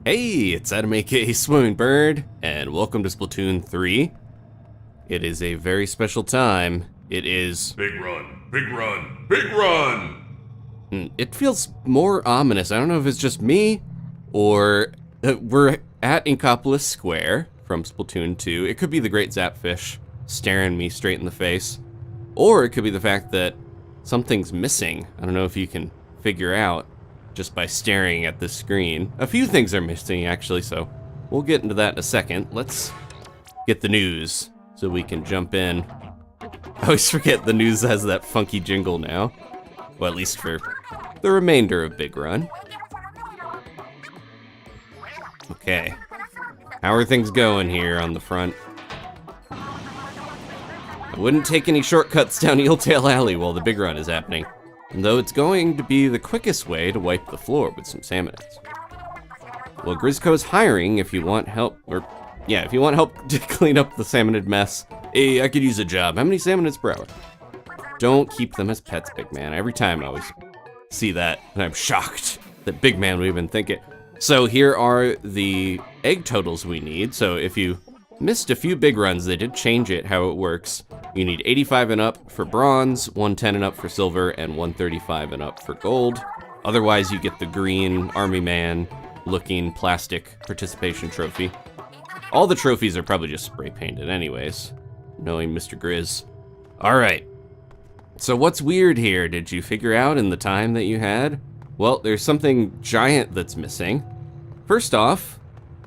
Hey, it's Adam aka Swimmingbird, and welcome to Splatoon 3. It is a very special time. It is... Big run, big run, big run! It feels more ominous. I don't know if it's just me, or we're at Inkopolis Square from Splatoon 2. It could be the Great Zapfish staring me straight in the face, or it could be the fact that something's missing. I don't know if you can figure out just by staring at the screen. A few things are missing, actually, so we'll get into that in a second. Let's get the news so we can jump in. I always forget the news has that funky jingle now. Well, at least for the remainder of Big Run. Okay. How are things going here on the front? I wouldn't take any shortcuts down Eeltail Alley while the Big Run is happening, though it's going to be the quickest way to wipe the floor with some salmonids. Well, Grizzco's hiring if you want help, if you want help to clean up the salmonid mess. Hey, I could use a job. How many salmonids per hour? Don't keep them as pets, Big Man. Every time I always see that, and I'm shocked that Big Man would even think it. So here are the egg totals we need. So if you missed a few big runs, they did change it, how it works. You need 85 and up for bronze, 110 and up for silver, and 135 and up for gold. Otherwise, you get the green army man looking plastic participation trophy. All the trophies are probably just spray painted anyways, knowing Mr. Grizz. All right. So what's weird here? Did you figure out in the time that you had? Well, there's something giant that's missing. First off,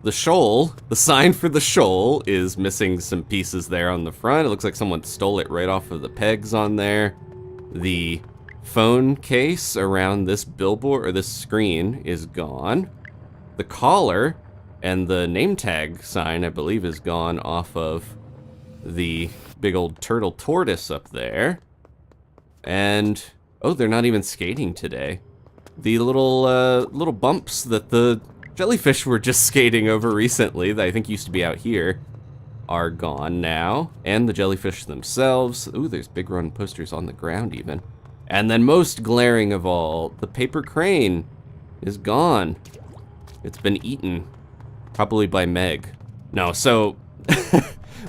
the shoal, the sign for the shoal is missing some pieces there on the front. It looks like someone stole it right off of the pegs on there. The phone case around this billboard, or this screen, is gone. The collar and the name tag sign, I believe, is gone off of the big old turtle tortoise up there. And, oh, they're not even skating today. The little bumps that the jellyfish were just skating over recently, that I think used to be out here, are gone now. And the jellyfish themselves. Ooh, there's Big Run posters on the ground even. And then most glaring of all, the paper crane is gone. It's been eaten, probably by Meg. No, so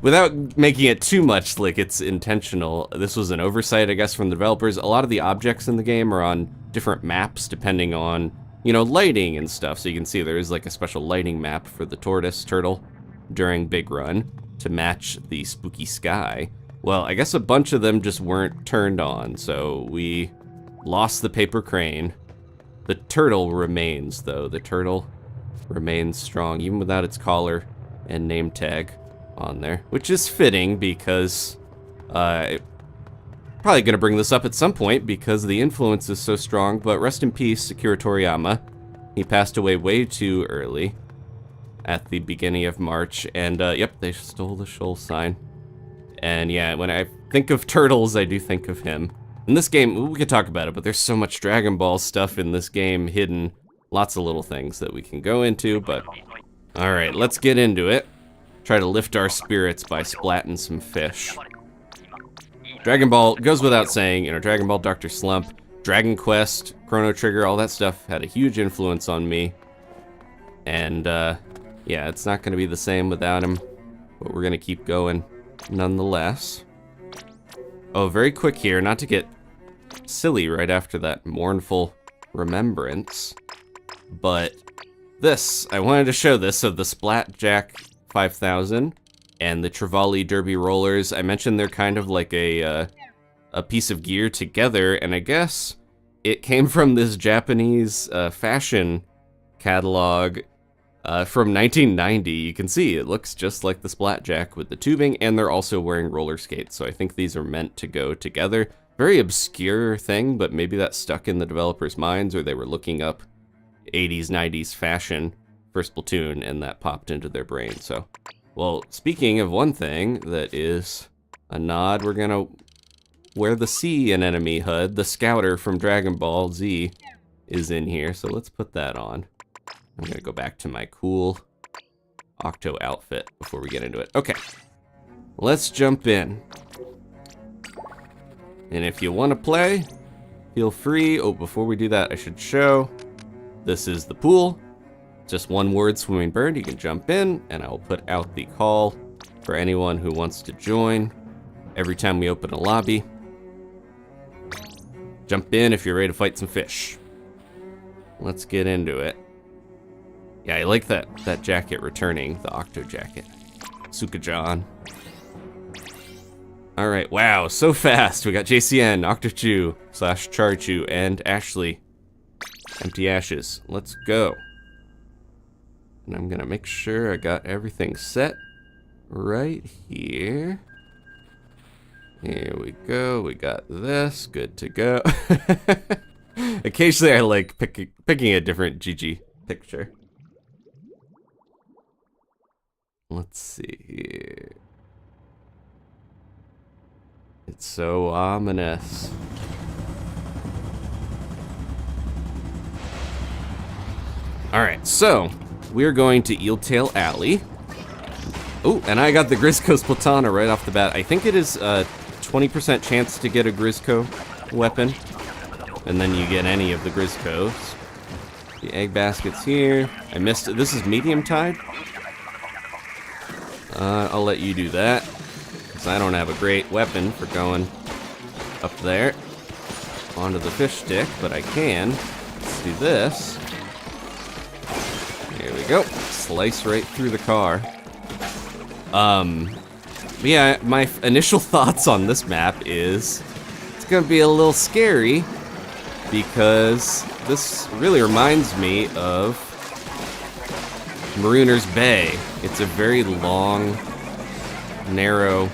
without making it too much like it's intentional, this was an oversight, I guess, from the developers. A lot of the objects in the game are on different maps depending on, you know, lighting and stuff. So you can see there is like a special lighting map for the tortoise turtle during Big Run to match the spooky sky. Well, I guess a bunch of them just weren't turned on, so we lost the paper crane. The turtle remains, though. The turtle remains strong, even without its collar and name tag on there, which is fitting because probably gonna bring this up at some point because the influence is so strong, but rest in peace, Sakura Toriyama. He passed away way too early at the beginning of March, and yep, they stole the shoal sign. And yeah, when I think of turtles, I do think of him. In this game, we could talk about it, but there's so much Dragon Ball stuff in this game hidden. Lots of little things that we can go into, but all right, let's get into it. Try to lift our spirits by splatting some fish. Dragon Ball, goes without saying, you know, Dragon Ball, Dr. Slump, Dragon Quest, Chrono Trigger, all that stuff had a huge influence on me. And yeah, it's not gonna be the same without him, but we're gonna keep going nonetheless. Oh, very quick here, not to get silly right after that mournful remembrance, but this, I wanted to show this, so the Splatjack 5000 and the Trevally Derby rollers. I mentioned they're kind of like a piece of gear together, and I guess it came from this Japanese fashion catalog from 1990. You can see it looks just like the Splatjack with the tubing, and they're also wearing roller skates, so I think these are meant to go together. Very obscure thing, but maybe that stuck in the developers' minds, or they were looking up 80s, 90s fashion for Splatoon, and that popped into their brain. So, well, speaking of one thing that is a nod, we're gonna wear the C in enemy HUD. The Scouter from Dragon Ball Z is in here, so let's put that on. I'm gonna go back to my cool Octo outfit before we get into it. Okay, let's jump in. And if you want to play, feel free. Oh, before we do that, I should show. This is the pool. just one word, swimming bird. You can jump in, and I will put out the call for anyone who wants to join every time we open a lobby. Jump in if you're ready to fight some fish. Let's get into it. Yeah, I like that jacket returning, the Octo jacket. Sukajan. Alright, wow, so fast. We got JCN, Octochu, /Charchu, and Ashley. Empty ashes. Let's go. And I'm gonna make sure I got everything set right here. Here we go. We got this. Good to go. Occasionally I like picking a different GG picture. Let's see here. It's so ominous. Alright, so we're going to Eeltail Alley. Oh, and I got the Grisco Splatana right off the bat. I think it is a 20% chance to get a Grisco weapon. And then you get any of the Griscos. The egg basket's here. I missed it. This is medium tide. I'll let you do that, because I don't have a great weapon for going up there onto the fish stick, but I can. Let's do this. Here we go. Slice right through the car. Yeah, my initial thoughts on this map is it's gonna be a little scary, because this really reminds me of Marooner's Bay. It's a very long, narrow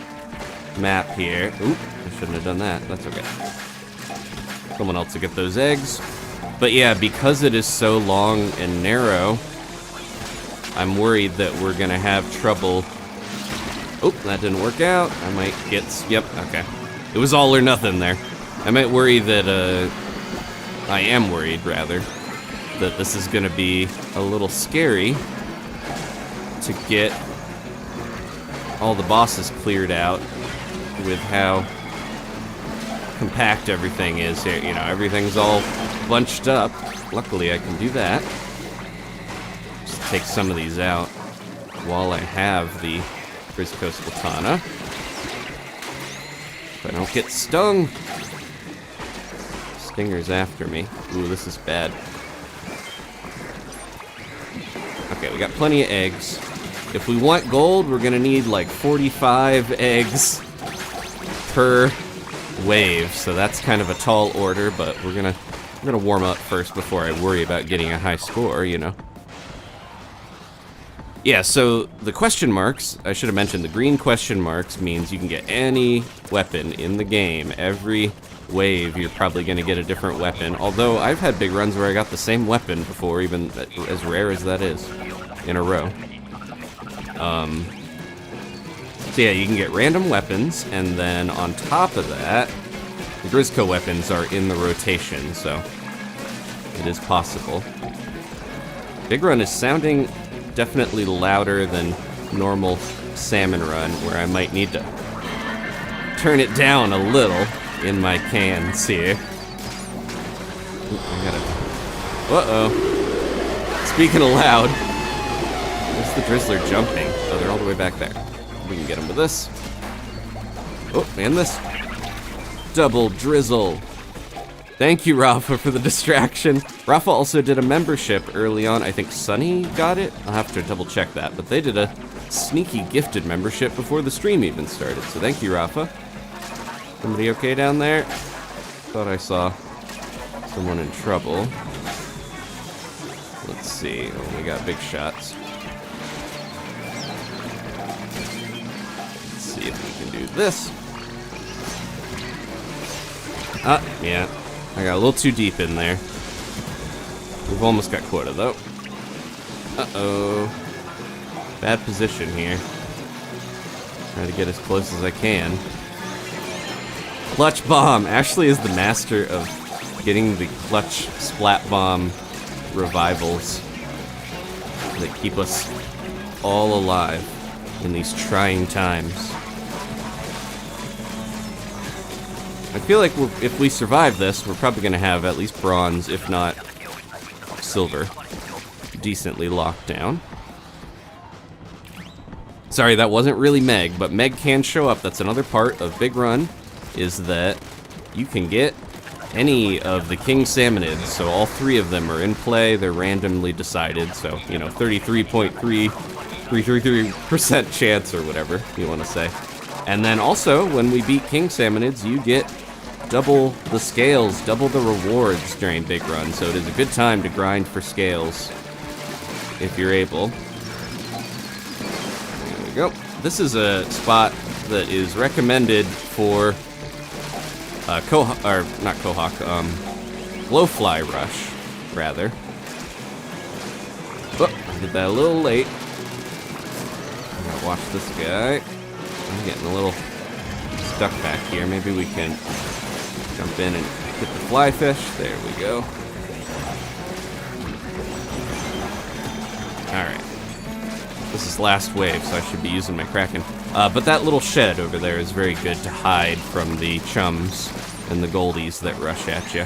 map here. Oop, I shouldn't have done that. That's okay. Someone else will get those eggs. But yeah, because it is so long and narrow, I'm worried that we're gonna have trouble. Oh, that didn't work out. I might get, yep, okay. It was all or nothing there. I might worry that, I am worried, rather, that this is gonna be a little scary to get all the bosses cleared out with how compact everything is here. You know, everything's all bunched up. Luckily, I can do that. Just take some of these out while I have the Grisco Splatana. If I don't get stung. Stinger's after me. Ooh, this is bad. Okay, we got plenty of eggs. If we want gold, we're gonna need like 45 eggs per wave, so that's kind of a tall order, but we're gonna warm up first before I worry about getting a high score, you know. Yeah, so the question marks, I should have mentioned the green question marks means you can get any weapon in the game. Every wave, you're probably gonna get a different weapon, although I've had big runs where I got the same weapon before, even as rare as that is, in a row. So yeah, you can get random weapons, and then on top of that, the Grisco weapons are in the rotation, so it is possible. Big Run is sounding definitely louder than normal Salmon Run, where I might need to turn it down a little in my cans here. Ooh, I gotta... Uh-oh. Speaking of loud, where's the Drizzler jumping? Oh, they're all the way back there. We can get them with this. Oh, and this. Double drizzle. Thank you, Rafa, for the distraction. Rafa also did a membership early on. I think Sunny got it. I'll have to double check that. But they did a sneaky gifted membership before the stream even started. So thank you, Rafa. Somebody okay down there? Thought I saw someone in trouble. Let's see. Oh, we got big shots. See if we can do this. Ah, yeah. I got a little too deep in there. We've almost got quota, though. Uh-oh. Bad position here. Try to get as close as I can. Clutch bomb! Ashley is the master of getting the clutch splat bomb revivals that keep us all alive in these trying times. I feel like if we survive this, we're probably going to have at least bronze, if not silver. decently locked down. Sorry, that wasn't really Meg, but Meg can show up. That's another part of Big Run, is that you can get any of the King Salmonids. So all 3 of them are in play. They're randomly decided. So, you know, 33.333% chance or whatever you want to say. And then also, when we beat King Salmonids, you get double the scales, double the rewards during Big Run. So it is a good time to grind for scales if you're able. There we go. This is a spot that is recommended for glowfly rush, rather. Oh, I did that a little late. I'm gonna watch this guy. I'm getting a little stuck back here. Maybe we can jump in and hit the fly fish. There we go. Alright. This is last wave, so I should be using my Kraken. But that little shed over there is very good to hide from the chums and the goldies that rush at you.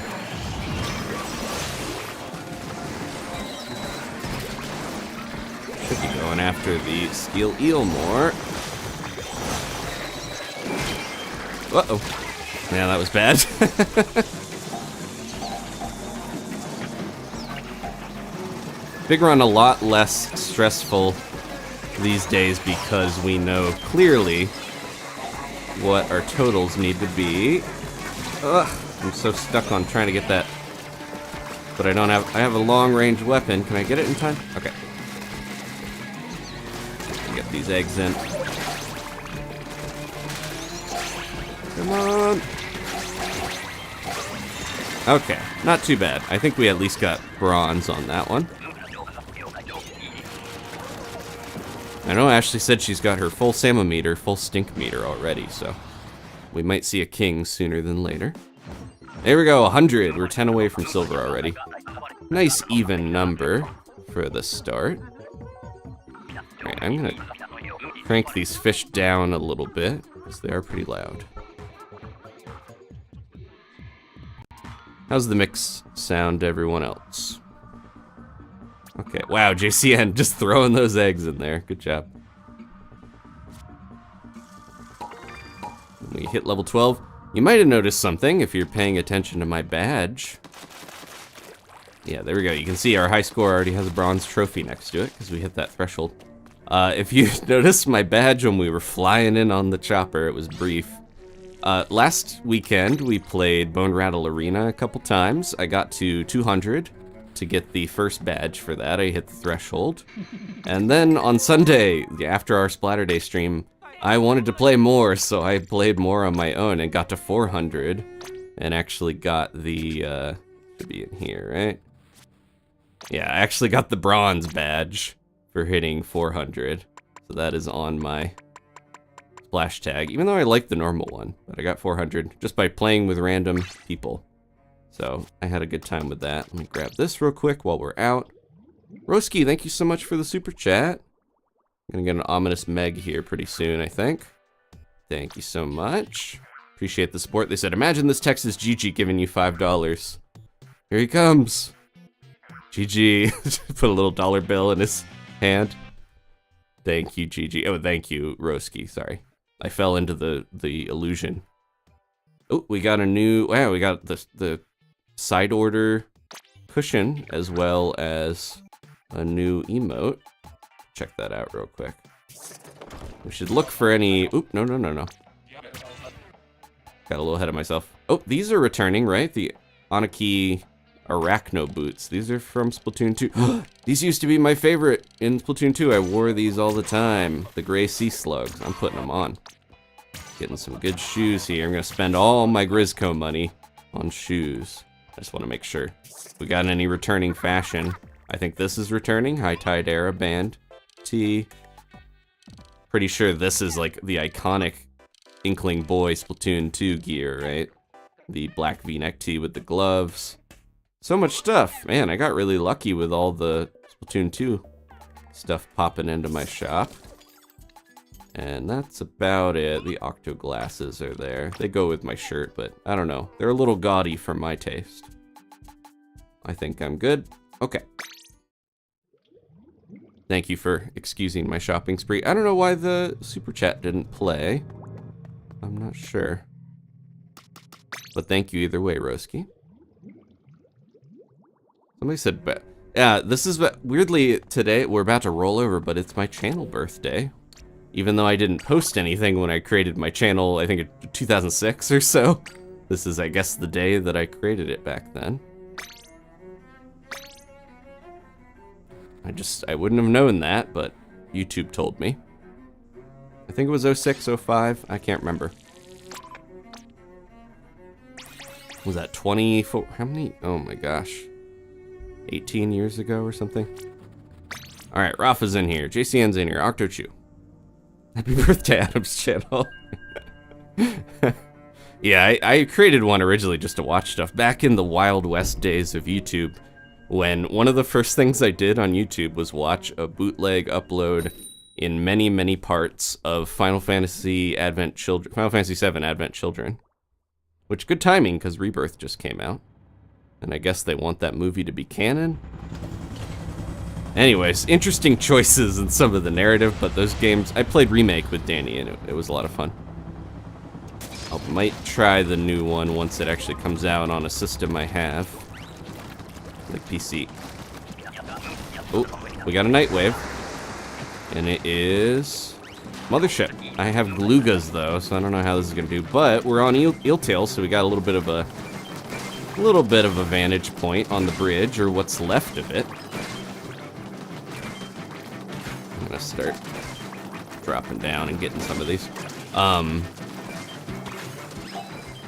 Should be going after the steel eel more. Uh-oh. Yeah, that was bad. Big Run a lot less stressful these days because we know clearly what our totals need to be. Ugh, I'm so stuck on trying to get that. But I have a long-range weapon. Can I get it in time? Okay. Get these eggs in. Come on. Okay, not too bad. I think we at least got bronze on that one. I know Ashley said she's got her full salmon meter, full stink meter already, so we might see a king sooner than later. There we go, 100. We're 10 away from silver already. Nice even number for the start. Alright, I'm gonna crank these fish down a little bit, because they are pretty loud. How's the mix sound to everyone else? Okay, wow, JCN just throwing those eggs in there. Good job. When we hit level 12, you might have noticed something if you're paying attention to my badge. Yeah, there we go. You can see our high score already has a bronze trophy next to it because we hit that threshold. If you noticed my badge when we were flying in on the chopper, it was brief. Last weekend, we played Bone Rattle Arena a couple times. I got to 200 to get the first badge for that. I hit the threshold. And then on Sunday, after our Splatter Day stream, I wanted to play more, so I played more on my own and got to 400 and actually got the, should be in here, right? Yeah, I actually got the bronze badge for hitting 400. So that is on my splash tag, even though I like the normal one, but I got 400 just by playing with random people. So I had a good time with that. Let me grab this real quick while we're out. Roski, thank you so much for the super chat. I'm gonna get an ominous Meg here pretty soon, I think. Thank you so much. Appreciate the support. They said, imagine this text is Gigi giving you $5. Here he comes. Gigi. Put a little dollar bill in his hand. Thank you, Gigi. Oh, thank you, Roski. Sorry. I fell into the illusion. Oh, we got a new, wow, we got the side order cushion as well as a new emote. Check that out real quick. We should look for any, oop, no. Got a little ahead of myself. Oh, these are returning, right? The Anarchy Arachno boots. These are from Splatoon 2. These used to be my favorite in Splatoon 2. I wore these all the time. The gray sea slugs. I'm putting them on. Getting some good shoes here. I'm gonna spend all my Grizzco money on shoes. I just want to make sure. We got any returning fashion. I think this is returning. High Tide Era band tee. Pretty sure this is like the iconic Inkling Boy Splatoon 2 gear, right? The black V-neck tee with the gloves. So much stuff. Man, I got really lucky with all the Splatoon 2 stuff popping into my shop. And that's about it. The Octo glasses are there. They go with my shirt, but I don't know. They're a little gaudy for my taste. I think I'm good. Okay. Thank you for excusing my shopping spree. I don't know why the super chat didn't play. I'm not sure. But thank you either way, Roski. Somebody said, yeah, this is, weirdly, today, we're about to roll over, but it's my channel birthday. Even though I didn't post anything when I created my channel, I think in 2006 or so. This is, I guess, the day that I created it back then. I wouldn't have known that, but YouTube told me. I think it was 06, 05, I can't remember. Was that 24, how many? Oh my gosh. 18 years ago or something? Alright, Rafa's in here, JCN's in here, Octochew. Happy birthday, Adam's channel. Yeah, I created one originally just to watch stuff. Back in the Wild West days of YouTube, when one of the first things I did on YouTube was watch a bootleg upload in many, many parts of Final Fantasy VII Advent Children. Which, good timing, because Rebirth just came out. And I guess they want that movie to be canon? Anyways, interesting choices in some of the narrative, but those games... I played Remake with Danny, and it was a lot of fun. I might try the new one once it actually comes out on a system I have. Like PC. Oh, we got a Night Wave. And it is... Mothership. I have Glugas, though, so I don't know how this is going to do. But we're on Eeltail, so we got a little bit of a vantage point on the bridge, or what's left of it. I'm going to start dropping down and getting some of these.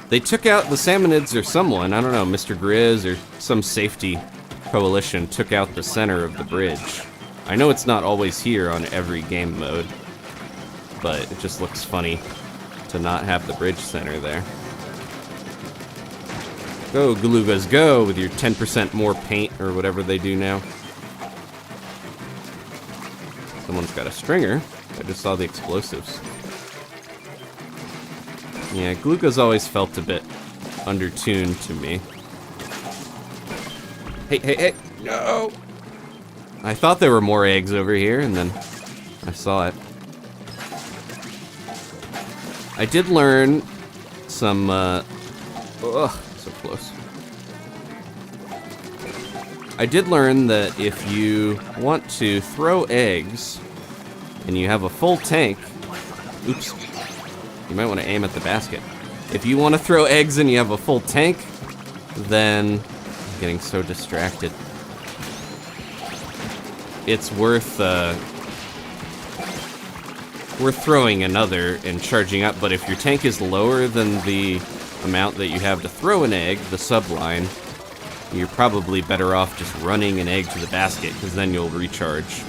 They took out the salmonids, or someone, I don't know, Mr. Grizz or some safety coalition took out the center of the bridge. I know it's not always here on every game mode, but it just looks funny to not have the bridge center there. Go, Galugas, go with your 10% more paint or whatever they do now. Someone's got a stringer. I just saw the explosives. Yeah, Gluga's always felt a bit undertuned to me. Hey, hey, hey! No! I thought there were more eggs over here, and then I saw it. I did learn some, ugh, so close. I did learn that if you want to throw eggs, and you have a full tank, oops. You might want to aim at the basket. If you want to throw eggs and you have a full tank, then I'm getting so distracted. It's worth throwing another and charging up, but if your tank is lower than the amount that you have to throw an egg, the subline, you're probably better off just running an egg to the basket, because then you'll recharge.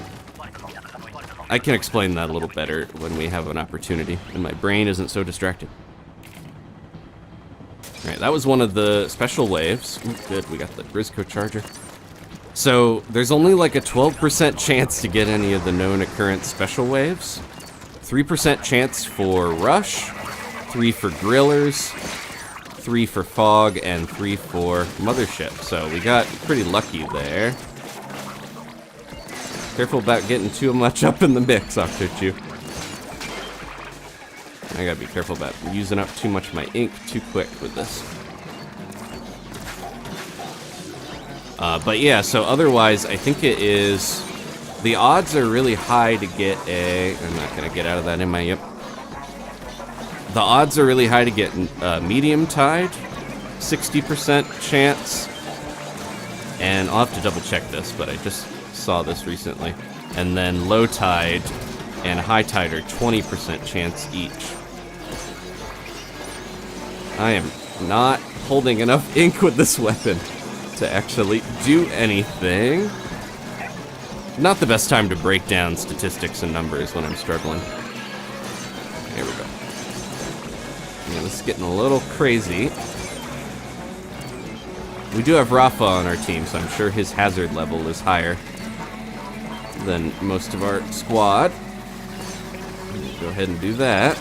I can explain that a little better when we have an opportunity, and my brain isn't so distracted. Alright, that was one of the special waves. Ooh, good, we got the Grisco charger. So, there's only like a 12% chance to get any of the known occurrence special waves. 3% chance for Rush, 3 for Grillers, 3 for Fog, and 3 for Mothership. So, we got pretty lucky there. Careful about getting too much up in the mix, Octochew. I gotta be careful about using up too much of my ink too quick with this. But yeah, so otherwise, I think it is... The odds are really high to get a... I'm not gonna get out of that, am I? Yep. The odds are really high to get medium tide. 60% chance. And I'll have to double check this, but I just saw this recently. And then low tide and high tide are 20% chance each. I am not holding enough ink with this weapon to actually do anything. Not the best time to break down statistics and numbers when I'm struggling. Here we go. Yeah, this is getting a little crazy. We do have Rafa on our team, so I'm sure his hazard level is higher than most of our squad. Go ahead and do that.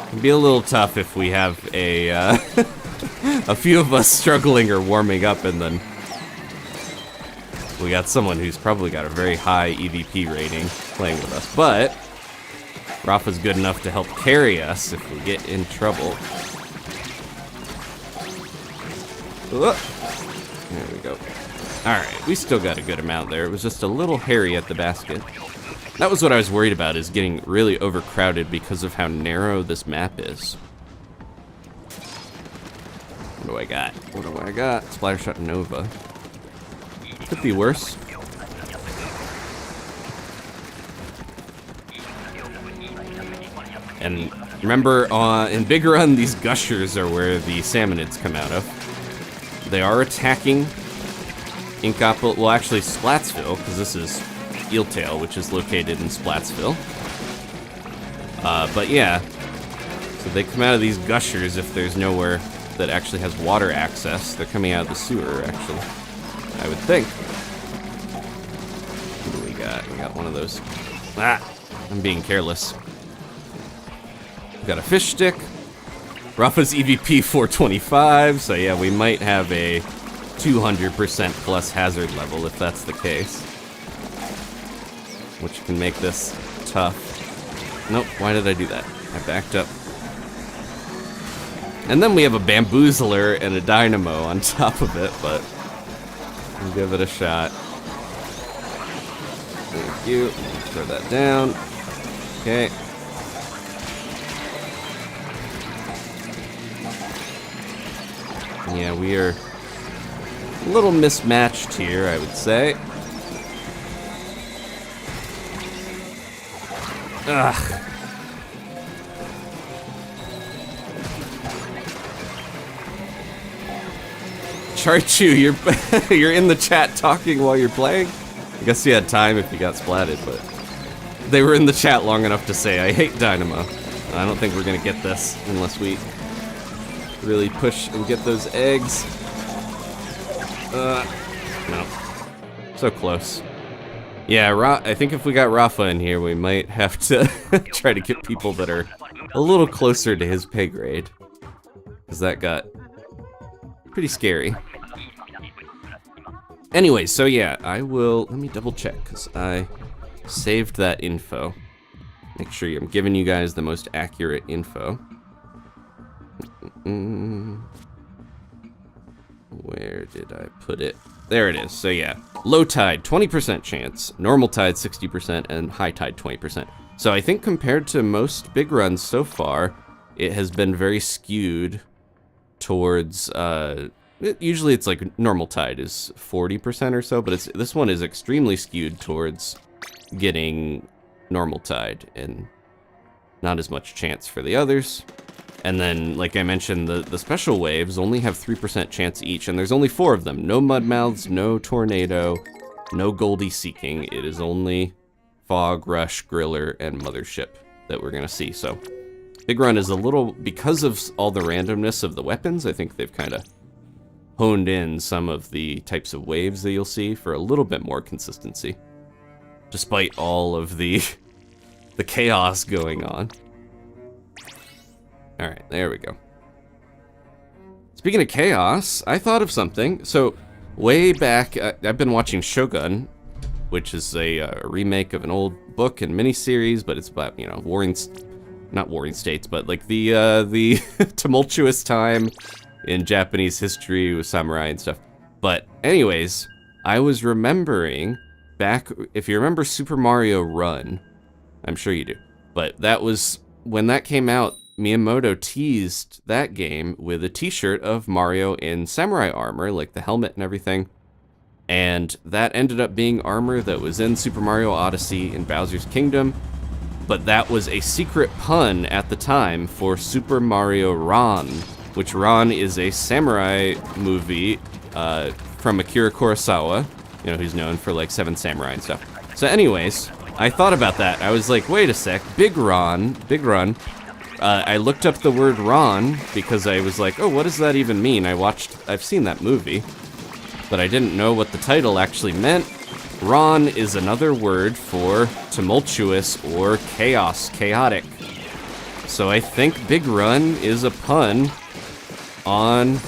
It'd be a little tough if we have a a few of us struggling or warming up, and then we got someone who's probably got a very high EVP rating playing with us. But Rafa's good enough to help carry us if we get in trouble. There we go. Alright, we still got a good amount there. It was just a little hairy at the basket. That was what I was worried about, is getting really overcrowded because of how narrow this map is. What do I got? What do I got? Splattershot Nova. Could be worse. And remember, in Big Run, these gushers are where the salmonids come out of. They are attacking Inkopolis, well actually Splatsville, because this is Eeltail, which is located in Splatsville. But yeah, so they come out of these gushers if there's nowhere that actually has water access. They're coming out of the sewer, actually, I would think. What do we got? We got one of those. Ah, I'm being careless. We got a fish stick. Rafa's EVP 425, so yeah, we might have a 200% plus hazard level if that's the case. Which can make this tough. Nope, why did I do that? I backed up. And then we have a bamboozler and a dynamo on top of it, but we'll give it a shot. Thank you. Throw that down. Okay. Yeah, we are a little mismatched here, I would say. Ugh. Charchu, you're in the chat talking while you're playing? I guess you had time if you got splatted, but they were in the chat long enough to say, I hate Dynamo. I don't think we're gonna get this unless we really push and get those eggs. No. So close. Yeah, I think if we got Rafa in here, we might have to try to get people that are a little closer to his pay grade. Because that got pretty scary. Anyway, so yeah, let me double check, because I saved that info. Make sure I'm giving you guys the most accurate info. Where did I put it? There it is. So yeah, low tide, 20% chance, normal tide, 60%, and high tide, 20%. So I think compared to most big runs so far, it has been very skewed towards, usually it's like normal tide is 40% or so, but this one is extremely skewed towards getting normal tide and not as much chance for the others. And then, like I mentioned, the special waves only have 3% chance each, and there's only 4 of them. No Mudmouths, no Tornado, no Goldie Seeking. It is only Fog, Rush, Griller, and Mothership that we're gonna see. So, Big Run is a little, because of all the randomness of the weapons, I think they've kind of honed in some of the types of waves that you'll see for a little bit more consistency. Despite all of the chaos going on. Alright, there we go. Speaking of chaos, I thought of something. So, way back, I've been watching Shogun, which is a remake of an old book and miniseries, but it's about, you know, not warring states, but like the tumultuous time in Japanese history with samurai and stuff. But anyways, I was remembering back, if you remember Super Mario Run, I'm sure you do, but that was, when that came out, Miyamoto teased that game with a t-shirt of Mario in samurai armor, like the helmet and everything. And that ended up being armor that was in Super Mario Odyssey and Bowser's Kingdom. But that was a secret pun at the time for Super Mario Run, which Run is a samurai movie from Akira Kurosawa, you know, who's known for like Seven Samurai and stuff. So anyways, I thought about that. I was like, wait a sec, Big Run. I looked up the word Ron because I was like, oh, what does that even mean? I've seen that movie, but I didn't know what the title actually meant. Ron is another word for tumultuous or chaotic. So I think Big Run is a pun on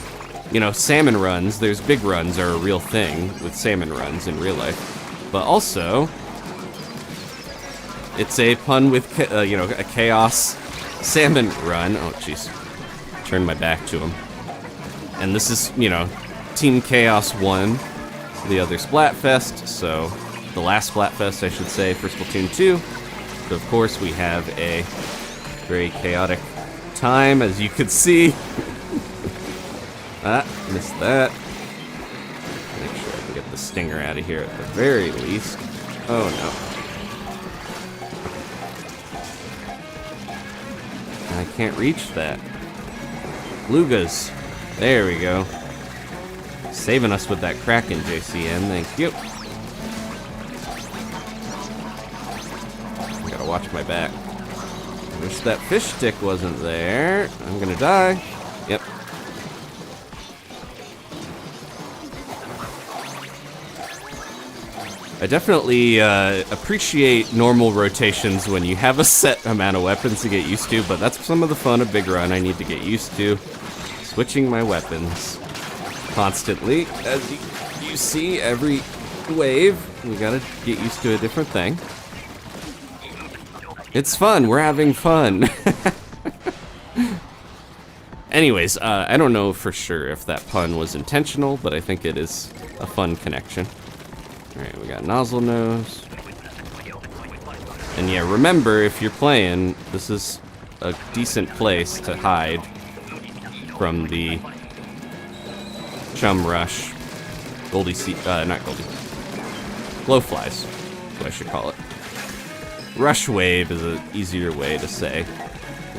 you know, salmon runs, there's big runs are a real thing with salmon runs in real life. But also, it's a pun with, you know, a chaos salmon run. Oh, jeez. Turned my back to him. And this is, you know, Team Chaos won the other Splatfest, so the last Splatfest, I should say, for Splatoon 2. So, of course, we have a very chaotic time, as you could see. Missed that. Make sure I can get the stinger out of here at the very least. Oh, no. I can't reach that. Lugas. There we go. Saving us with that Kraken, JCN. Thank you. I gotta watch my back. Wish that fish stick wasn't there. I'm gonna die. Yep. I definitely appreciate normal rotations when you have a set amount of weapons to get used to, but that's some of the fun of Big Run I need to get used to. Switching my weapons constantly. As you see, every wave, we gotta get used to a different thing. It's fun, we're having fun. Anyways, I don't know for sure if that pun was intentional, but I think it is a fun connection. Alright, we got Nozzle Nose. And yeah, remember, if you're playing, this is a decent place to hide from the Chum Rush. Goldie Sea, not Goldie. Blowflies, is what I should call it. Rush Wave is an easier way to say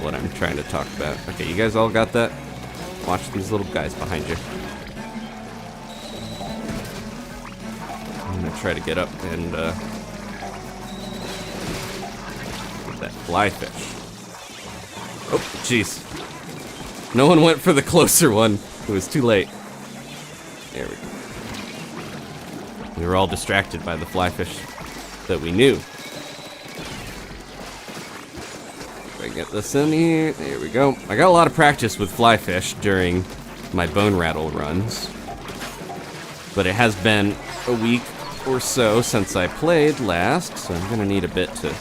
what I'm trying to talk about. Okay, you guys all got that? Watch these little guys behind you. I'm gonna try to get up and get that fly fish. Oh, jeez. No one went for the closer one. It was too late. There we go. We were all distracted by the fly fish that we knew. If I get this in here, there we go. I got a lot of practice with fly fish during my bone rattle runs. But it has been a week or so since I played last, so I'm gonna need a bit to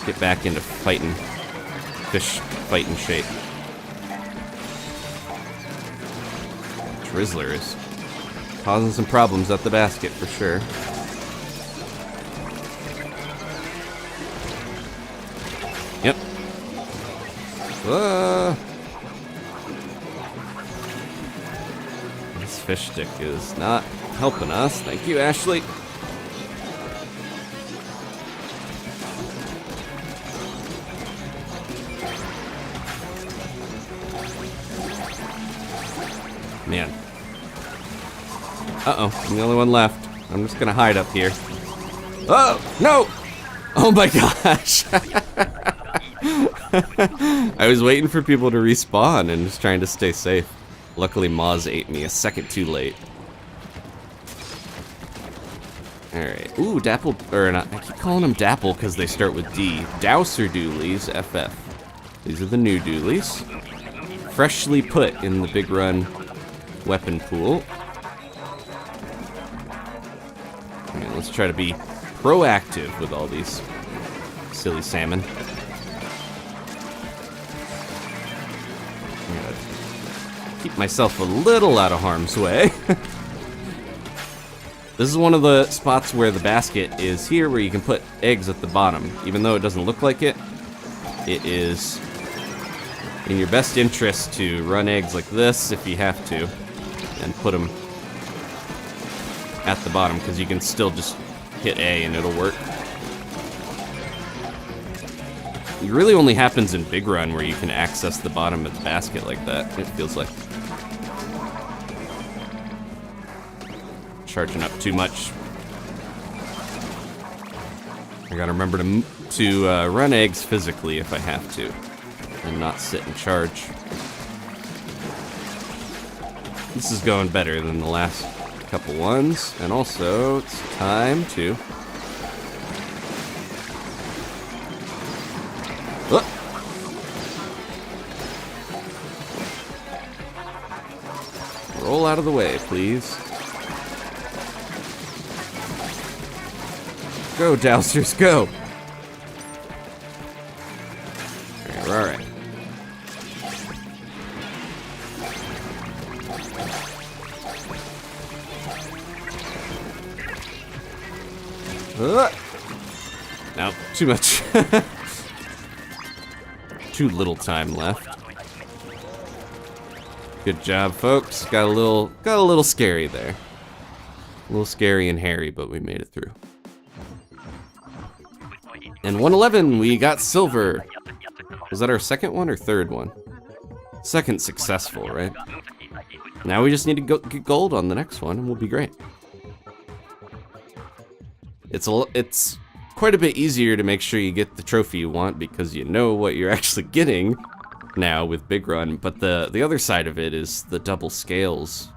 get back into fighting shape. Drizzler is causing some problems at the basket for sure. Yep. This fish stick is not helping us. Thank you, Ashley. Man. Uh-oh, I'm the only one left. I'm just gonna hide up here. Oh, no! Oh my gosh! I was waiting for people to respawn and just trying to stay safe. Luckily, Moz ate me a second too late. Alright. Ooh, Dapple, or not, I keep calling them Dapple because they start with D. Douser Doolies, FF. These are the new Doolies. Freshly put in the Big Run weapon pool. Alright, let's try to be proactive with all these silly salmon. I'm gonna keep myself a little out of harm's way. This is one of the spots where the basket is here, where you can put eggs at the bottom. Even though it doesn't look like it, it is in your best interest to run eggs like this if you have to, and put them at the bottom, because you can still just hit A and it'll work. It really only happens in Big Run where you can access the bottom of the basket like that, it feels like. Charging up too much. I gotta remember to run eggs physically if I have to, and not sit and charge. This is going better than the last couple ones, and also it's time to... Roll out of the way, please. Go, Dowsers, go! Alright, we're alright. No, too much. Too little time left. Good job, folks. Got a little scary there. A little scary and hairy, but we made it through. And 111, we got silver. Was that our second one or third one? Second successful, right? Now we just need to get gold on the next one, and we'll be great. It's quite a bit easier to make sure you get the trophy you want because you know what you're actually getting now with Big Run, but the other side of it is the double scales.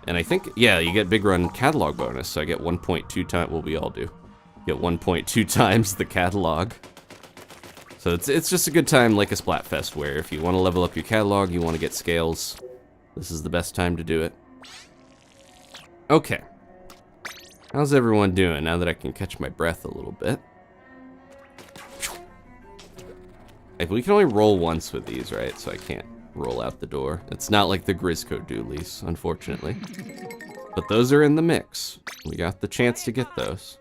And I think, yeah, you get Big Run catalog bonus, so I get 1.2 times, well, we all do. Get 1.2 times the catalog. So it's just a good time like a Splatfest where if you want to level up your catalog, you want to get scales, this is the best time to do it. Okay. How's everyone doing now that I can catch my breath a little bit? We can only roll once with these, right? So I can't roll out the door. It's not like the Grizzco dualies, unfortunately. But those are in the mix. We got the chance to get those.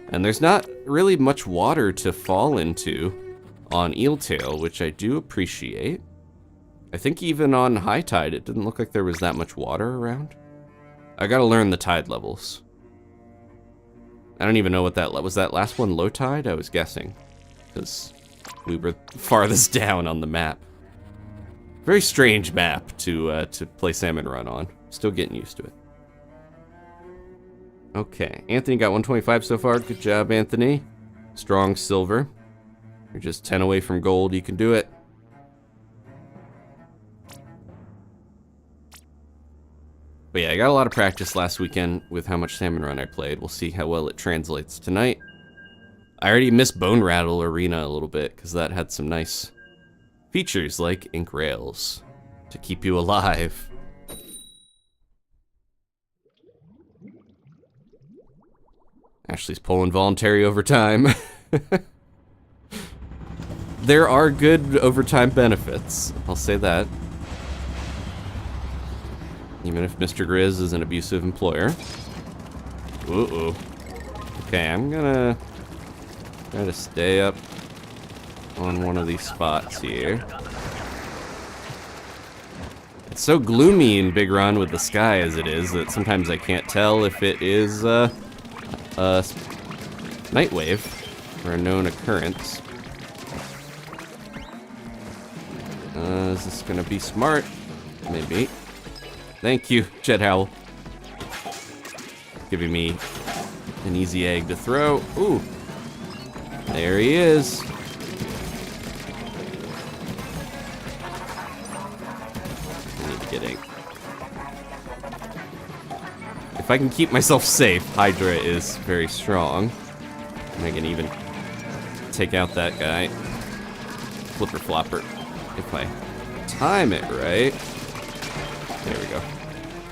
And there's not really much water to fall into on Eeltail, which I do appreciate. I think even on high tide, it didn't look like there was that much water around. I gotta learn the tide levels. I don't even know what that was. That last one low tide? I was guessing, because we were farthest down on the map. Very strange map to play Salmon Run on. Still getting used to it. Okay, Anthony got 125 so far. Good job, Anthony. Strong silver. You're just 10 away from gold. You can do it. But yeah, I got a lot of practice last weekend with how much Salmon Run I played. We'll see how well it translates tonight. I already missed Bone Rattle Arena a little bit because that had some nice features like ink rails to keep you alive. Ashley's pulling voluntary overtime. There are good overtime benefits, I'll say that. Even if Mr. Grizz is an abusive employer. Uh-oh. Okay, I'm gonna try to stay up on one of these spots here. It's so gloomy in Big Run with the sky as it is that sometimes I can't tell if it is a night wave or a known occurrence. Is this gonna be smart? Maybe. Thank you, Jet Howl. Giving me an easy egg to throw. Ooh. There he is. I need to get ink. If I can keep myself safe, Hydra is very strong. And I can even take out that guy. Flipper flopper. If I time it right. There we go.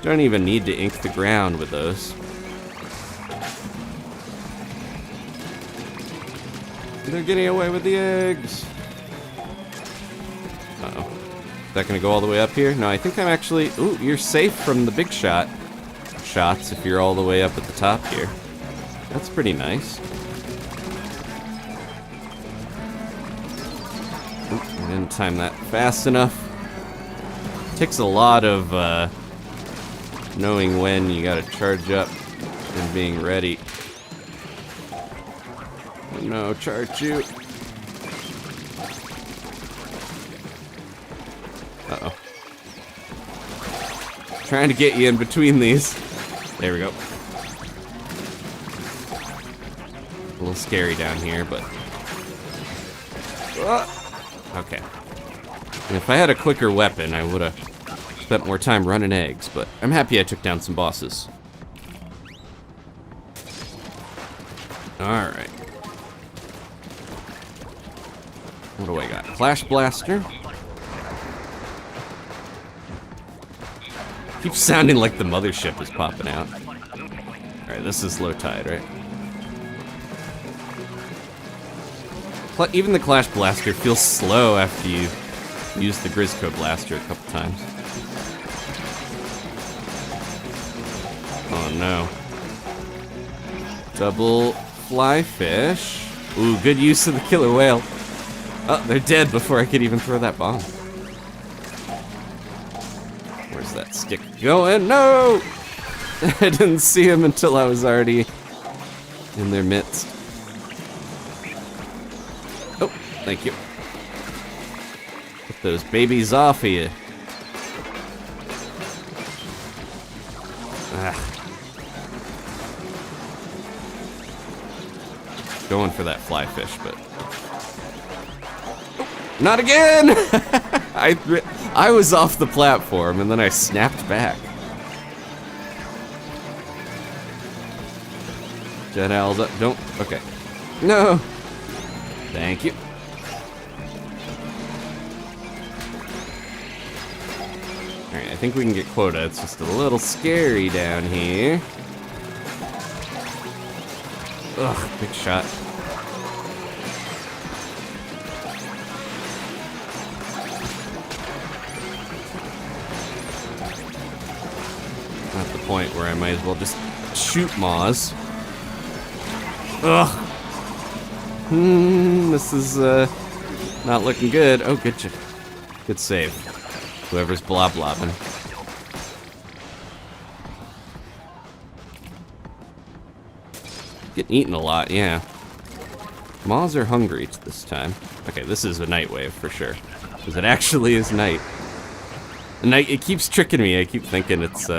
Don't even need to ink the ground with those. They're getting away with the eggs. Uh-oh. Is that gonna go all the way up here? No, I think I'm actually... Ooh, you're safe from the big shots if you're all the way up at the top here. That's pretty nice. Oop, I didn't time that fast enough. Takes a lot of knowing when you gotta charge up and being ready. Oh no, charge you. Uh-oh. Trying to get you in between these. There we go. A little scary down here, but... Okay. And if I had a quicker weapon, I would have spent more time running eggs, but I'm happy I took down some bosses. Alright. What do I got? Flash Blaster. Keeps sounding like the mothership is popping out. Alright, this is low tide, right? Even the Clash Blaster feels slow after you use the Grizzco Blaster a couple times. Oh no. Double fly fish. Ooh, good use of the killer whale. Oh, they're dead before I could even throw that bomb. Where's that stick going? No! I didn't see him until I was already in their midst. Oh, thank you. Get those babies off of you. Ah. Going for that fly fish, but not again! I was off the platform and then I snapped back. Jet owls up. Don't. Okay. No. Thank you. Alright, I think we can get quota. It's just a little scary down here. Ugh, big shot. At the point where I might as well just shoot Maws. Ugh. This is not looking good. Oh, good save. Whoever's blobbing. Getting eaten a lot, yeah. Maws are hungry this time. Okay, this is a night wave for sure. Because it actually is night. And it keeps tricking me. I keep thinking it's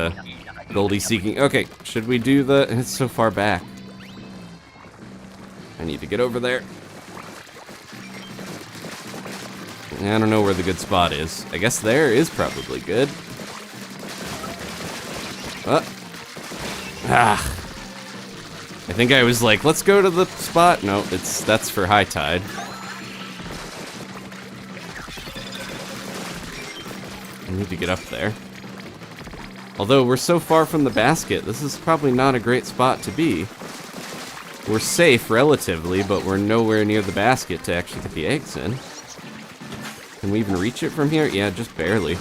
Goldie seeking. Okay, should we do the... It's so far back. I need to get over there. I don't know where the good spot is. I guess there is probably good. I think I was like, let's go to the spot. No, that's for high tide. I need to get up there. Although we're so far from the basket, this is probably not a great spot to be. We're safe relatively, but we're nowhere near the basket to actually get the eggs in. Can we even reach it from here? Yeah, just barely.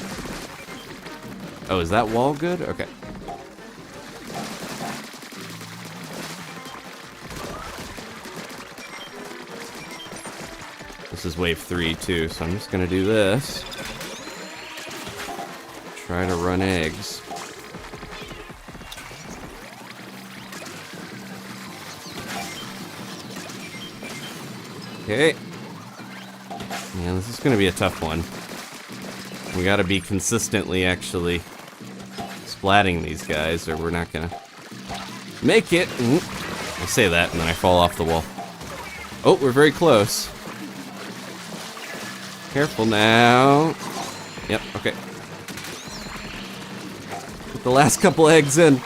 Oh, is that wall good? Okay. This is wave 3 too, so I'm just gonna do this. Try to run eggs. Okay. Yeah, this is gonna be a tough one. We gotta be consistently actually splatting these guys, or we're not gonna make it. I say that, and then I fall off the wall. Oh, we're very close. Careful now. Yep, okay. Put the last couple eggs in.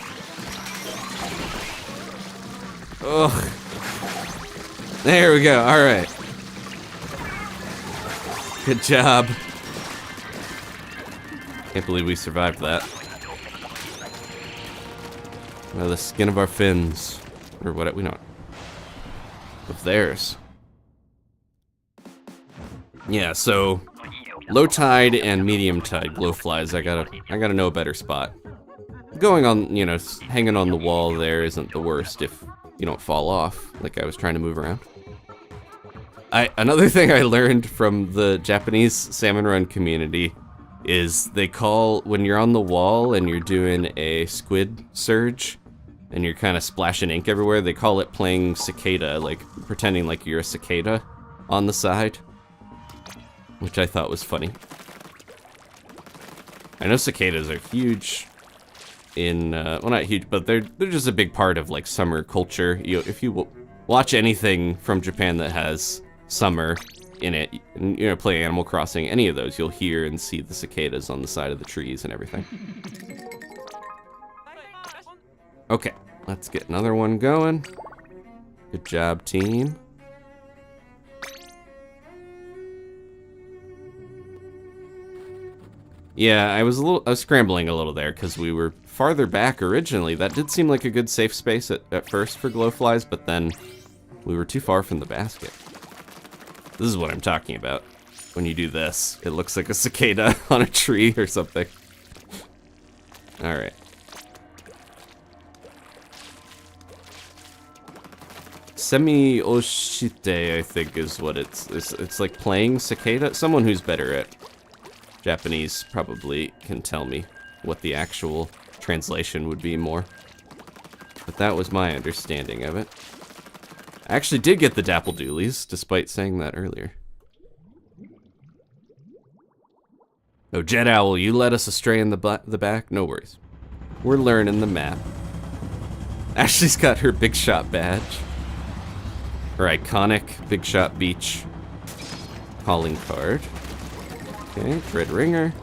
Ugh. There we go, alright. Good job. Can't believe we survived that. By the skin of our fins. Or what, we don't. Of theirs. Yeah, so low tide and medium tide glowflies, I gotta know a better spot. Going on, you know, hanging on the wall there isn't the worst if you don't fall off, like I was trying to move around. Another thing I learned from the Japanese Salmon Run community is they call, when you're on the wall and you're doing a squid surge, and you're kind of splashing ink everywhere, they call it playing cicada, like pretending like you're a cicada on the side. Which I thought was funny. I know cicadas are huge in, well not huge, but they're just a big part of like summer culture. If you watch anything from Japan that has summer in it, and, you know, play Animal Crossing, any of those, you'll hear and see the cicadas on the side of the trees and everything. Okay, let's get another one going. Good job, team. Yeah, I was scrambling a little there because we were farther back originally. That did seem like a good safe space at first for glowflies, but then we were too far from the basket. This is what I'm talking about. When you do this, it looks like a cicada on a tree or something. All right. Semi-oshite, I think, is what it's like playing cicada. Someone who's better at Japanese probably can tell me what the actual translation would be more. But that was my understanding of it. I actually did get the dapple doolies, despite saying that earlier. Oh, Jet Owl, you led us astray in the back? No worries. We're learning the map. Ashley's got her Big Shot badge. Her iconic Big Shot Beach calling card. Okay, red ringer.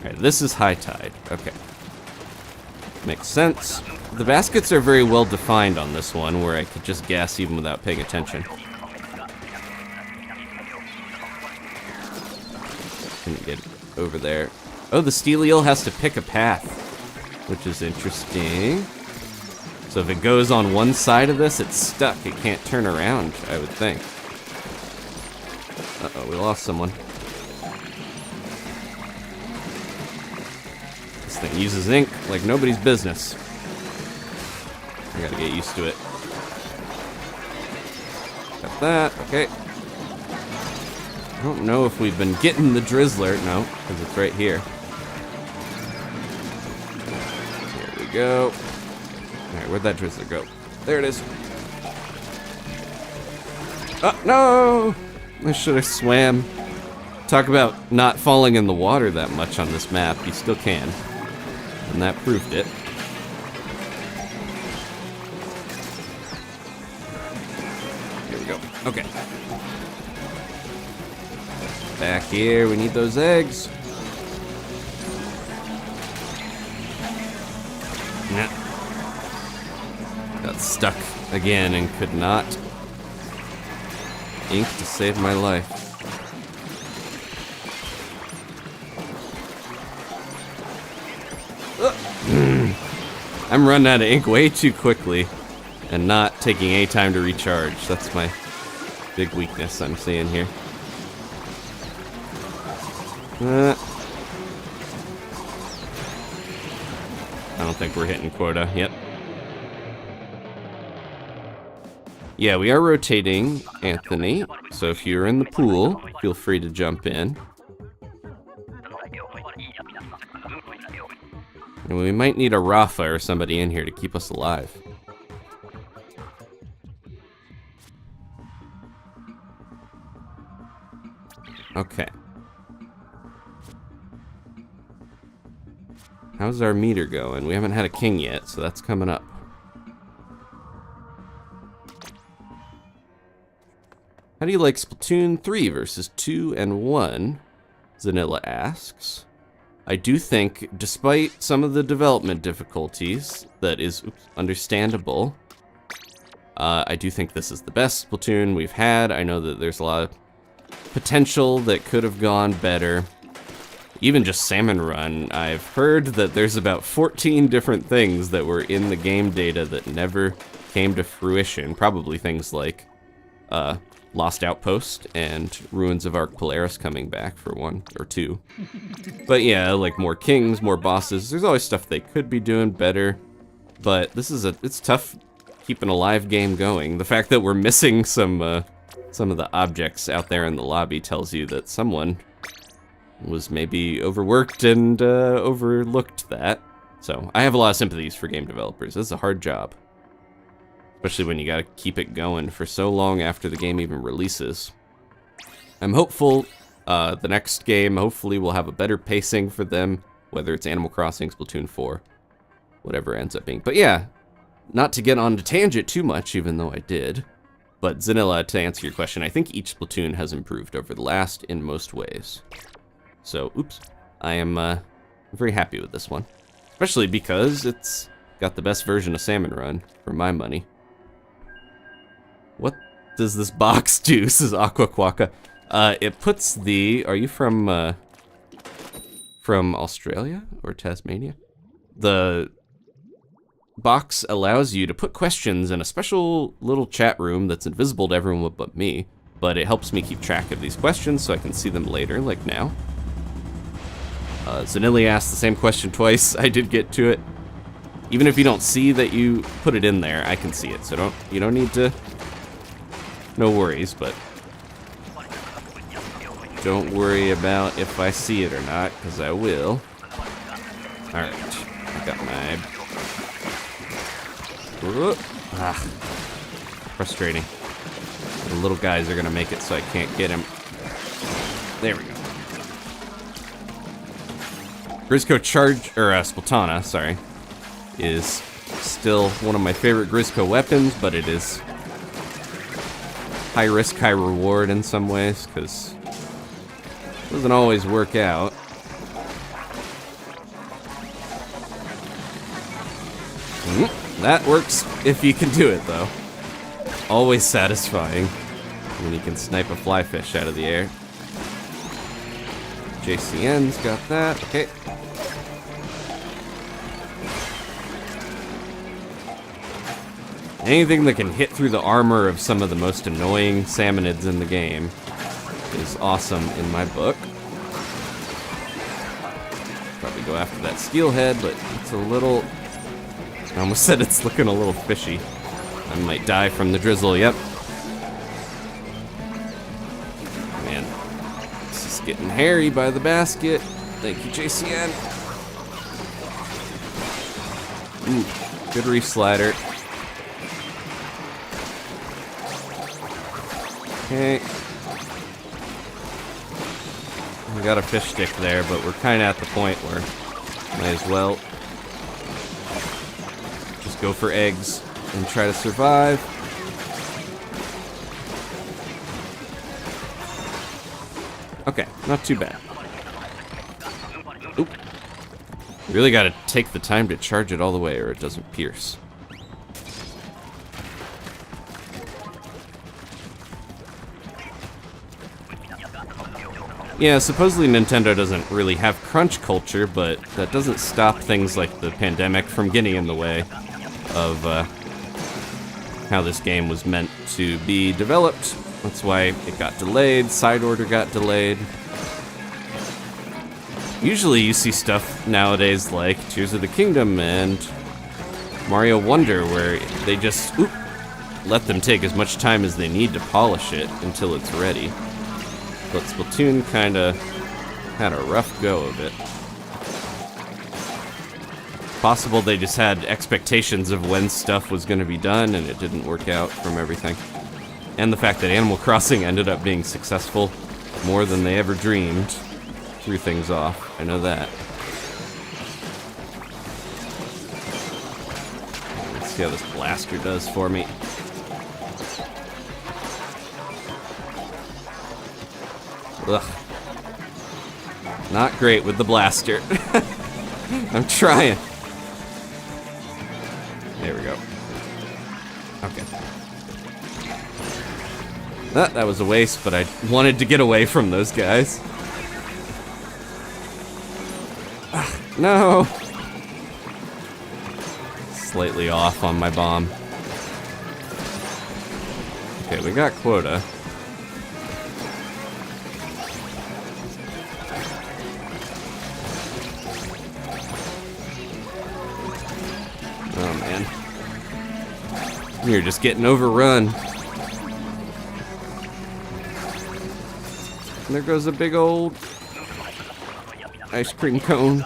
Alright, this is high tide. Okay. Makes sense. The baskets are very well defined on this one, where I could just guess even without paying attention. Couldn't get over there. Oh, the steel eel has to pick a path, which is interesting. So if it goes on one side of this, it's stuck. It can't turn around, I would think. Uh-oh, we lost someone. This thing uses ink like nobody's business. I gotta get used to it. Got that, okay. I don't know if we've been getting the drizzler. No, because it's right here. There we go. Alright, where'd that drizzler go? There it is. Oh, no! I should have swam. Talk about not falling in the water that much on this map. You still can. And that proved it. Here we go. Okay. Back here, we need those eggs. Nah. Got stuck again and could not ink to save my life. I'm running out of ink way too quickly and not taking any time to recharge. That's my big weakness I'm seeing here. I don't think we're hitting quota. Yep. Yeah, we are rotating, Anthony. So if you're in the pool, feel free to jump in. And we might need a Rafa or somebody in here to keep us alive. Okay. How's our meter going? We haven't had a king yet, so that's coming up. How do you like Splatoon 3 versus 2 and 1? Zanilla asks. I do think, despite some of the development difficulties, that is understandable. I do think this is the best Splatoon we've had. I know that there's a lot of potential that could have gone better. Even just Salmon Run, I've heard that there's about 14 different things that were in the game data that never came to fruition. Probably things like Lost Outpost and Ruins of Arc Polaris coming back for 1 or 2. But yeah, like more kings, more bosses. There's always stuff they could be doing better. But this is it's tough keeping a live game going. The fact that we're missing some of the objects out there in the lobby tells you that someone was maybe overworked and overlooked that. So I have a lot of sympathies for game developers. This is a hard job. Especially when you gotta keep it going for so long after the game even releases. I'm hopeful the next game hopefully will have a better pacing for them, whether it's Animal Crossing, Splatoon 4, whatever it ends up being. But yeah, not to get on to tangent too much, even though I did. But Zanilla, to answer your question, I think each Splatoon has improved over the last in most ways. So, oops, I am very happy with this one. Especially because it's got the best version of Salmon Run, for my money. What does this box do, says Aqua Quacka? It puts the, are you from from Australia or Tasmania. The box allows you to put questions in a special little chat room that's invisible to everyone but me, but it helps me keep track of these questions so I can see them later, like now. Zanilli asked the same question twice. I did get to it. Even if you don't see that you put it in there, I can see it, so you don't need to, no worries, but don't worry about if I see it or not, because I will. Alright, I got my... frustrating. The little guys are gonna make it so I can't get him. There we go. Grizzco Charge, or Splatana, sorry, is still one of my favorite Grizzco weapons, but it is high risk, high reward in some ways, because it doesn't always work out. That works if you can do it, though. Always satisfying when you can snipe a fly fish out of the air. JCN's got that, okay. Anything that can hit through the armor of some of the most annoying salmonids in the game is awesome in my book. Probably go after that steelhead, but it's a little... I almost said it's looking a little fishy. I might die from the drizzle, yep. Man, this is getting hairy by the basket. Thank you, JCN. Ooh, good reef slider. Okay. We got a fish stick there, but we're kind of at the point where might as well just go for eggs and try to survive. Okay, not too bad. Oop. You really gotta take the time to charge it all the way or it doesn't pierce. Yeah, supposedly Nintendo doesn't really have crunch culture, but that doesn't stop things like the pandemic from getting in the way of how this game was meant to be developed. That's why it got delayed, Side Order got delayed. Usually you see stuff nowadays like Tears of the Kingdom and Mario Wonder where they just let them take as much time as they need to polish it until it's ready. But Splatoon kinda had a rough go of it. Possible they just had expectations of when stuff was gonna be done and it didn't work out from everything. And the fact that Animal Crossing ended up being successful more than they ever dreamed threw things off. I know that. Let's see how this blaster does for me. Ugh. Not great with the blaster. I'm trying. There we go. Okay. That was a waste, but I wanted to get away from those guys. No! Slightly off on my bomb. Okay, we got quota. Oh man. You're just getting overrun. And there goes a big old ice cream cone.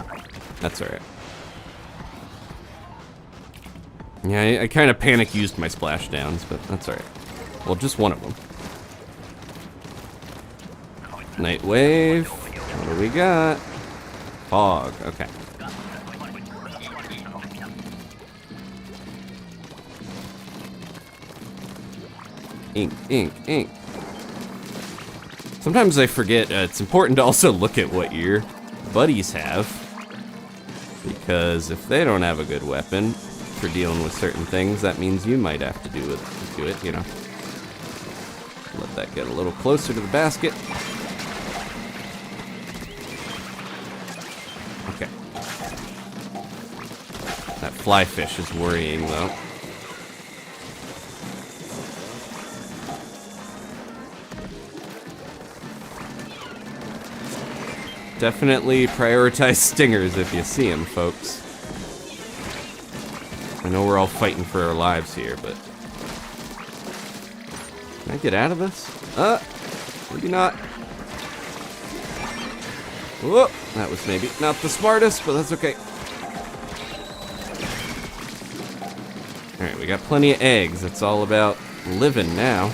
That's alright. Yeah, I kind of panic used my splashdowns, but that's alright. Well, just one of them. Night wave. What do we got? Fog. Okay. Ink, ink, ink. Sometimes I forget it's important to also look at what your buddies have. Because if they don't have a good weapon for dealing with certain things, that means you might have to do it, you know. Let that get a little closer to the basket. That fly fish is worrying, though. Definitely prioritize stingers if you see them, folks. I know we're all fighting for our lives here, but... Can I get out of this? Maybe not. Whoa! That was maybe not the smartest, but that's okay. Alright, we got plenty of eggs. It's all about living now.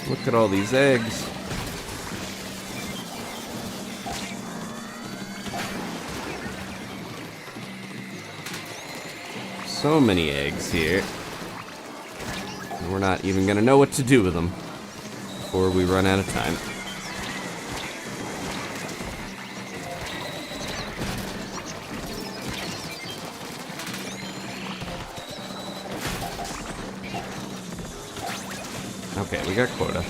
Look at all these eggs. So many eggs here. And we're not even gonna know what to do with them before we run out of time. Okay, we got quota.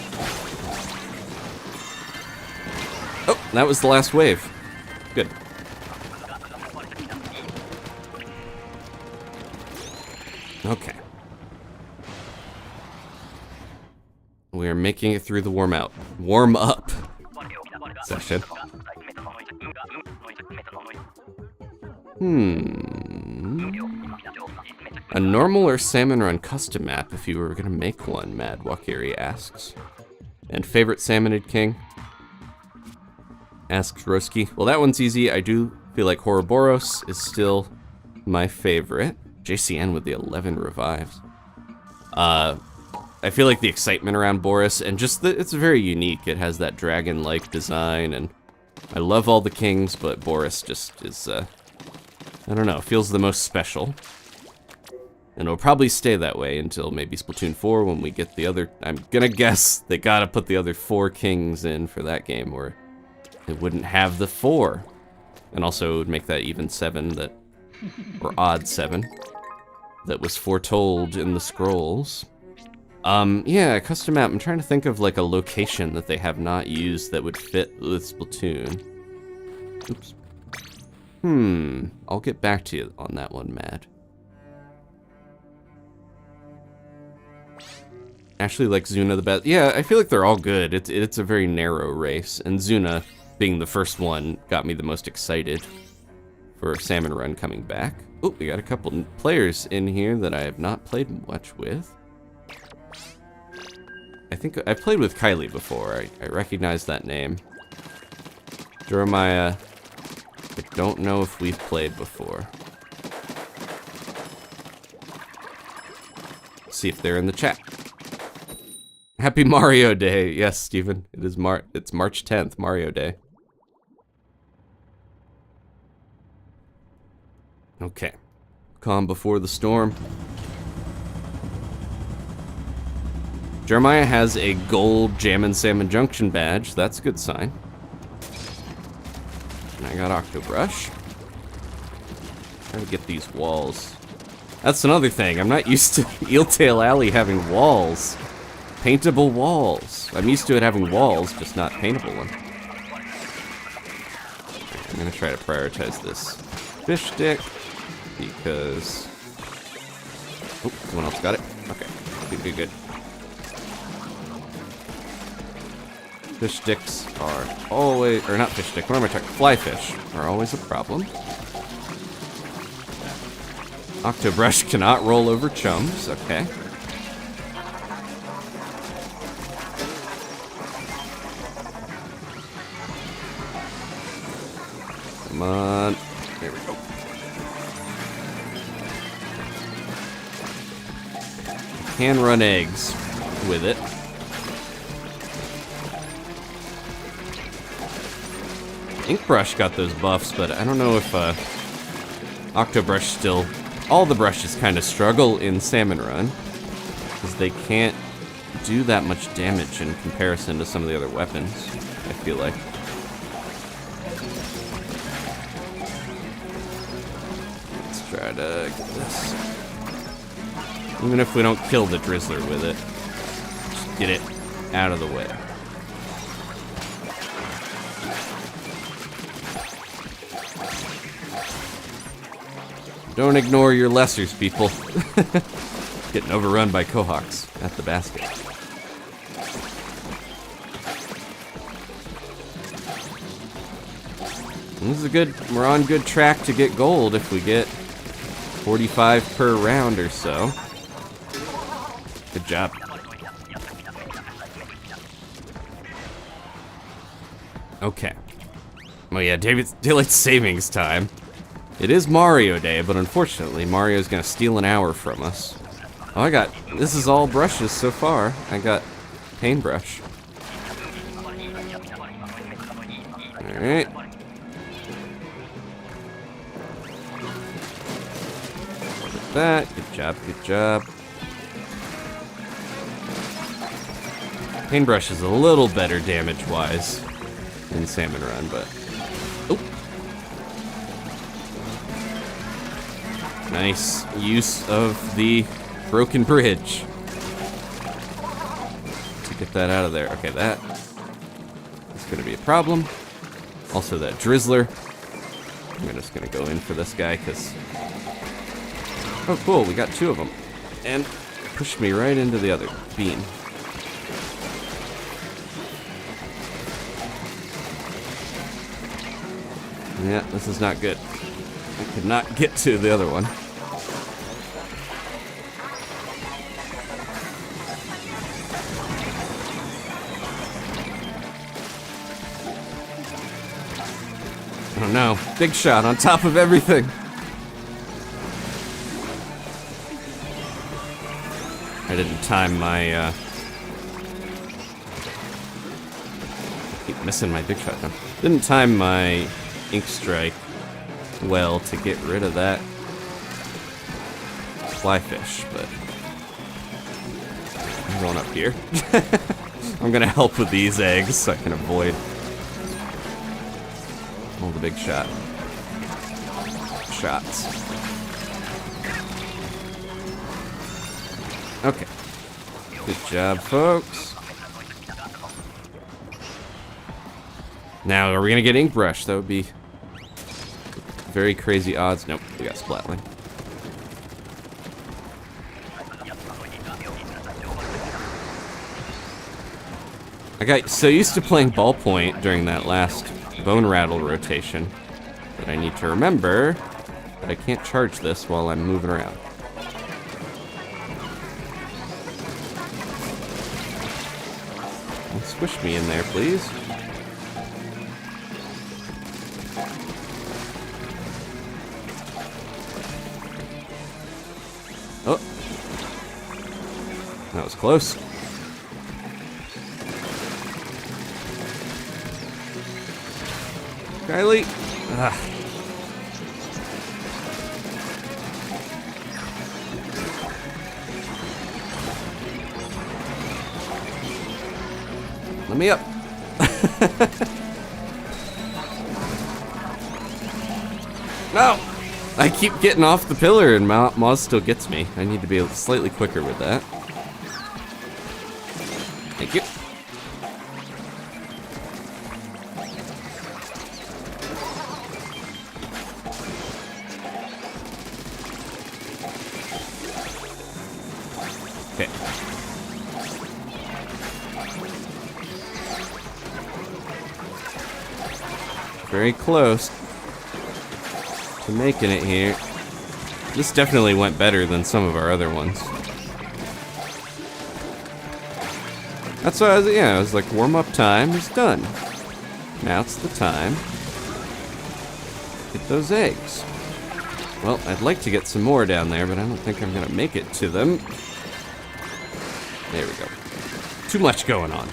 Oh, that was the last wave. Good. Okay. We are making it through the warm up session. A normal or Salmon Run custom map if you were gonna make one, Mad Wakiri asks. And favorite Salmonid King? Asks Roski. Well, that one's easy. I do feel like Horrorboros is still my favorite. JCN with the 11 revives. I feel like the excitement around Boris, and just it's very unique. It has that dragon-like design, and I love all the kings, but Boris just is, I don't know, feels the most special. And it'll probably stay that way until maybe Splatoon 4 when we get the other... I'm gonna guess they gotta put the other 4 kings in for that game, or it wouldn't have the 4. And also it would make that even 7 that... or odd 7. That was foretold in the scrolls. Yeah, custom map. I'm trying to think of like a location that they have not used that would fit with Splatoon. Oops. I'll get back to you on that one, Mad. Actually, like Zuna the best. Yeah, I feel like they're all good. It's a very narrow race, and Zuna being the first one got me the most excited for Salmon Run coming back. Oh, we got a couple players in here that I have not played much with. I think I played with Kylie before. I recognize that name. Jeremiah, I don't know if we've played before. Let's see if they're in the chat. Happy Mario Day. Yes, Steven. It is it's March 10th, Mario Day. Okay. Calm before the storm. Jeremiah has a gold Jammin' Salmon Junction badge. That's a good sign. And I got Octobrush. Trying to get these walls. That's another thing. I'm not used to Eeltail Alley having walls. Paintable walls. I'm used to it having walls, just not paintable ones. I'm gonna try to prioritize this fish stick because... Oh, someone else got it? Okay, good. Fish sticks are always, or not fish stick, what am I talking? Fly fish are always a problem. Octobrush cannot roll over chums, okay. Come on, there we go. Can run eggs with it. Inkbrush got those buffs, but I don't know if Octobrush still... All the brushes kind of struggle in Salmon Run, because they can't do that much damage in comparison to some of the other weapons, I feel like. Let's try to get this. Even if we don't kill the Drizzler with it, just get it out of the way. Don't ignore your lessers, people. Getting overrun by Quahawks at the basket. This is a good, we're on good track to get gold if we get 45 per round or so. Good job. Okay. Oh yeah, daylight savings time. It is Mario Day, but unfortunately, Mario's gonna steal an hour from us. Oh, this is all brushes so far. I got paintbrush. Alright. That, good job, good job. Paintbrush is a little better damage-wise than Salmon Run, but... Oh! Nice use of the broken bridge to get that out of there. Okay, that is gonna be a problem. Also that Drizzler. I'm just gonna go in for this guy, because... Oh, cool, we got 2 of them. And pushed me right into the other beam. Yeah, this is not good. I could not get to the other one. Oh no, big shot on top of everything. I didn't time my, I keep missing my big shot now. Didn't time my ink strike well to get rid of that flyfish, but I'm going up here. I'm gonna help with these eggs so I can avoid all the big shots. Okay. Good job, folks. Now, are we gonna get ink brush? That would be very crazy odds. Nope, we got splatling. I got so used to playing ballpoint during that last bone rattle rotation that I need to remember that I can't charge this while I'm moving around. Squish me in there, please. Oh. That was close. Kylie. Ah. Let me up. No! I keep getting off the pillar and Moz still gets me. I need to be slightly quicker with that. Thank you. Okay. Very close to making it here. This definitely went better than some of our other ones. That's why I was like, warm-up time is done. Now it's the time. Get those eggs. Well, I'd like to get some more down there, but I don't think I'm gonna make it to them. There we go. Too much going on.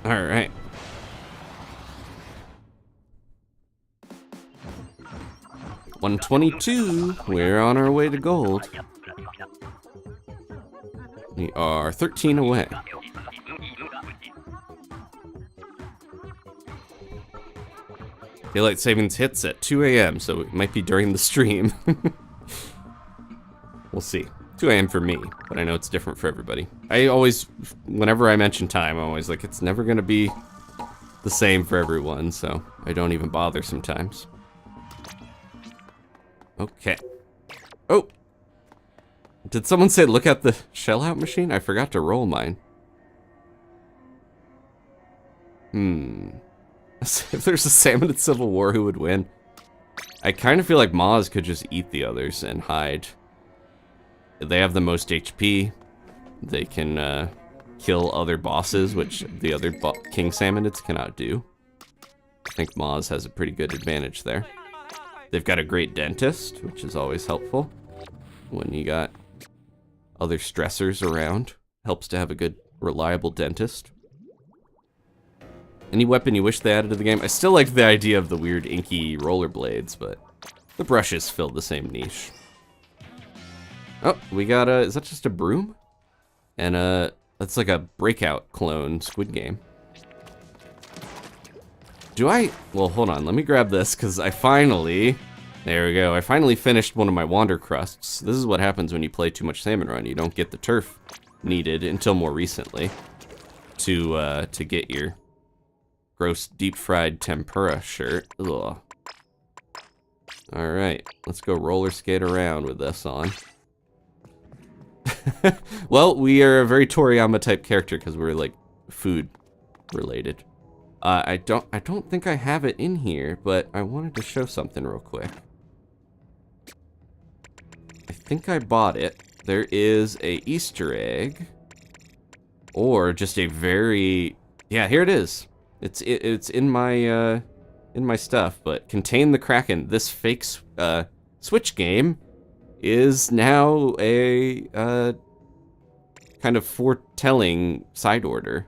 All right. $122. We're on our way to gold. We are 13 away. Daylight savings hits at 2 a.m., so it might be during the stream. We'll see. 2 a.m. for me, but I know it's different for everybody. I always, whenever I mention time, I'm always like, it's never gonna be the same for everyone, so I don't even bother sometimes. Okay. Oh! Did someone say look at the shell out machine? I forgot to roll mine. If there's a Salmonid Civil War, who would win? I kind of feel like Moz could just eat the others and hide. They have the most HP. They can kill other bosses, which the other King Salmonids cannot do. I think Moz has a pretty good advantage there. They've got a great dentist, which is always helpful when you got other stressors around. Helps to have a good, reliable dentist. Any weapon you wish they added to the game? I still like the idea of the weird inky rollerblades, but the brushes fill the same niche. Oh, we got a, is that just a broom? And that's like a Breakout clone Squid Game. Well, hold on, let me grab this, because I finally, there we go, I finally finished one of my Wander Crusts. This is what happens when you play too much Salmon Run. You don't get the turf needed until more recently to get your gross deep-fried tempura shirt. Ugh. Alright, let's go roller skate around with this on. Well, we are a very Toriyama type character because we're like food related. I don't think I have it in here, but I wanted to show something real quick. I think I bought it. There is a Easter egg, or just a very, yeah, here it is. It's in my stuff, but Contain the Kraken. This fake Switch game is now a kind of foretelling side order.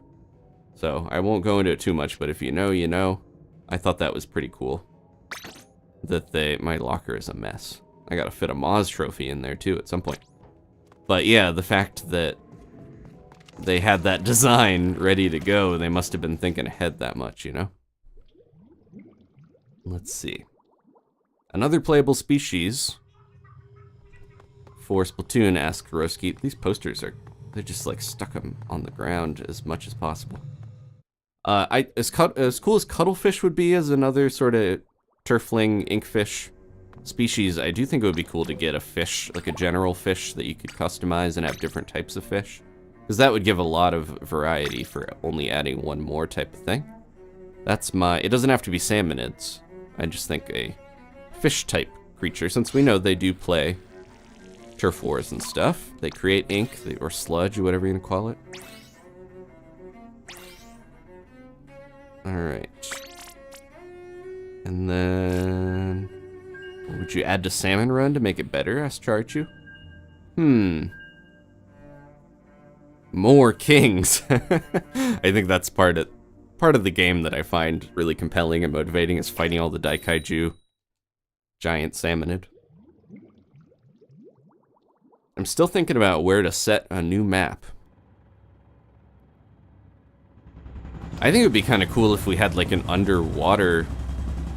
So I won't go into it too much, but if you know, you know. I thought that was pretty cool. That my locker is a mess. I gotta fit a Moz trophy in there too at some point. But yeah, the fact that they had that design ready to go, they must have been thinking ahead that much, you know? Let's see. Another playable species for Splatoon, asked Roski. These posters they're just like stuck them on the ground as much as possible. As cool as Cuttlefish would be as another sort of turfling inkfish species, I do think it would be cool to get a fish, like a general fish that you could customize and have different types of fish. Because that would give a lot of variety for only adding one more type of thing. That's it doesn't have to be salmonids. I just think a fish type creature, since we know they do play turf wars and stuff. They create ink, or sludge, or whatever you're gonna call it. Alright. And then, what would you add to Salmon Run to make it better? Asked Charchu. More kings. I think that's part of the game that I find really compelling and motivating, is fighting all the Daikaiju giant salmonid. I'm still thinking about where to set a new map. I think it would be kind of cool if we had like an underwater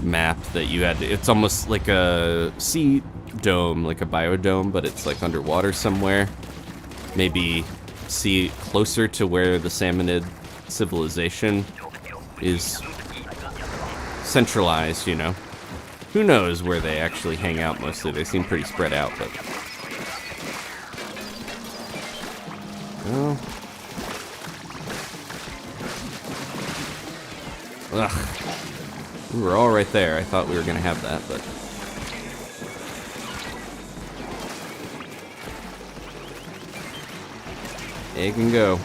map that you had to, it's almost like a sea dome, like a biodome, but it's like underwater somewhere. Maybe see closer to where the salmonid civilization is centralized, you know. Who knows where they actually hang out mostly. They seem pretty spread out, but... Well... Ugh. We were all right there. I thought we were gonna have that, but... Egg and go.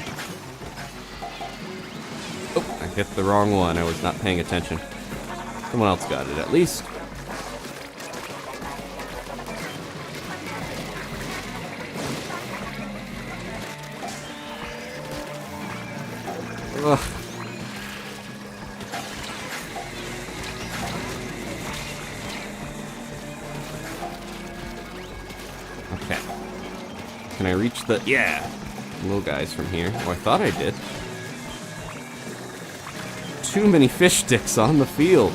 Oh, I hit the wrong one. I was not paying attention. Someone else got it, at least. Ugh. Okay. Can I reach the... Yeah! Little guys from here. Oh, I thought I did. Too many fish sticks on the field.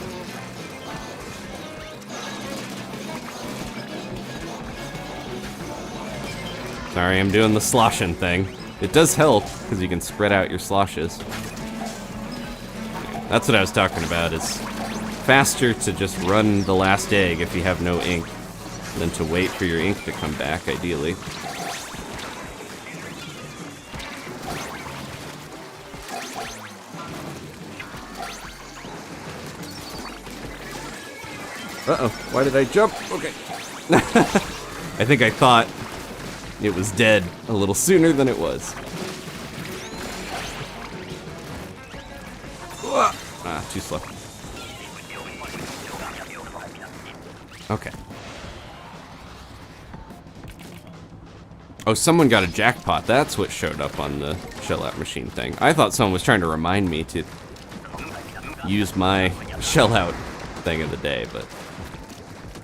Sorry, I'm doing the sloshing thing. It does help, because you can spread out your sloshes. That's what I was talking about, is faster to just run the last egg if you have no ink than to wait for your ink to come back, ideally. Uh-oh, why did I jump? Okay. I think I thought it was dead a little sooner than it was. Ah, too slow. Okay. Oh, someone got a jackpot. That's what showed up on the shell-out machine thing. I thought someone was trying to remind me to use my shell-out thing of the day, but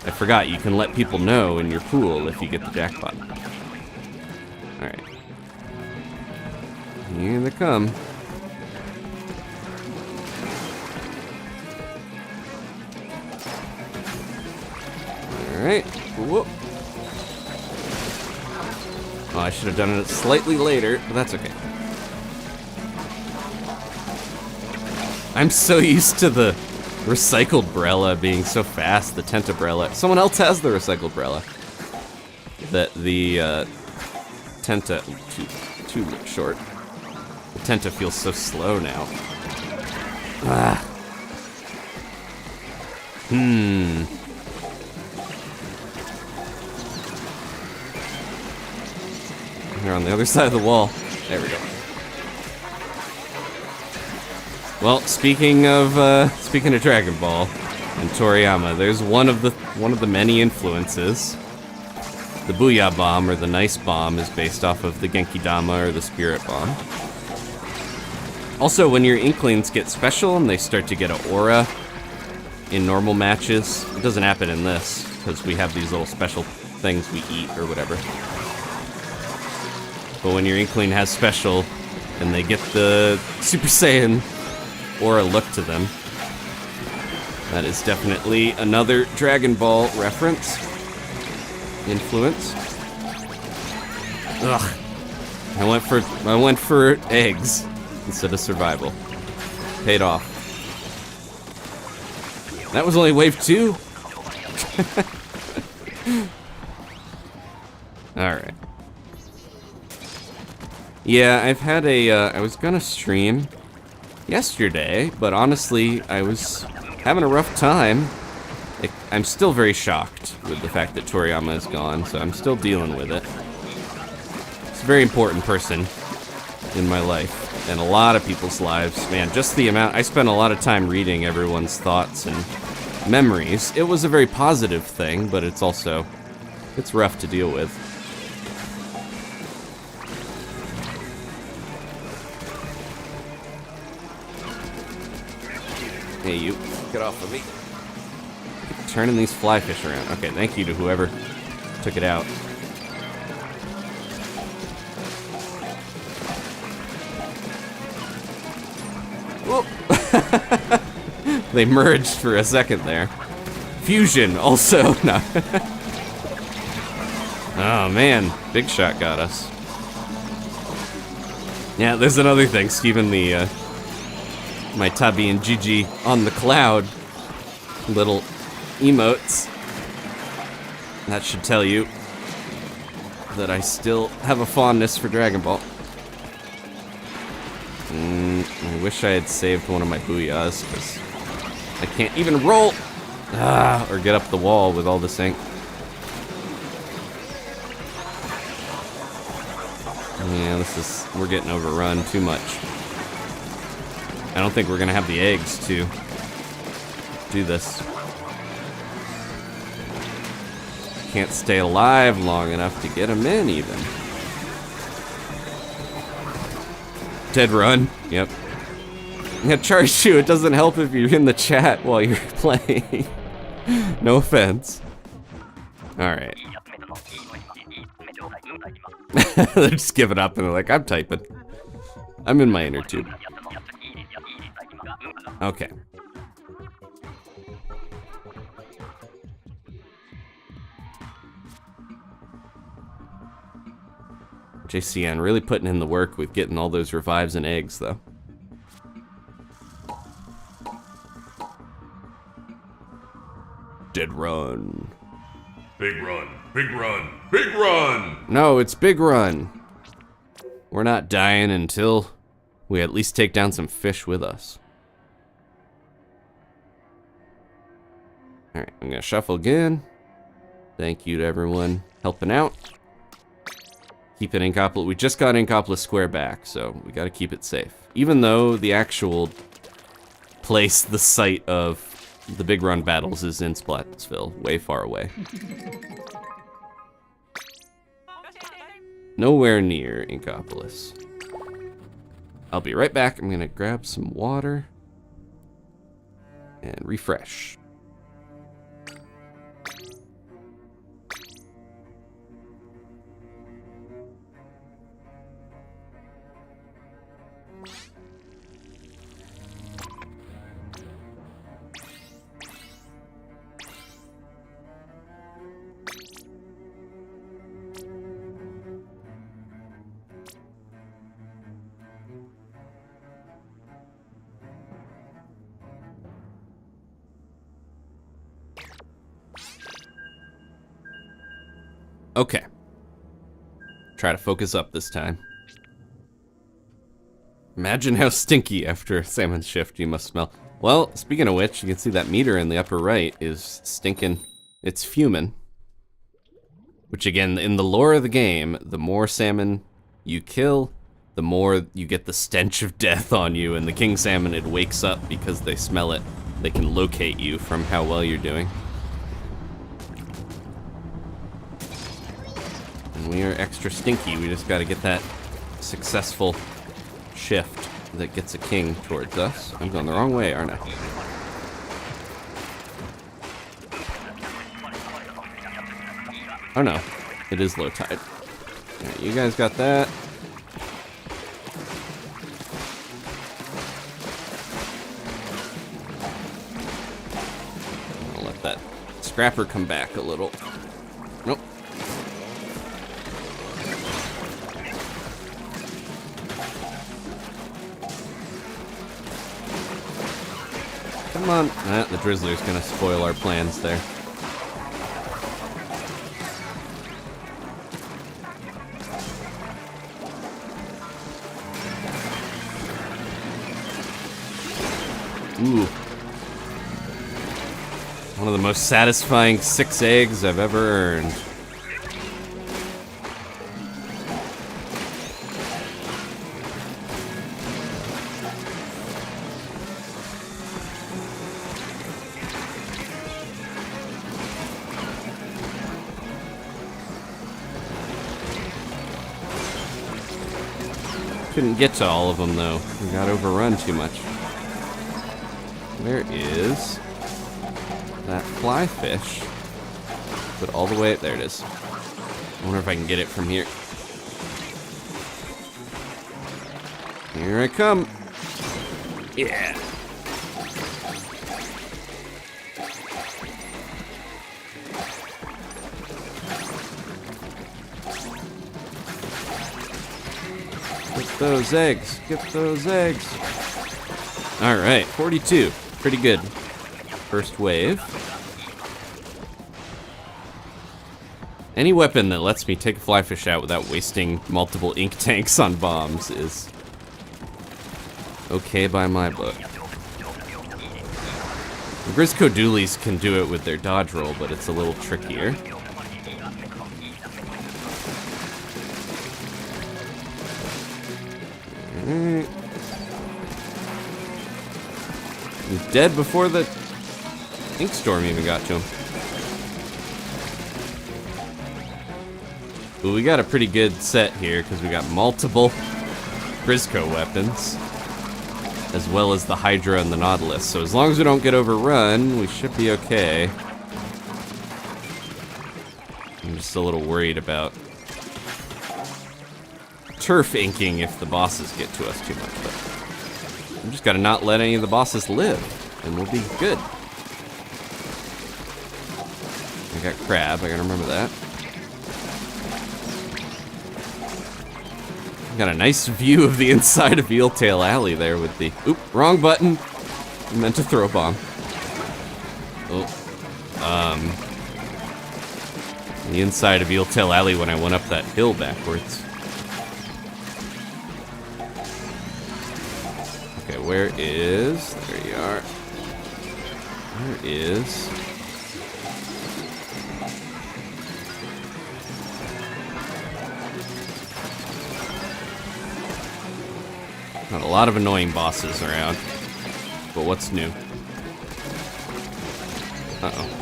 I forgot you can let people know in your pool if you get the jackpot. Alright. Here they come. Alright. Whoop. Oh, I should have done it slightly later, but that's okay. I'm so used to the recycled Brella being so fast, the Tentabrella. Someone else has the recycled Brella. That the Tenta, too short. The Tenta feels so slow now. Ah. They're on the other side of the wall. There we go. Well, speaking of Dragon Ball and Toriyama, there's one of the many influences. The Booyah Bomb, or the Nice Bomb, is based off of the Genki Dama, or the Spirit Bomb. Also, when your Inklings get special and they start to get an aura in normal matches, it doesn't happen in this, because we have these little special things we eat or whatever. But when your Inkling has special, and they get the Super Saiyan aura look to them, that is definitely another Dragon Ball reference. Influence. Ugh. I went for eggs instead of survival. Paid off. That was only wave 2. Alright. Yeah, I've had I was gonna stream yesterday, but honestly, I was having a rough time. I'm still very shocked with the fact that Toriyama is gone, so I'm still dealing with it. He's a very important person in my life, and a lot of people's lives. Man, just the amount, I spent a lot of time reading everyone's thoughts and memories. It was a very positive thing, but it's also, it's rough to deal with. Hey, you, get off of me. Keep turning these fly fish around. Okay, thank you to whoever took it out. Whoa. They merged for a second there. Fusion, also. No. Oh, man. Big Shot got us. Yeah, there's another thing. Steven, my Tabi and Gigi on the cloud little emotes. That should tell you that I still have a fondness for Dragon Ball. I wish I had saved one of my Booyahs, because I can't even roll or get up the wall with all this ink. Yeah, we're getting overrun too much. I don't think we're gonna have the eggs to do this. Can't stay alive long enough to get them in, even. Dead run. Yep. Yeah, charge you. It doesn't help if you're in the chat while you're playing. No offense. Alright. They're just giving up and they're like, I'm typing. I'm in my inner tube. Okay. JCN really putting in the work with getting all those revives and eggs, though. Dead run. Big run, big run, big run! No, it's big run. We're not dying until we at least take down some fish with us. Alright, I'm gonna shuffle again. Thank you to everyone helping out. Keep it Inkopolis. We just got Inkopolis Square back, so we gotta keep it safe. Even though the actual place, the site of the big run battles is in Splatsville, way far away. Nowhere near Inkopolis. I'll be right back. I'm gonna grab some water and refresh. Okay. Try to focus up this time. Imagine how stinky after a salmon shift you must smell. Well, speaking of which, you can see that meter in the upper right is stinking. It's fuming. Which again, in the lore of the game, the more salmon you kill, the more you get the stench of death on you, and the King Salmonid wakes up because they smell it. They can locate you from how well you're doing. We are extra stinky. We just got to get that successful shift that gets a king towards us. I'm going the wrong way, aren't I? Oh no, it is low tide. Alright, you guys got that. I'll let that scrapper come back a little. Nope. Come on. Ah, the Drizzler's gonna spoil our plans there. Ooh. One of the most satisfying 6 eggs I've ever earned. Couldn't get to all of them though. We got overrun too much. Where is that fly fish? But all the way, there it is. I wonder if I can get it from here. Here I come. Yeah. Get those eggs. Get those eggs. All right, 42. Pretty good. First wave. Any weapon that lets me take a fly fish out without wasting multiple ink tanks on bombs is okay by my book. The Grisco Doolies can do it with their dodge roll, but it's a little trickier. Alright. He's dead before the ink storm even got to him. Ooh, we got a pretty good set here because we got multiple Grisco weapons, as well as the Hydra and the Nautilus. So as long as we don't get overrun, we should be okay. I'm just a little worried about turf inking if the bosses get to us too much, but we just gotta not let any of the bosses live, and we'll be good. I got crab, I gotta remember that. Got a nice view of the inside of Eeltail Alley there with the... Oop, wrong button. I meant to throw a bomb. Oh. the inside of Eeltail Alley when I went up that hill backwards. Okay, where is... There you are. Where is... Got a lot of annoying bosses around. But what's new? Uh-oh.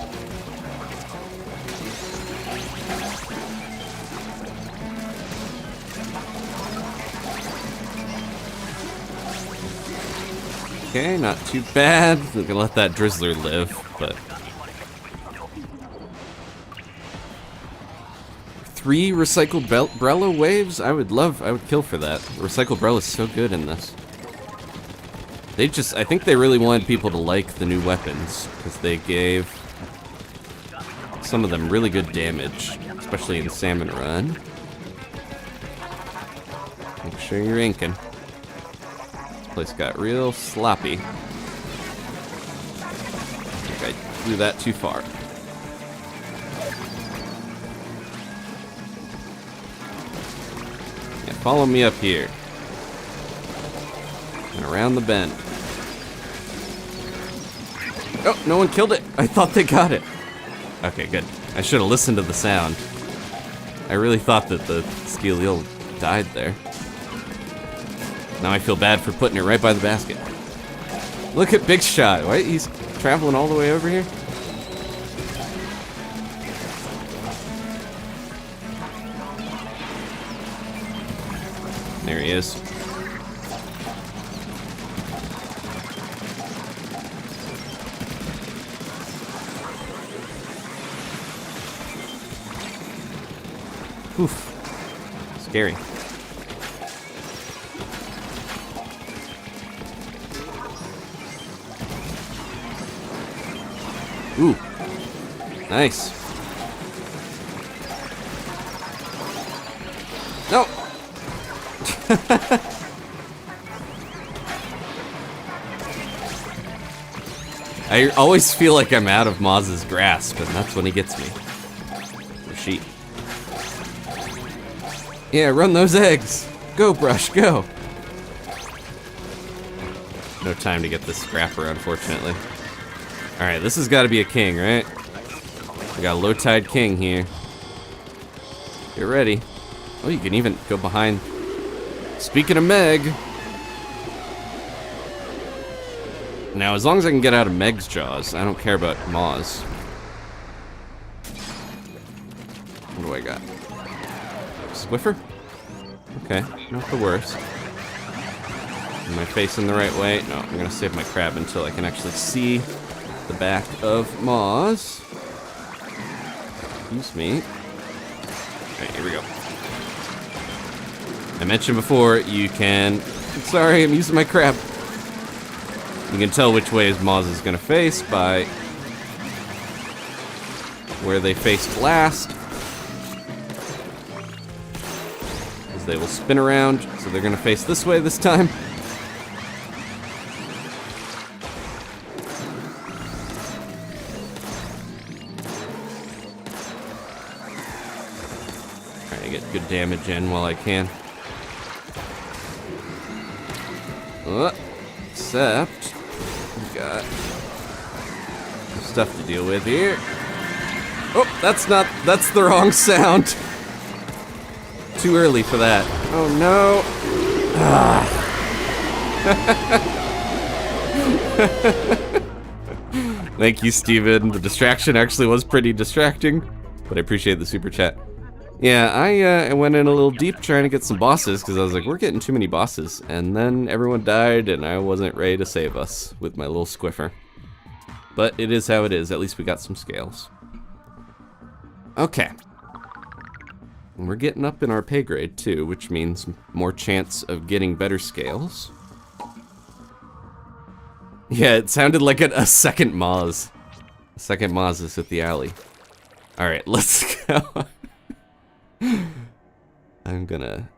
Okay, not too bad. We're gonna let that Drizzler live, but... 3 recycled Brella waves? I would kill for that. Recycled Brella's so good in this. I think they really wanted people to like the new weapons, because they gave some of them really good damage, especially in Salmon Run. Make sure you're inking. This place got real sloppy. I think I threw that too far. Yeah, follow me up here. And around the bend. Oh, no one killed it. I thought they got it. Okay, good. I should have listened to the sound. I really thought that the Steel Eel died there. Now I feel bad for putting it right by the basket. Look at Big Shot. Wait, he's traveling all the way over here? There he is. Oof. Scary. Ooh. Nice. No! I always feel like I'm out of Maz's grasp, and that's when he gets me. Or she. Yeah, run those eggs! Go, Brush, go! No time to get this scrapper, unfortunately. Alright, this has got to be a king, right? We got a low tide king here. Get ready. Oh, you can even go behind. Speaking of Meg. Now, as long as I can get out of Meg's jaws, I don't care about Maz. What do I got? Swiffer? Okay, not the worst. Am I facing the right way? No, I'm gonna save my crab until I can actually see the back of Maz. Excuse me. Alright, here we go. I mentioned before, you can... Sorry, I'm using my crab. You can tell which way Maz is gonna face by where they faced last. Because they will spin around, so they're gonna face this way this time. Trying to get good damage in while I can. Except we've got some stuff to deal with here. Oh, that's the wrong sound. Too early for that. Oh no. Thank you, Steven. The distraction actually was pretty distracting, but I appreciate the super chat. Yeah, I went in a little deep trying to get some bosses, because I was like, we're getting too many bosses. And then everyone died, and I wasn't ready to save us with my little squiffer. But it is how it is. At least we got some scales. Okay. And we're getting up in our pay grade, too, which means more chance of getting better scales. Yeah, it sounded like a second Maz. A second Maz is at the alley. Alright, let's go. I'm gonna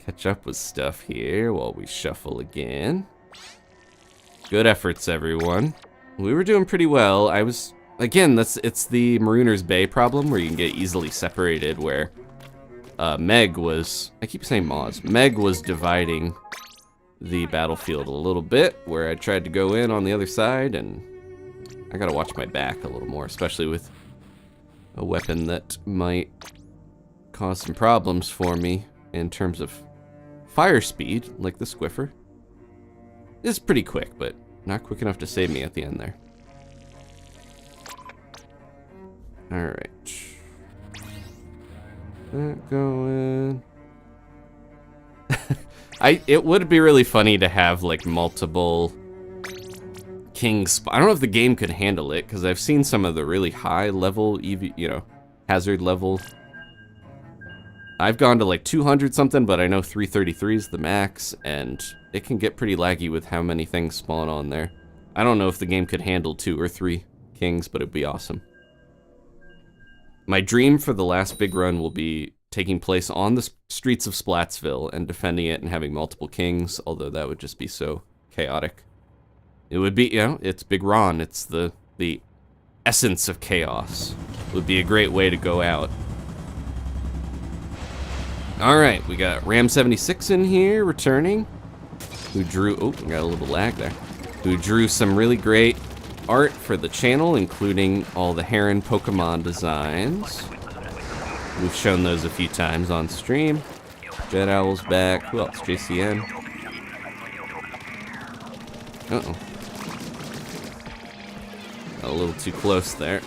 catch up with stuff here while we shuffle again. Good efforts, everyone. We were doing pretty well. I was, again, it's the Marooner's Bay problem where you can get easily separated, where Meg was, I keep saying Moz, Meg was dividing the battlefield a little bit, where I tried to go in on the other side, and I gotta watch my back a little more, especially with a weapon that might cause some problems for me in terms of fire speed, like the Squiffer. It's pretty quick, but not quick enough to save me at the end there. Alright. That going. It would be really funny to have like multiple king I don't know if the game could handle it, because I've seen some of the really high level hazard level. I've gone to like 200 something, but I know 333 is the max, and it can get pretty laggy with how many things spawn on there. I don't know if the game could handle 2 or 3 kings, but it'd be awesome. My dream for the last big run will be taking place on the streets of Splatsville and defending it and having multiple kings, although that would just be so chaotic. It would be, it's Big Ron. It's the essence of chaos. It would be a great way to go out. All right, we got Ram 76 in here returning, who drew, oh, we got a little lag there, who drew some really great art for the channel, including all the Heron Pokemon designs. We've shown those a few times on stream. Jet Owl's back. Who else? JCN. Uh-oh. Got a little too close there.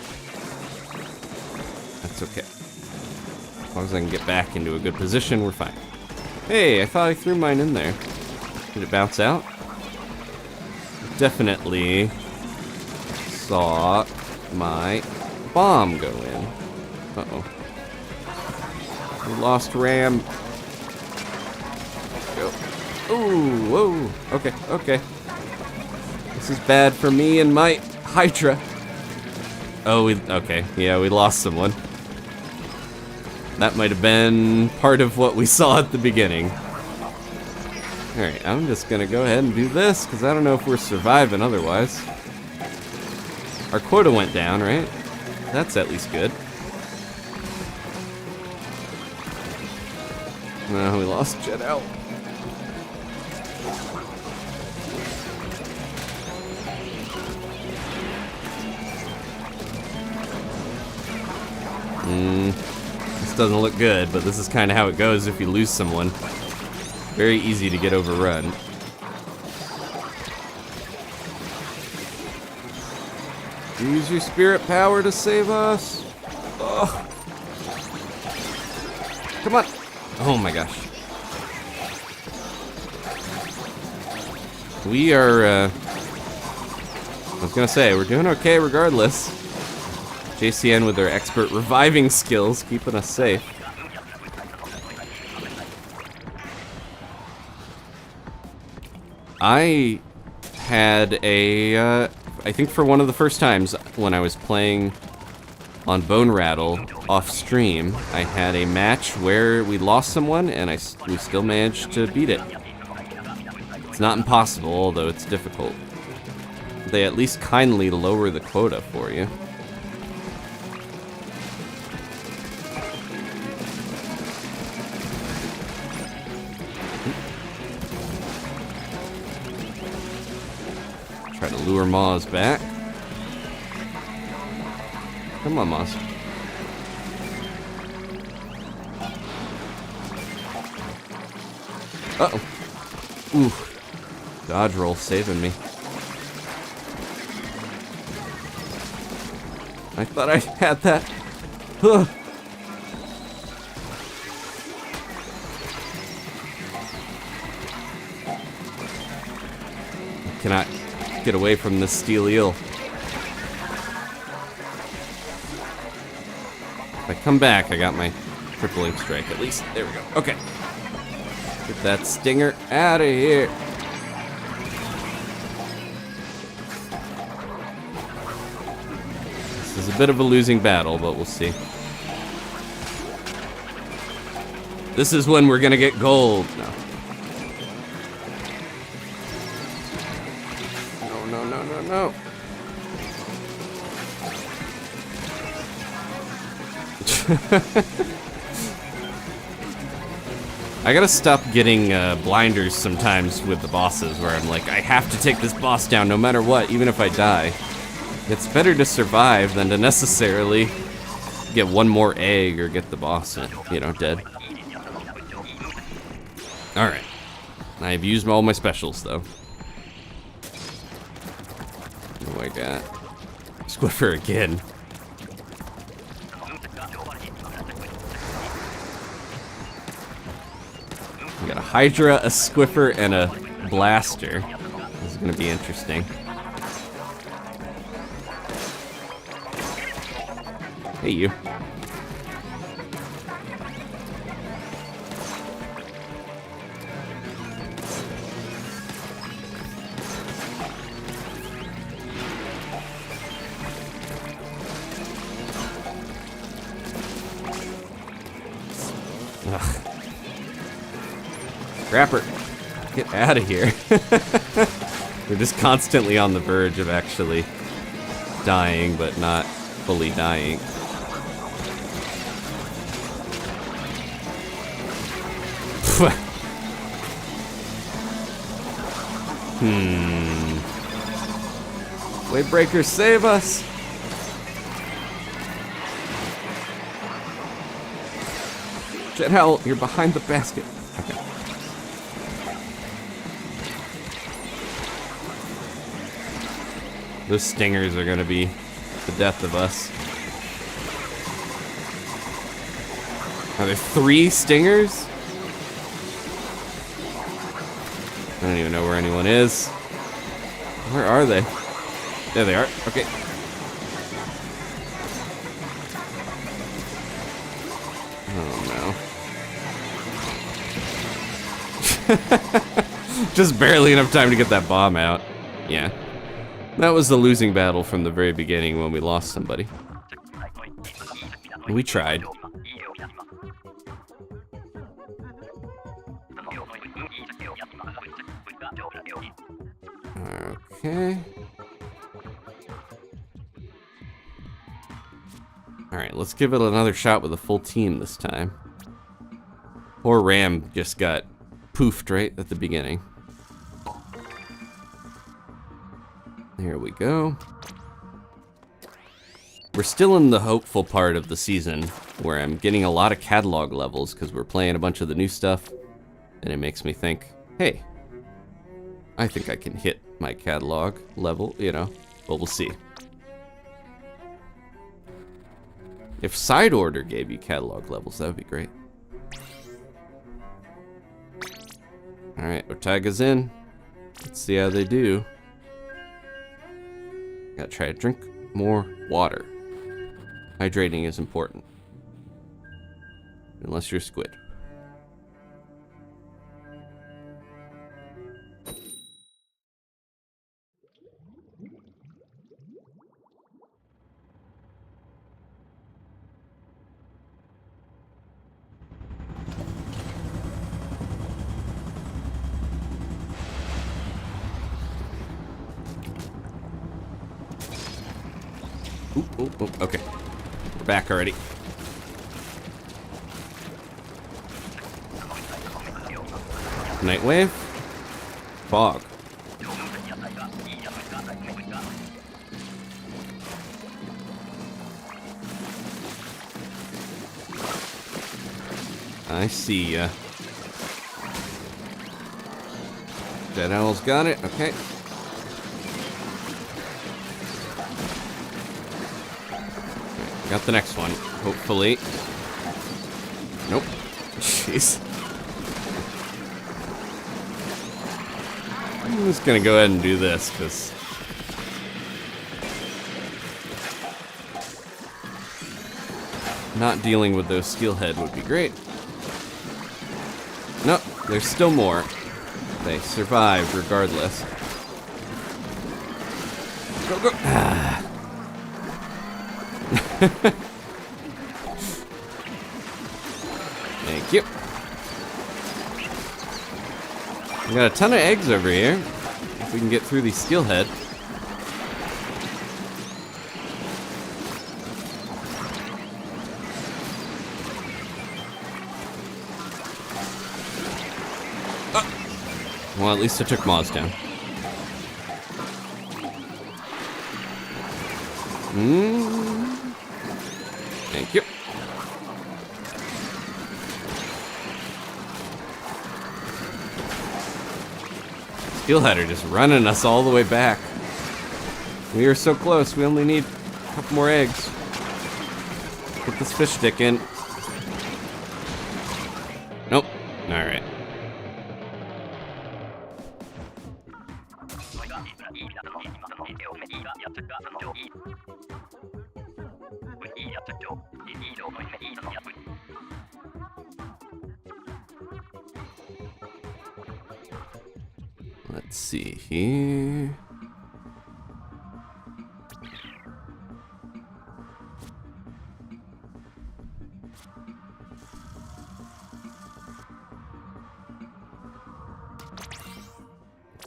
That's okay. As long as I can get back into a good position, we're fine. Hey, I thought I threw mine in there. Did it bounce out? Definitely saw my bomb go in. Uh-oh. We lost Ram. Go. Ooh, whoa. Okay, okay. This is bad for me and my Hydra. Oh, okay. Yeah, we lost someone. That might have been part of what we saw at the beginning. Alright, I'm just gonna go ahead and do this, because I don't know if we're surviving otherwise. Our quota went down, right? That's at least good. No, we lost Jet Out. This doesn't look good, but this is kind of how it goes if you lose someone. Very easy to get overrun. Use your spirit power to save us. Oh. Come on. Oh my gosh. We are, I was gonna say, we're doing okay regardless. JCN with their expert reviving skills, keeping us safe. I had a, I think for one of the first times when I was playing on Bone Rattle off stream, I had a match where we lost someone and we still managed to beat it. It's not impossible, although it's difficult. They at least kindly lower the quota for you. Try to lure Moz back. Come on, Moz. Uh-oh. Ooh. Dodge roll saving me. I thought I had that. Huh. I cannot get away from this steel eel. If I come back, I got my crippling strike at least. There we go. Okay. Get that stinger out of here. This is a bit of a losing battle, but we'll see. This is when we're gonna get gold. No. No, no, no, no, no. I gotta stop getting blinders sometimes with the bosses where I'm like, I have to take this boss down no matter what, even if I die. It's better to survive than to necessarily get one more egg or get the boss, you know, dead. Alright. I've used all my specials, though. What do I got? Squiffer again. We got a Hydra, a Squiffer, and a Blaster. This is gonna be interesting. Hey, you. Ugh. Scrapper, get out of here. We're just constantly on the verge of actually dying, but not fully dying. Wavebreaker, save us! Jet Howl, you're behind the basket. Okay. Those stingers are gonna be the death of us. Are there 3 stingers? I don't even know where anyone is. Where are they? There they are. Okay. Oh no. Just barely enough time to get that bomb out. Yeah. That was the losing battle from the very beginning when we lost somebody. We tried. Okay. Alright, let's give it another shot with a full team this time. Poor Ram just got poofed right at the beginning. There we go. We're still in the hopeful part of the season where I'm getting a lot of catalog levels because we're playing a bunch of the new stuff, and it makes me think, hey, I think I can hit my catalog level, you know, but we'll see. If Side Order gave you catalog levels, that would be great. Alright, Otaga's in. Let's see how they do. Gotta try to drink more water. Hydrating is important. Unless you're a squid. Oop, okay. We're back already. Night wave. Fog. I see ya. Dead Owl's got it, okay. Got the next one, hopefully. Nope. Jeez. I'm just gonna go ahead and do this, because not dealing with those steelhead would be great. Nope, there's still more. They survived regardless. Go, go! Ah. Thank you. We got a ton of eggs over here. If we can get through these steelhead. Well, at least I took Moz down. Thank you. Steelheader just running us all the way back. We are so close. We only need a couple more eggs. Get this fish stick in. Nope. All right. Let's see here.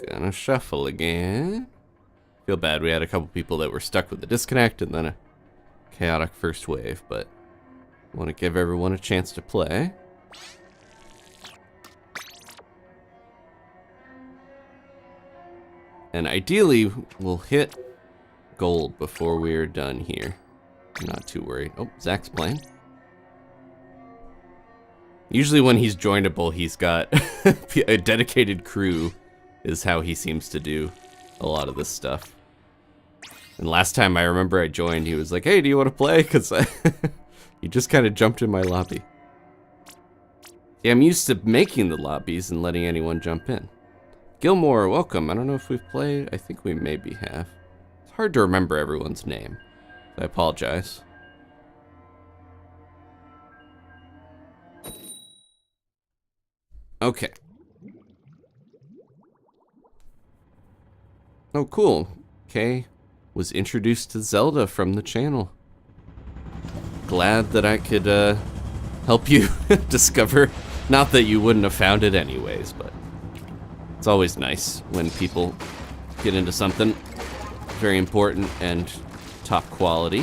Gonna shuffle again. Feel bad, we had a couple people that were stuck with the disconnect and then a chaotic first wave, but want to give everyone a chance to play. And ideally, we'll hit gold before we're done here. I'm not too worried. Oh, Zach's playing. Usually when he's joinable, he's got a dedicated crew, is how he seems to do a lot of this stuff. And last time I remember I joined, he was like, hey, do you want to play? Because he just kind of jumped in my lobby. Yeah, I'm used to making the lobbies and letting anyone jump in. Gilmore, welcome. I don't know if we've played. I think we maybe have. It's hard to remember everyone's name. I apologize. Okay. Oh, cool. Kay was introduced to Zelda from the channel. Glad that I could help you discover. Not that you wouldn't have found it anyways, but it's always nice when people get into something very important and top quality.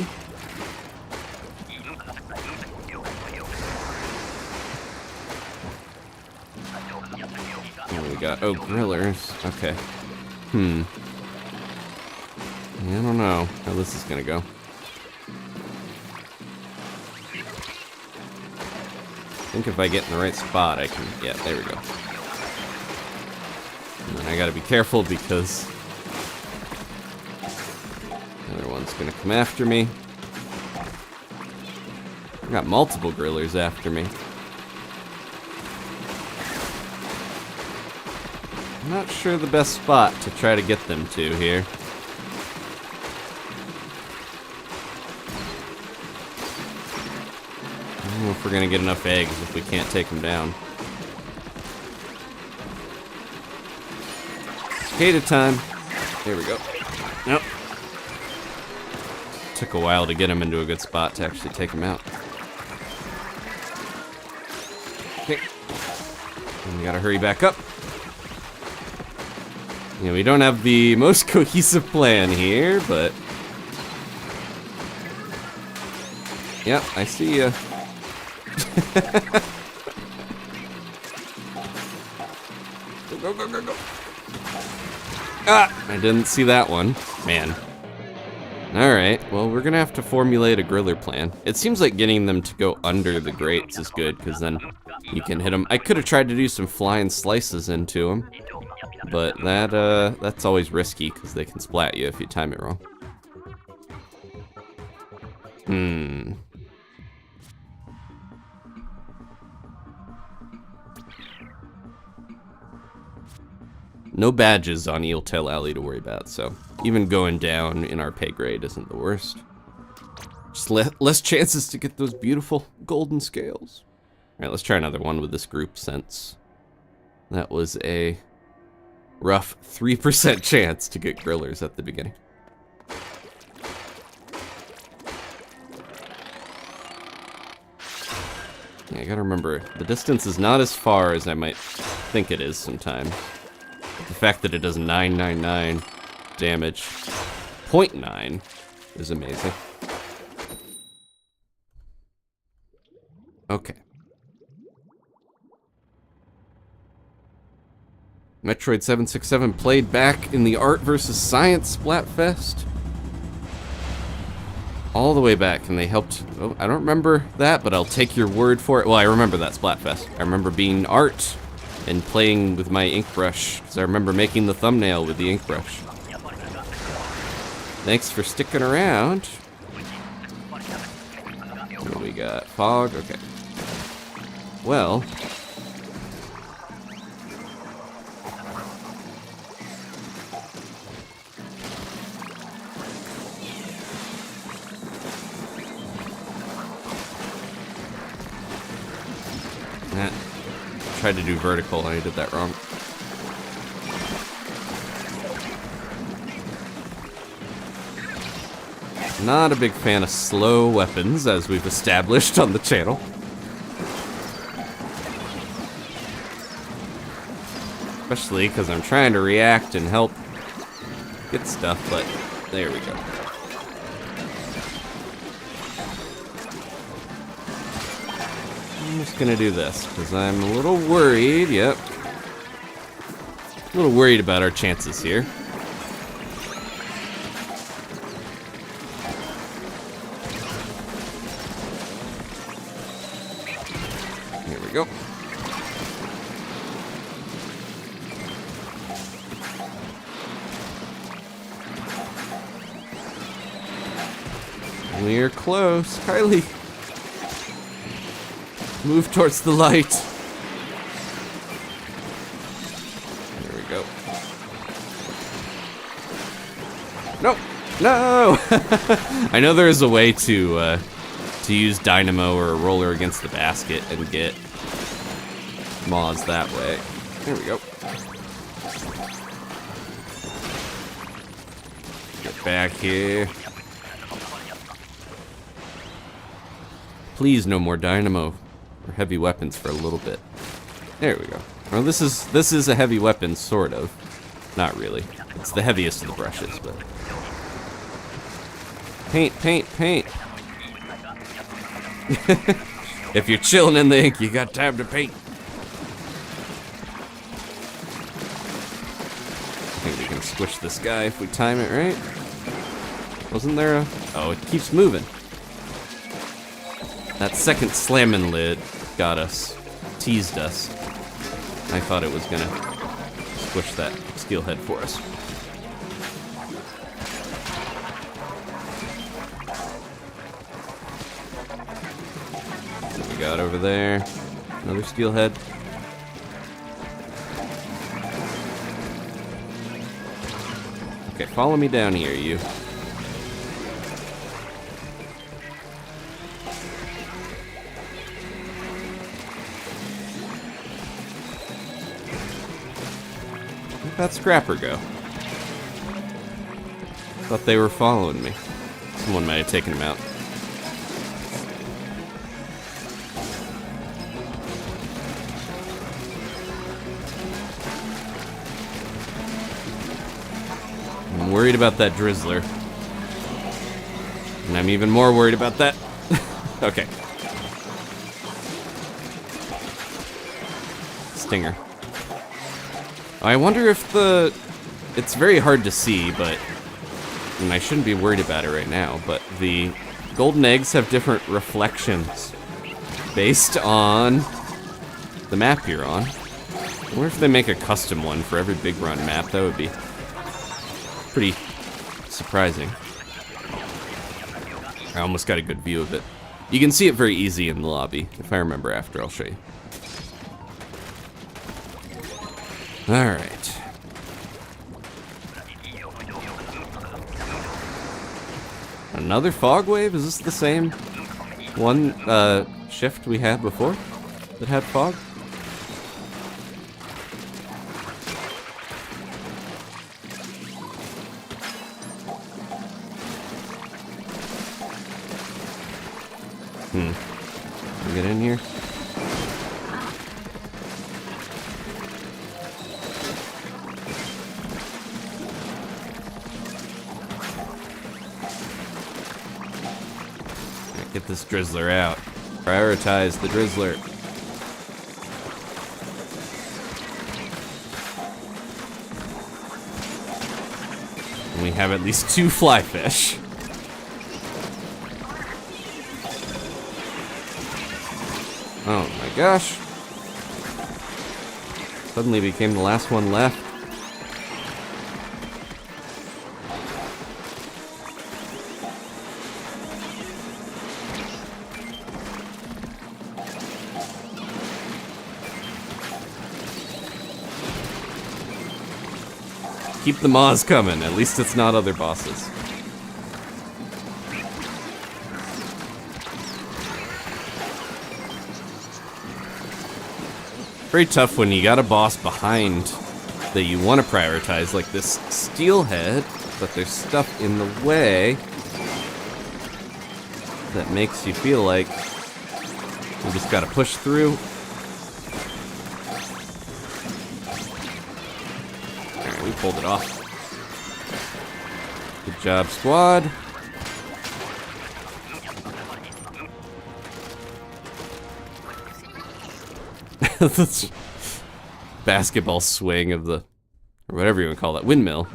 What do we got? Oh, grillers. Okay. Yeah, I don't know how this is gonna go. I think if I get in the right spot, I can... Yeah, there we go. And then I gotta be careful because the other one's gonna come after me. I got multiple grillers after me. I'm not sure the best spot to try to get them to here. I don't know if we're gonna get enough eggs if we can't take them down. Cicada time. There we go. Nope. Took a while to get him into a good spot to actually take him out. Okay. And we gotta hurry back up. Yeah, we don't have the most cohesive plan here, but... Yep, I see ya. Go, go, go, go. Ah! I didn't see that one. Man. Alright, well, we're gonna have to formulate a griller plan. It seems like getting them to go under the grates is good, because then you can hit them. I could have tried to do some flying slices into them, but that's always risky, because they can splat you if you time it wrong. No badges on Eeltail Alley to worry about, so even going down in our pay grade isn't the worst. Just less chances to get those beautiful golden scales. Alright, let's try another one with this group, since that was a rough 3% chance to get grillers at the beginning. Yeah, I gotta remember, the distance is not as far as I might think it is sometimes. The fact that it does 999 damage, 0.9, is amazing. Okay. Metroid 767 played back in the Art vs. Science Splatfest. All the way back, and they helped. Oh, I don't remember that, but I'll take your word for it. Well, I remember that Splatfest. I remember being Art and playing with my ink brush, because I remember making the thumbnail with the ink brush. Thanks for sticking around. What do we got? Fog? Okay. Well. Tried to do vertical and I did that wrong. Not a big fan of slow weapons, as we've established on the channel. Especially because I'm trying to react and help get stuff, but there we go. I'm just gonna do this, because I'm a little worried, yep. A little worried about our chances here. Here we go. We're close, Kylie. Move towards the light. There we go. No, no. I know there is a way to use dynamo or a roller against the basket and get moths that way. There we go. Get back here. Please, no more dynamo or heavy weapons for a little bit. There we go. Well, this is a heavy weapon, sort of. Not really. It's the heaviest of the brushes, but paint, paint, paint. If you're chilling in the ink, you got time to paint. I think we can squish this guy if we time it right. Wasn't there a... Oh, it keeps moving. That second slamming lid got us, teased us. I thought it was gonna squish that steelhead for us. What we got over there? Another steelhead. Okay, follow me down here, you. Where'd that scrapper go? Thought they were following me. Someone might have taken him out. I'm worried about that drizzler. And I'm even more worried about that. Okay. Stinger. I wonder if it's very hard to see, but, and I shouldn't be worried about it right now, but the golden eggs have different reflections based on the map you're on. I wonder if they make a custom one for every Big Run map. That would be pretty surprising. I almost got a good view of it. You can see it very easy in the lobby. If I remember after, I'll show you. Alright. Another fog wave? Is this the same one shift we had before that had fog? Can we get in here? Get this drizzler out. Prioritize the drizzler. And we have at least 2 flyfish. Oh my gosh. Suddenly became the last one left. Keep the maws coming, at least it's not other bosses. Very tough when you got a boss behind that you want to prioritize, like this steelhead, but there's stuff in the way that makes you feel like you just gotta push through. Alright, we pulled it off. Good job, squad. This basketball swing of the, or whatever you want to call that, windmill.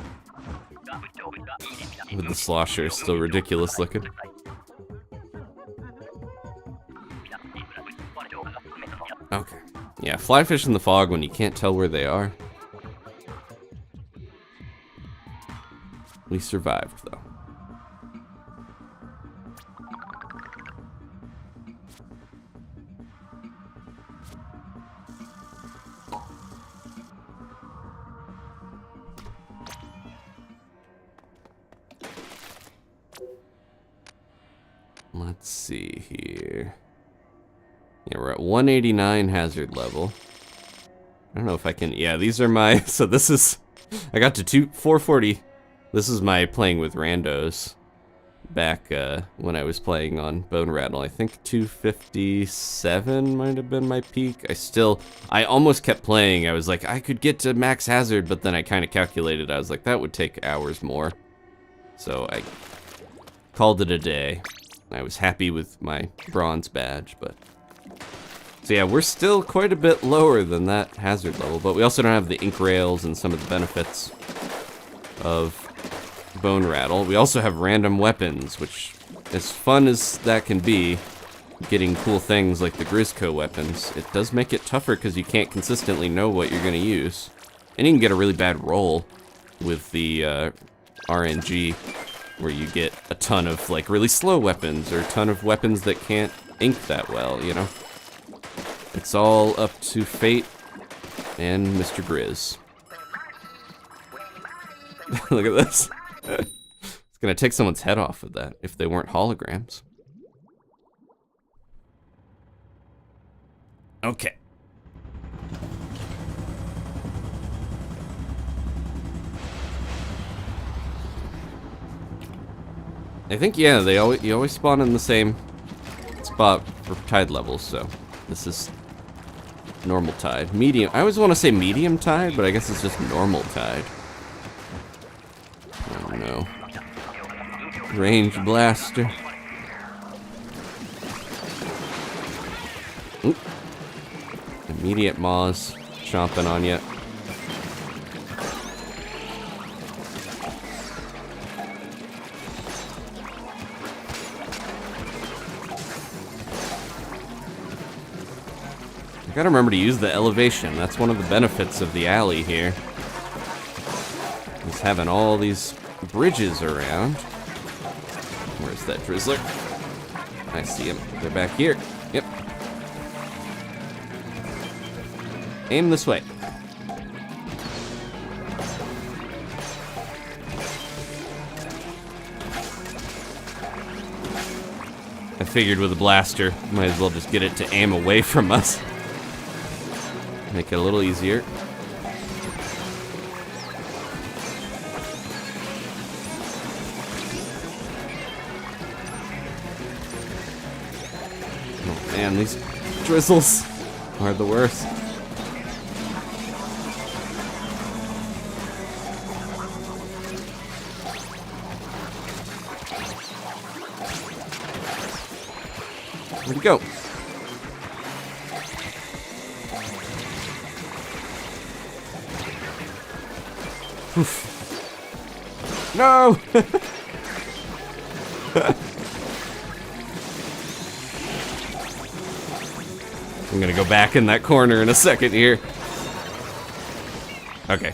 With the slosher, still ridiculous looking. Okay. Yeah, flyfish in the fog when you can't tell where they are. We survived, though. Let's see here. Yeah, we're at 189 hazard level. I don't know if I can, yeah, these are my, so this is, I got to 440. This is my playing with randos back when I was playing on Bone Rattle. I think 257 might have been my peak. I almost kept playing. I was like, I could get to max hazard, but then I kind of calculated. I was like, that would take hours more. So I called it a day. I was happy with my bronze badge, but... So yeah, we're still quite a bit lower than that hazard level, but we also don't have the ink rails and some of the benefits of Bone Rattle. We also have random weapons, which, as fun as that can be, getting cool things like the Grizzco weapons, it does make it tougher because you can't consistently know what you're going to use. And you can get a really bad roll with the RNG, where you get a ton of like really slow weapons or a ton of weapons that can't ink that well, you know? It's all up to fate and Mr. Grizz. Look at this. It's gonna take someone's head off of that if they weren't holograms. Okay. I think, yeah, you always spawn in the same spot for tide levels, so this is normal tide. Medium, I always want to say medium tide, but I guess it's just normal tide. Oh no. Range blaster. Oop. Immediate maws chomping on you. I gotta remember to use the elevation. That's one of the benefits of the alley here. Is having all these bridges around. Where's that drizzler? I see him. They're back here. Yep. Aim this way. I figured with a blaster, might as well just get it to aim away from us. Make it a little easier. Oh man, these drizzles are the worst. Where'd he go? Oof. No! I'm gonna go back in that corner in a second here. Okay.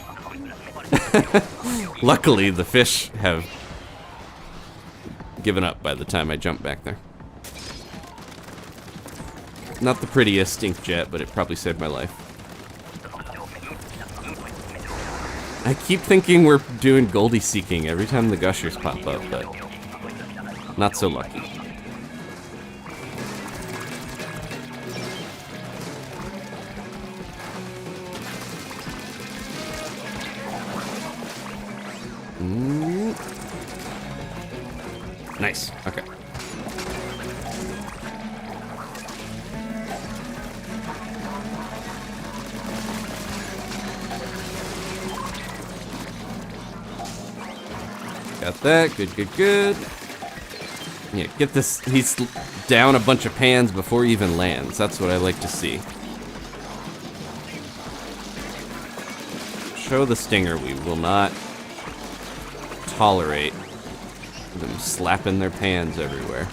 Luckily, the fish have given up by the time I jump back there. Not the prettiest inkjet, but it probably saved my life. I keep thinking we're doing Goldie seeking every time the gushers pop up, but not so lucky. Nice. Okay. Got that. Good, good, good. Yeah, get this. He's down a bunch of pans before he even lands. That's what I like to see. Show the stinger. We will not tolerate them slapping their pans everywhere.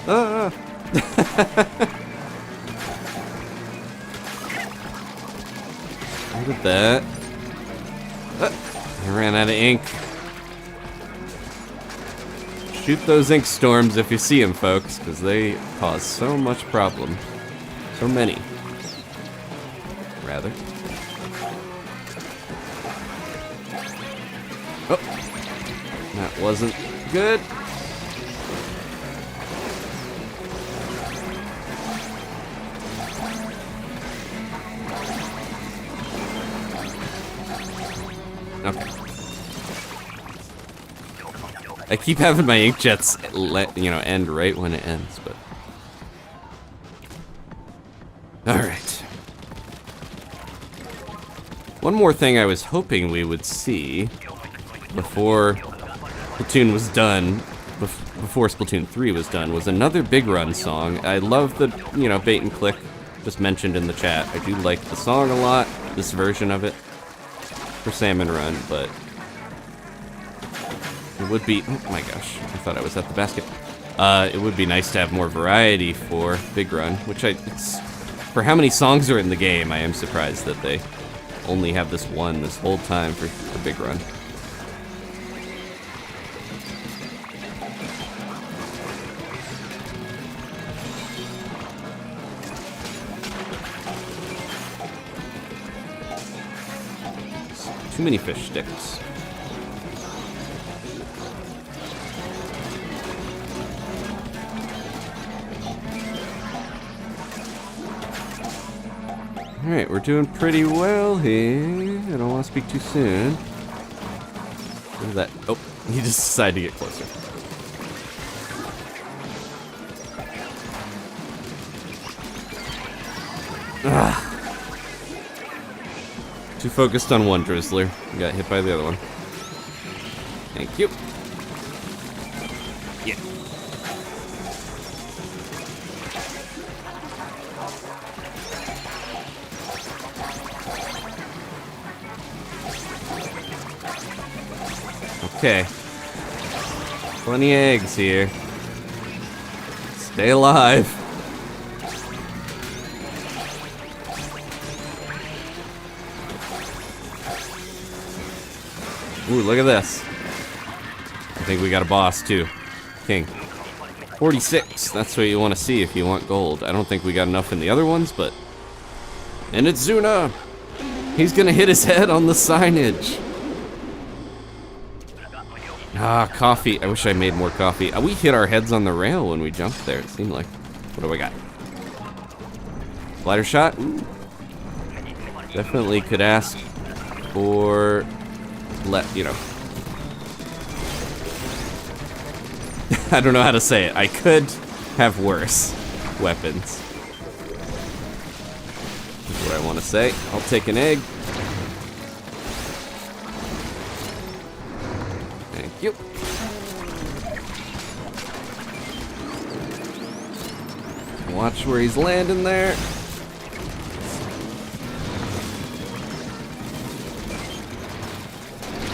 Oh. Look at that. I ran out of ink. Shoot those ink storms if you see them, folks, because they cause so much problem. So many. Rather. Oh. That wasn't good. Okay. I keep having my inkjets, end right when it ends, but... Alright. One more thing I was hoping we would see before Splatoon was done, before Splatoon 3 was done, was another Big Run song. I love the, bait and click, just mentioned in the chat. I do like the song a lot, this version of it, for Salmon Run, but... It would be, oh my gosh, I thought I was at the basket. It would be nice to have more variety for Big Run, which for how many songs are in the game, I am surprised that they only have this one this whole time for Big Run. Too many fish sticks. Alright, we're doing pretty well here. I don't want to speak too soon. What is that? Oh, he just decided to get closer. Ugh. Too focused on one drizzler. Got hit by the other one. Thank you. Yeah. Okay. Plenty of eggs here. Stay alive. Ooh, look at this. I think we got a boss too. King. 46. That's what you want to see if you want gold. I don't think we got enough in the other ones, but... And it's Zuna! He's gonna hit his head on the signage. Ah, coffee. I wish I made more coffee. We hit our heads on the rail when we jumped there, it seemed like. What do we got? Glider shot? Ooh. Definitely could ask for... I don't know how to say it. I could have worse weapons. That's what I want to say. I'll take an egg. Thank you. Watch where he's landing there.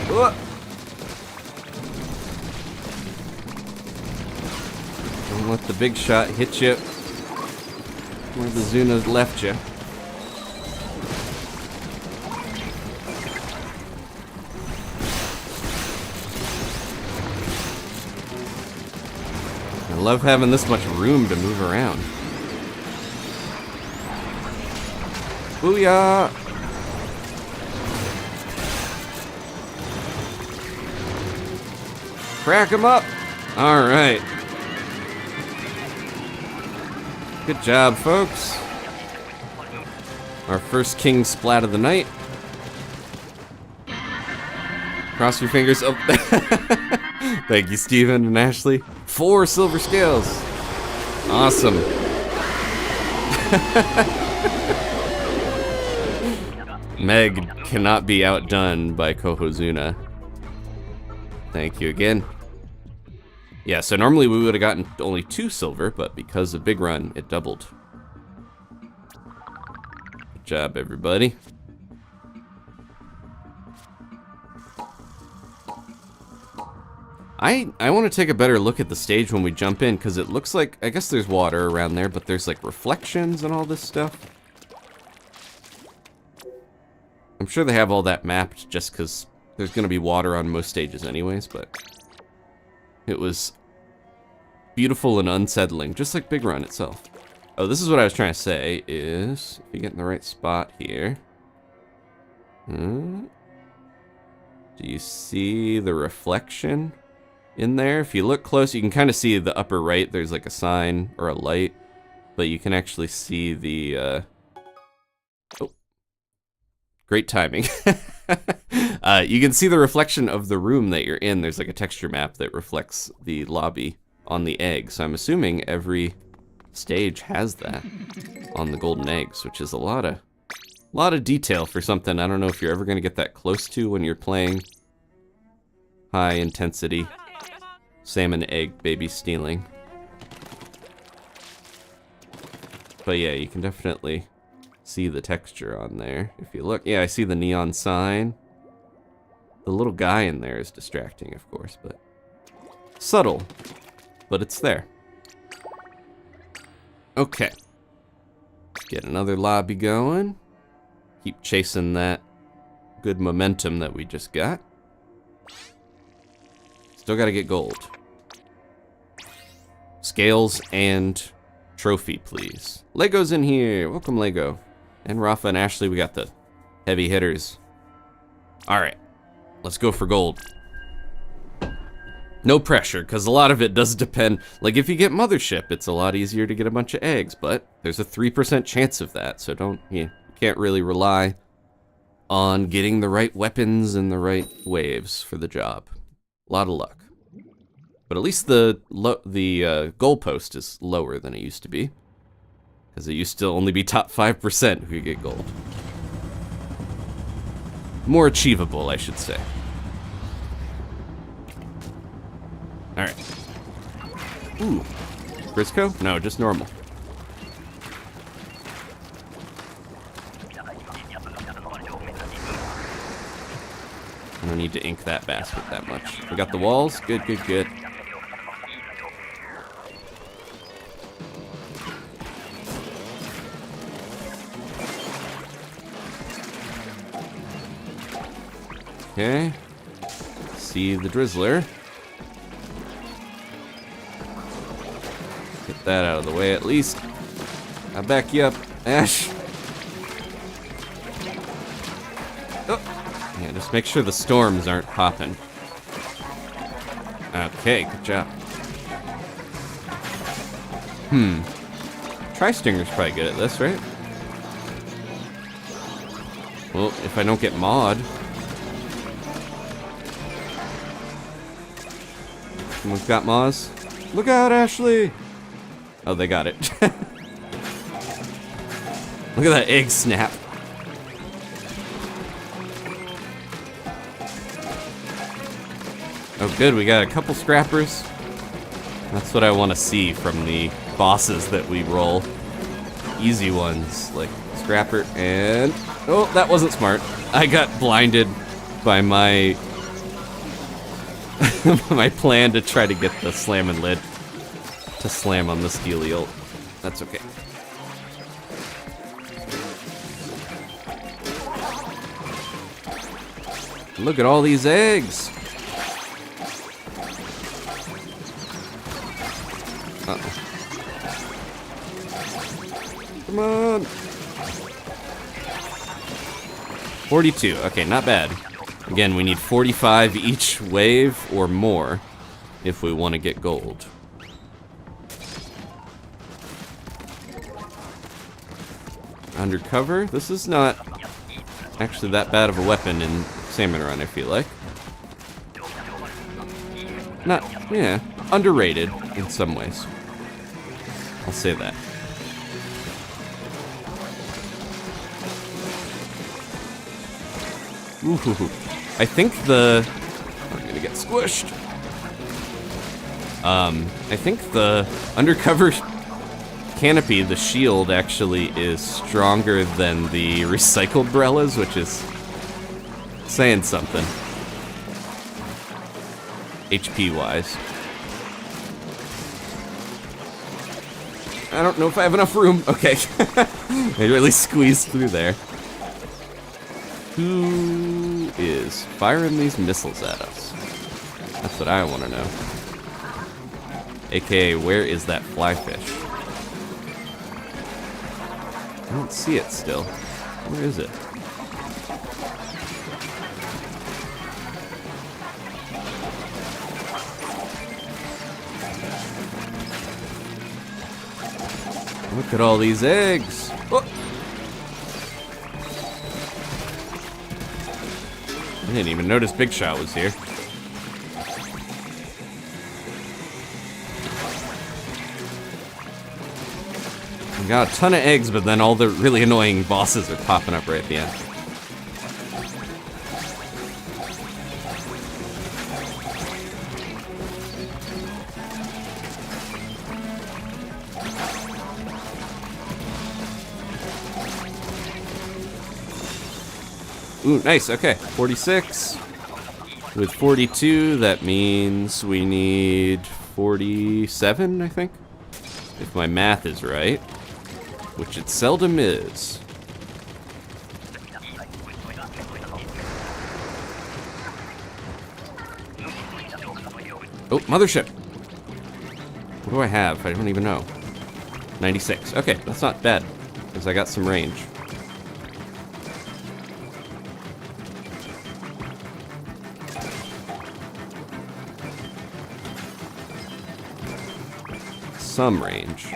Whoa. Don't let the big shot hit you where the Zuna left you. I love having this much room to move around. Booyah! Crack him up! Alright. Good job, folks. Our first King Splat of the night. Cross your fingers. Oh. Thank you, Steven and Ashley. 4 silver scales. Awesome. Meg cannot be outdone by Kohozuna. Thank you again. Yeah, so normally we would have gotten only 2 silver, but because of Big Run, it doubled. Good job, everybody. I want to take a better look at the stage when we jump in, because it looks like, I guess there's water around there, but there's like reflections and all this stuff. I'm sure they have all that mapped just because there's going to be water on most stages anyways, but it was beautiful and unsettling, just like Big Run itself. Oh, this is what I was trying to say, is if you get in the right spot here. Do you see the reflection in there? If you look close, you can kind of see the upper right, there's like a sign or a light, but you can actually see the, oh, great timing. You can see the reflection of the room that you're in. There's like a texture map that reflects the lobby on the egg, so I'm assuming every stage has that on the golden eggs, which is a lot of detail for something I don't know if you're ever going to get that close to when you're playing high intensity salmon egg baby stealing. But yeah, you can definitely see the texture on there if you look. Yeah, I see the neon sign. The little guy in there is distracting, of course, but subtle, but it's there. Okay, let's get another lobby going. Keep chasing that good momentum that we just got. Still gotta get gold. Scales and trophy, please. Lego's in here. Welcome, Lego. And Rafa and Ashley, we got the heavy hitters. Alright, let's go for gold. No pressure, because a lot of it does depend. Like, if you get Mothership, it's a lot easier to get a bunch of eggs, but there's a 3% chance of that, so you can't really rely on getting the right weapons and the right waves for the job. A lot of luck. But at least the goalpost is lower than it used to be, because it used to only be top 5% who could get gold. More achievable, I should say. Alright. Ooh. Briscoe? No, just normal. I don't need to ink that basket that much. We got the walls? Good, good, good. Okay. See the drizzler. Get that out of the way at least. I'll back you up, Ash. Oh. Yeah, just make sure the storms aren't popping. Okay, good job. Tri-Stinger's probably good at this, right? Well, if I don't get Maud. Someone's got Moz. Look out, Ashley! Oh, they got it. Look at that egg snap. Oh, good, we got a couple scrappers. That's what I want to see from the bosses that we roll. Easy ones, like Scrapper and... Oh, that wasn't smart. I got blinded by my... my plan to try to get the slamming lid to slam on the steel eel. That's okay. Look at all these eggs. Uh-oh. Come on. 42. Okay, not bad. Again, we need 45 each wave or more if we want to get gold. Undercover. This is not actually that bad of a weapon in Salmon Run, I feel like. Not, yeah, underrated in some ways. I'll say that. Ooh, I think the... I'm gonna get squished. I think the undercover canopy, the shield, actually is stronger than the recycled Brellas, which is saying something. HP-wise. I don't know if I have enough room. Okay. Maybe at least squeeze through there. Who is firing these missiles at us? That's what I want to know. AKA, where is that fly fish? I don't see it still. Where is it? Look at all these eggs. Oh. I didn't even notice Big Shot was here. We got a ton of eggs, but then all the really annoying bosses are popping up right at the end. Ooh, nice, okay. 46. With 42, that means we need 47, I think? If my math is right. Which it seldom is. Oh, mothership! What do I have? I don't even know. 96. Okay, that's not bad. Because I got some range. Some range.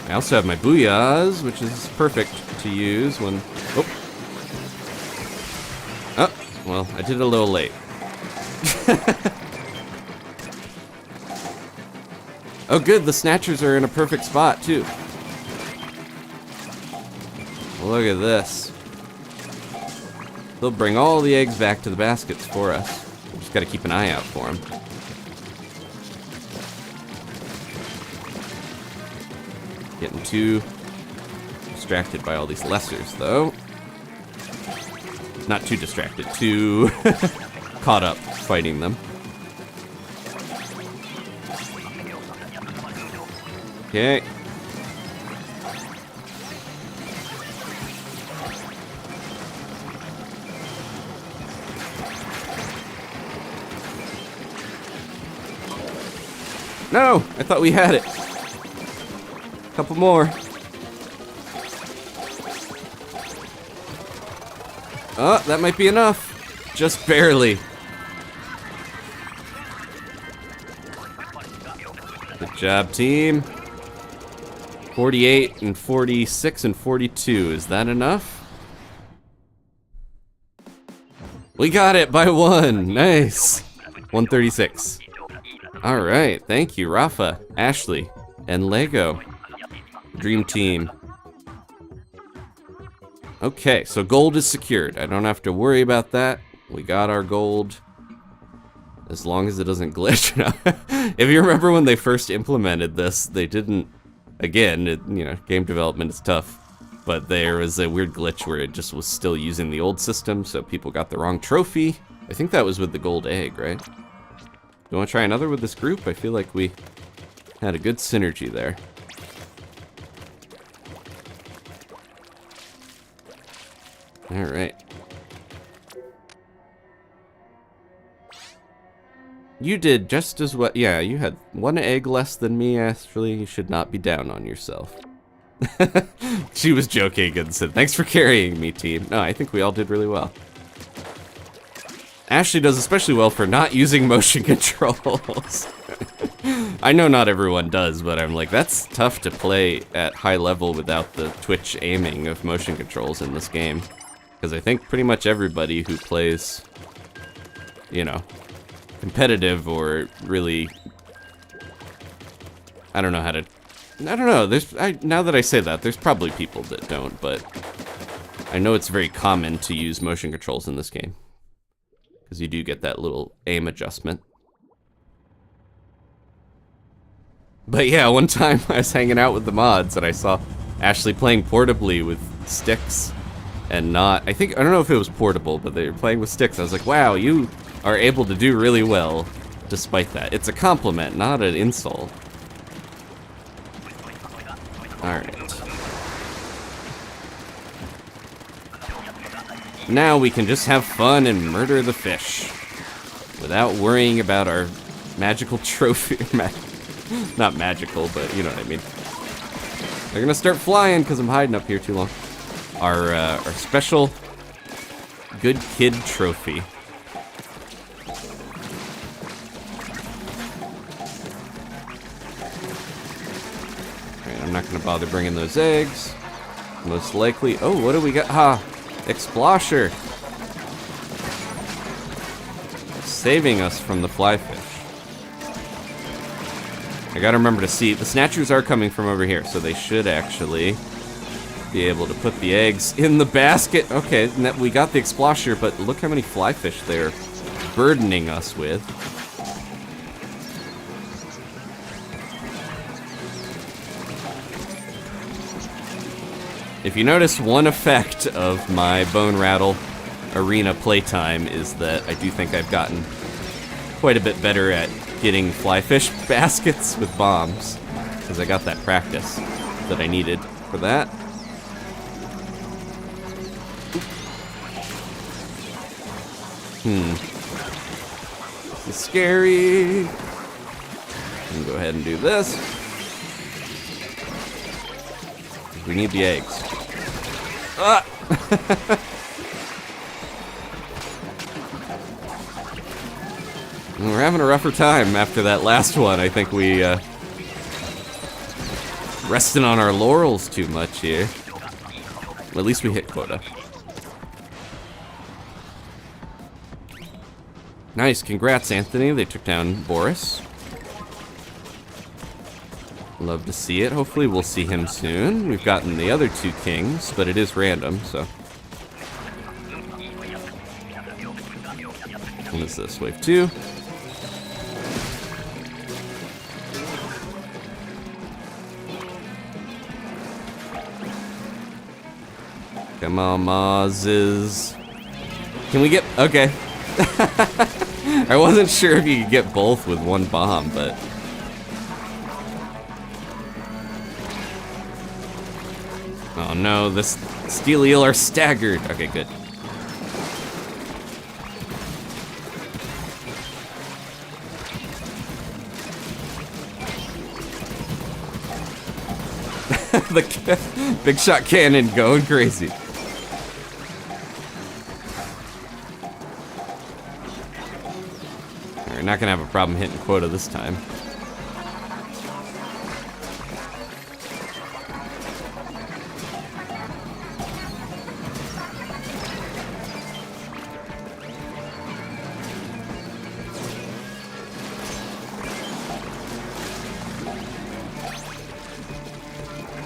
I also have my booyahs, which is perfect to use when... Oh! Oh, well, I did it a little late. Oh good, the snatchers are in a perfect spot, too. Look at this. They'll bring all the eggs back to the baskets for us. We just gotta keep an eye out for them. Getting too distracted by all these lessers, though. Not too distracted, too caught up fighting them. Okay. No! I thought we had it. Couple more. Oh, that might be enough. Just barely. Good job, team. 48 and 46 and 42. Is that enough? We got it by one. Nice. 136. All right. Thank you, Rafa, Ashley, and Lego. Dream team. Okay, so gold is secured. I don't have to worry about that. We got our gold. As long as it doesn't glitch. If you remember when they first implemented this, they didn't... Again, you know, game development is tough. But there was a weird glitch where it just was still using the old system, so people got the wrong trophy. I think that was with the gold egg, right? Do you want to try another with this group? I feel like we had a good synergy there. Alright. You did just as well. Yeah, you had one egg less than me, Ashley. You should not be down on yourself. She was joking and said, thanks for carrying me, team. No, I think we all did really well. Ashley does especially well for not using motion controls. I know not everyone does, but I'm like, that's tough to play at high level without the twitch aiming of motion controls in this game. Because I think pretty much everybody who plays, you know, competitive or really, I don't know how to, I don't know, now that I say that, there's probably people that don't, but I know it's very common to use motion controls in this game. Because you do get that little aim adjustment. But yeah, one time I was hanging out with the mods and I saw Ashley playing portably with sticks and not, I don't know if it was portable, but they were playing with sticks. I was like, wow, you are able to do really well despite that. It's a compliment, not an insult. Alright. Now we can just have fun and murder the fish without worrying about our magical trophy. Not magical, but you know what I mean. They're gonna start flying because I'm hiding up here too long. Our special good kid trophy. Alright, I'm not gonna bother bringing those eggs. Most likely. Oh, what do we got? Ha! Explosher! Saving us from the fly fish. I gotta remember to see, the snatchers are coming from over here, so they should actually be able to put the eggs in the basket. Okay, we got the explosher, but look how many fly fish they're burdening us with. If you notice, one effect of my Bone Rattle arena playtime is that I do think I've gotten quite a bit better at getting fly fish baskets with bombs, because I got that practice that I needed for that. This is scary. I'm gonna go ahead and do this. We need the eggs. Ah! We're having a rougher time after that last one. I think we resting on our laurels too much here. At least we hit quota. Nice, congrats, Anthony. They took down Boris. Love to see it. Hopefully we'll see him soon. We've gotten the other two kings, but it is random, so. What is this? Wave 2. Come on, Mazes. Can we get... Okay. I wasn't sure if you could get both with one bomb, but... Oh no, this steel eel are staggered. Okay, good. The big shot cannon going crazy. We're not gonna have a problem hitting quota this time.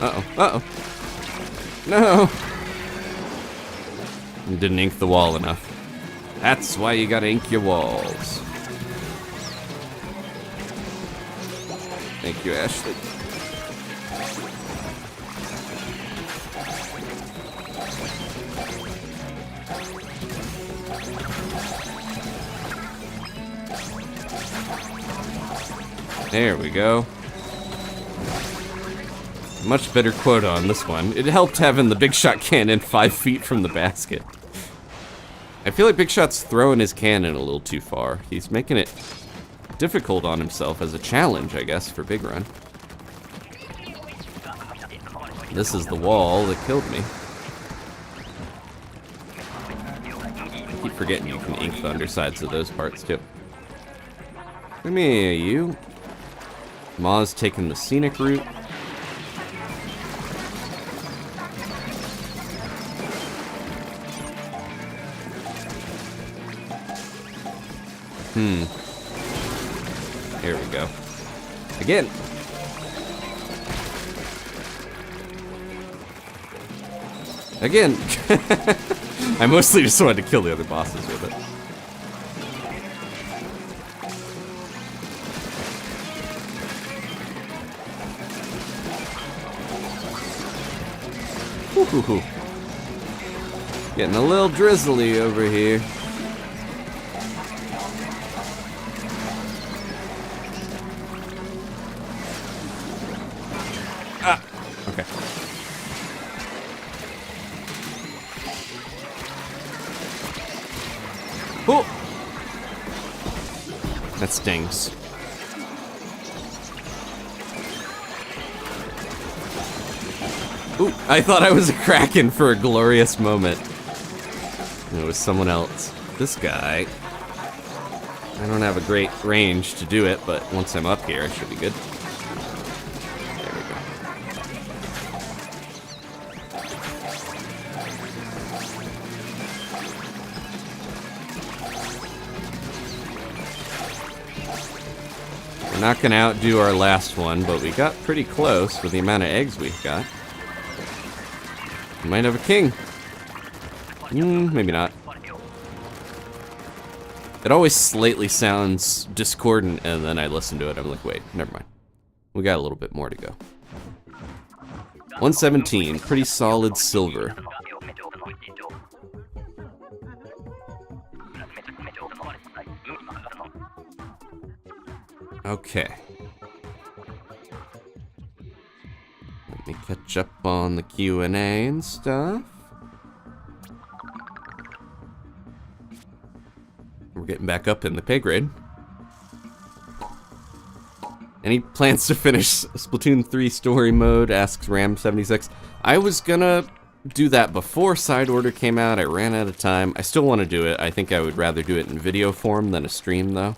Uh-oh. No! You didn't ink the wall enough. That's why you gotta ink your walls. Thank you, Ashley. There we go. Much better quota on this one. It helped having the Big Shot cannon 5 feet from the basket. I feel like Big Shot's throwing his cannon a little too far. He's making it difficult on himself as a challenge, I guess, for Big Run. This is the wall that killed me. I keep forgetting you can ink the undersides of those parts, too. Come here, you. Ma's taking the scenic route. Here we go. Again. Again. I mostly just wanted to kill the other bosses with it. Woo-hoo-hoo. Getting a little drizzly over here. Okay. Oh! That stings. Ooh, I thought I was a Kraken for a glorious moment. It was someone else. This guy. I don't have a great range to do it, but once I'm up here, I should be good. We're not gonna outdo our last one, but we got pretty close with the amount of eggs we've got. We might have a king. Maybe not. It always slightly sounds discordant, and then I listen to it, I'm like, wait, never mind. We got a little bit more to go. 117, pretty solid silver. Okay. Let me catch up on the Q&A and stuff. We're getting back up in the pay grade. Any plans to finish Splatoon 3 story mode, asks Ram76. I was gonna do that before Side Order came out. I ran out of time. I still want to do it. I think I would rather do it in video form than a stream, though.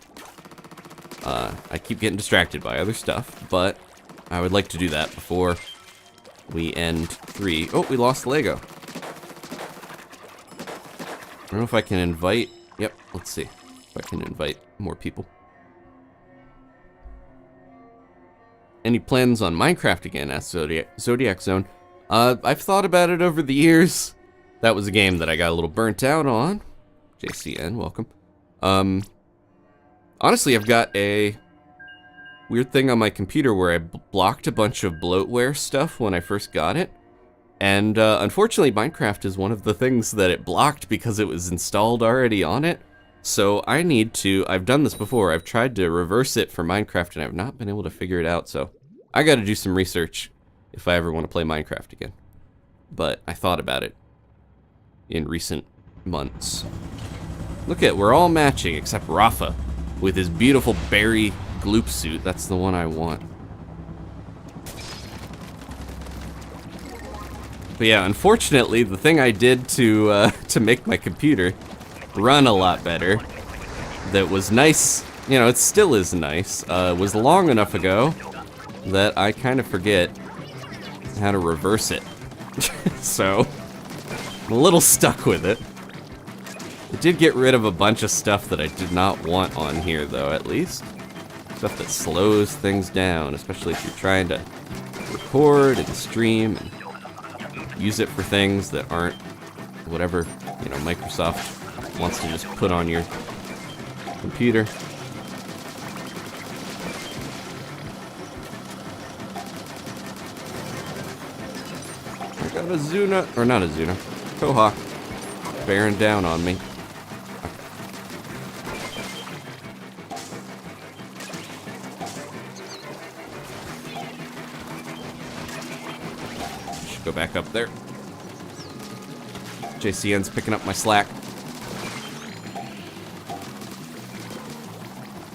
I keep getting distracted by other stuff, but I would like to do that before we end 3. Oh, we lost Lego. I don't know if I can invite... Yep, let's see if I can invite more people. Any plans on Minecraft again, asked Zodiac Zone. I've thought about it over the years. That was a game that I got a little burnt out on. JCN, welcome. Honestly, I've got a weird thing on my computer where I blocked a bunch of bloatware stuff when I first got it. And unfortunately, Minecraft is one of the things that it blocked because it was installed already on it. So I need to, I've done this before, I've tried to reverse it for Minecraft and I've not been able to figure it out. So I gotta do some research if I ever want to play Minecraft again. But I thought about it in recent months. Look at, we're all matching except Rafa. With his beautiful berry gloop suit. That's the one I want. But yeah, unfortunately, the thing I did to make my computer run a lot better, that was nice, you know, it still is nice, was long enough ago that I kind of forget how to reverse it. So, I'm a little stuck with it. It did get rid of a bunch of stuff that I did not want on here, though, at least. Stuff that slows things down, especially if you're trying to record and stream and use it for things that aren't whatever, you know, Microsoft wants to just put on your computer. I got a Zuna, or not a Zuna, Quahog bearing down on me. Should go back up there. JCN's picking up my slack.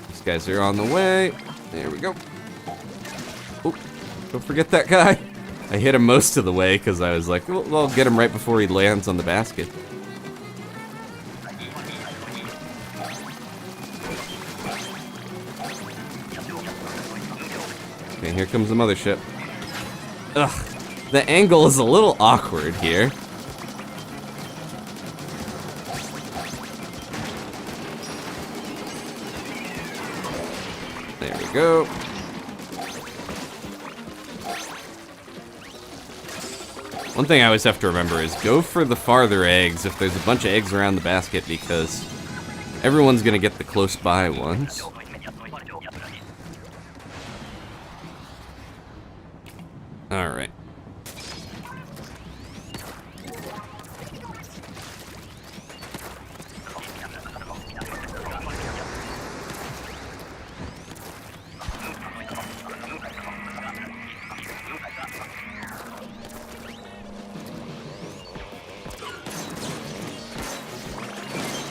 These guys are on the way. There we go. Oh, don't forget that guy. I hit him most of the way because I was like, well, I'll get him right before he lands on the basket. Okay, here comes the mothership. Ugh, the angle is a little awkward here. There we go. One thing I always have to remember is go for the farther eggs if there's a bunch of eggs around the basket, because everyone's gonna get the close by ones. Alright.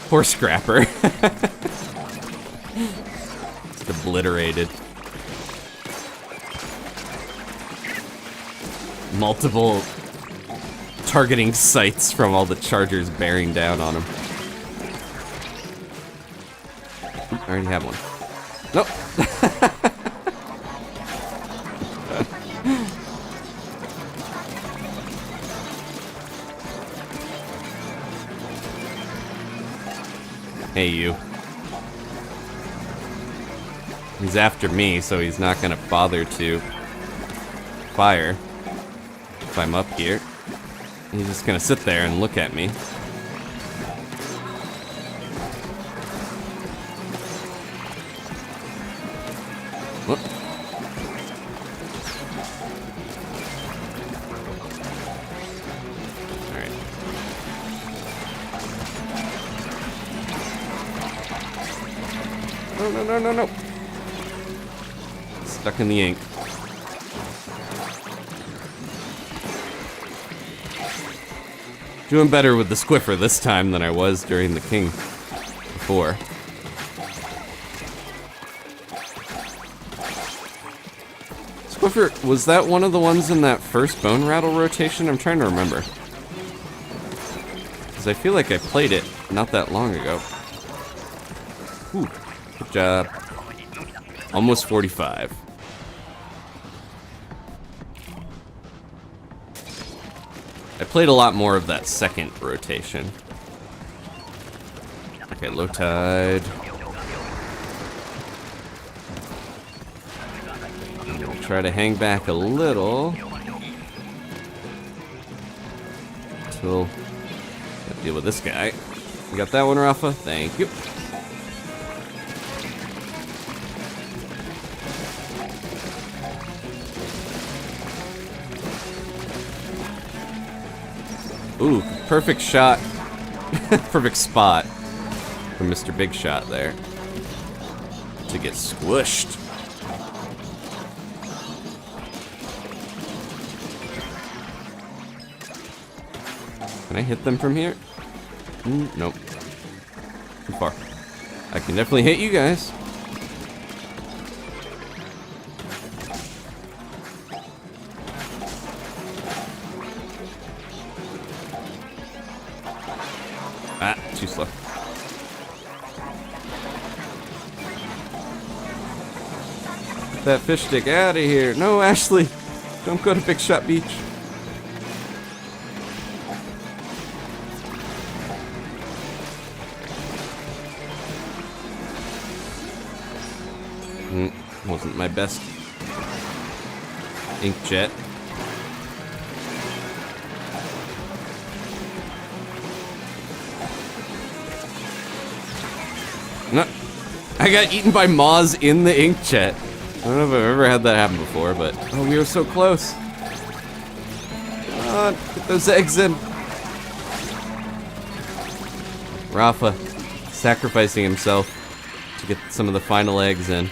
Poor Scrapper. It's obliterated. Multiple targeting sites from all the chargers bearing down on him. Oop, I already have one. Nope. Hey, you. He's after me, so he's not gonna bother to fire if I'm up here. He's just gonna sit there and look at me. Whoop. Alright. No, no, no, no, no. Stuck in the ink. Doing better with the Squiffer this time than I was during the King before. Squiffer, was that one of the ones in that first Bone Rattle rotation? I'm trying to remember. Because I feel like I played it not that long ago. Ooh, good job. Almost 45. I played a lot more of that second rotation. Okay, low tide. I'm gonna try to hang back a little. Until I deal with this guy. You got that one, Rafa? Thank you. Ooh, perfect shot. Perfect spot for Mr. Big Shot there to get squished. Can I hit them from here? Nope. Too far. I can definitely hit you guys. Ah, too slow. Get that fish stick out of here. No, Ashley. Don't go to Big Shot Beach. Wasn't my best inkjet. No, I got eaten by moths in the inkjet. I don't know if I've ever had that happen before, but oh, we were so close. Come on, get those eggs in. Rafa sacrificing himself to get some of the final eggs in.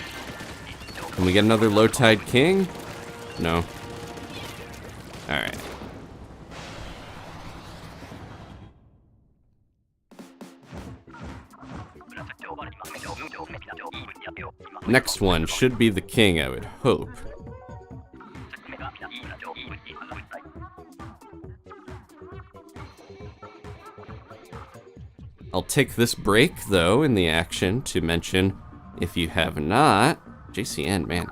Can we get another low tide king? No. Alright. Next one should be the king, I would hope. I'll take this break, though, in the action to mention, if you have not, JCN, man,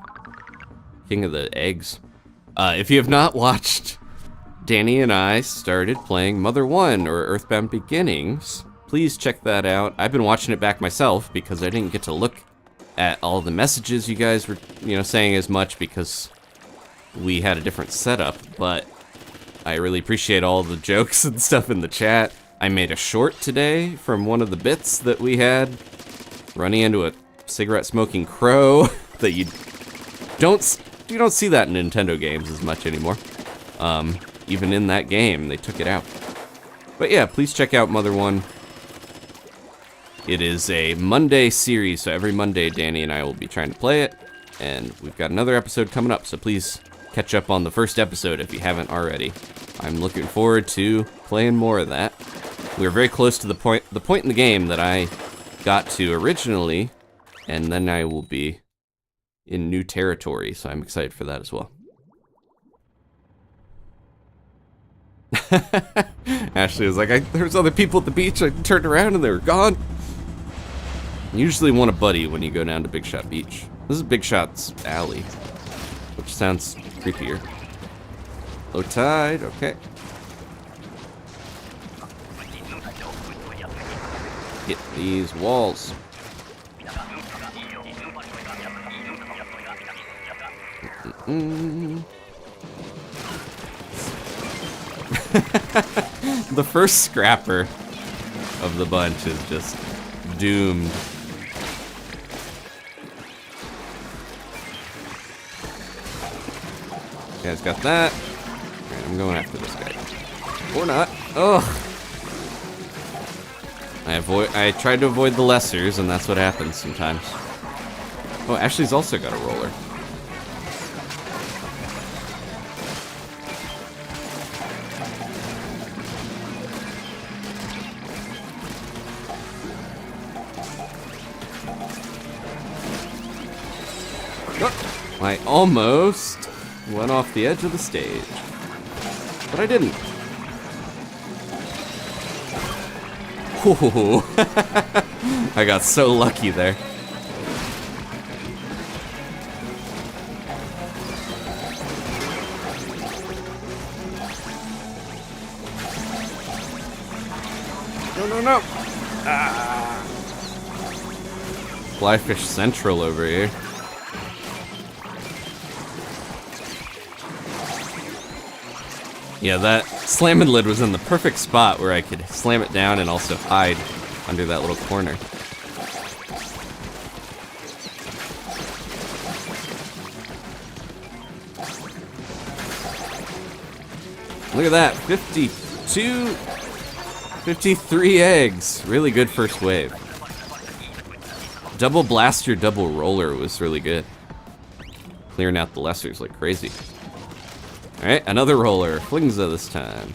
king of the eggs. If you have not watched, Danny and I started playing Mother 1, or Earthbound Beginnings. Please check that out. I've been watching it back myself because I didn't get to look at all the messages you guys were, saying as much because we had a different setup, but I really appreciate all the jokes and stuff in the chat. I made a short today from one of the bits that we had, running into a cigarette-smoking crow that you don't see that in Nintendo games as much anymore. Even in that game, they took it out. But yeah, please check out Mother 1. It is a Monday series, so every Monday Danny and I will be trying to play it, and we've got another episode coming up, so please catch up on the first episode if you haven't already. I'm looking forward to playing more of that. We're very close to the point in the game that I got to originally, and then I will be in new territory, so I'm excited for that as well. Ashley was like, there was other people at the beach, I turned around and they were gone. You usually want a buddy when you go down to Big Shot Beach. This is Big Shot's alley, which sounds creepier. Low tide, okay. Hit these walls. The first scrapper of the bunch is just doomed. You guys got that? Alright, I'm going after this guy. Or not. Ugh. I tried to avoid the lessers, and that's what happens sometimes. Oh, Ashley's also got a roller. Oh, I almost went off the edge of the stage, but I didn't. Ooh. I got so lucky there. No. Ah. Flyfish Central over here. Yeah, that Salmon lid was in the perfect spot where I could slam it down and also hide under that little corner. Look at that, 53 eggs. Really good first wave. Double blaster, double roller was really good. Clearing out the lessers like crazy. Alright, another roller. Flingza this time.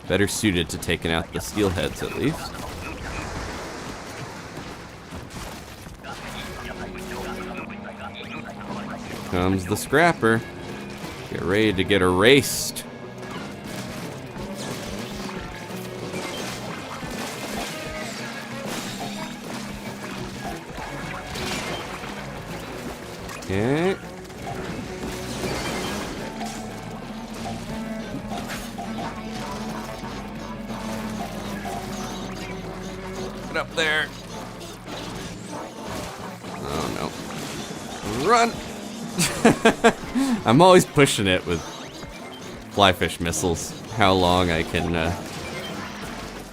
Better suited to taking out the steelheads at least. Comes the scrapper. Get ready to get erased. Okay. Get up there. Oh no. Run! I'm always pushing it with flyfish missiles. How long I can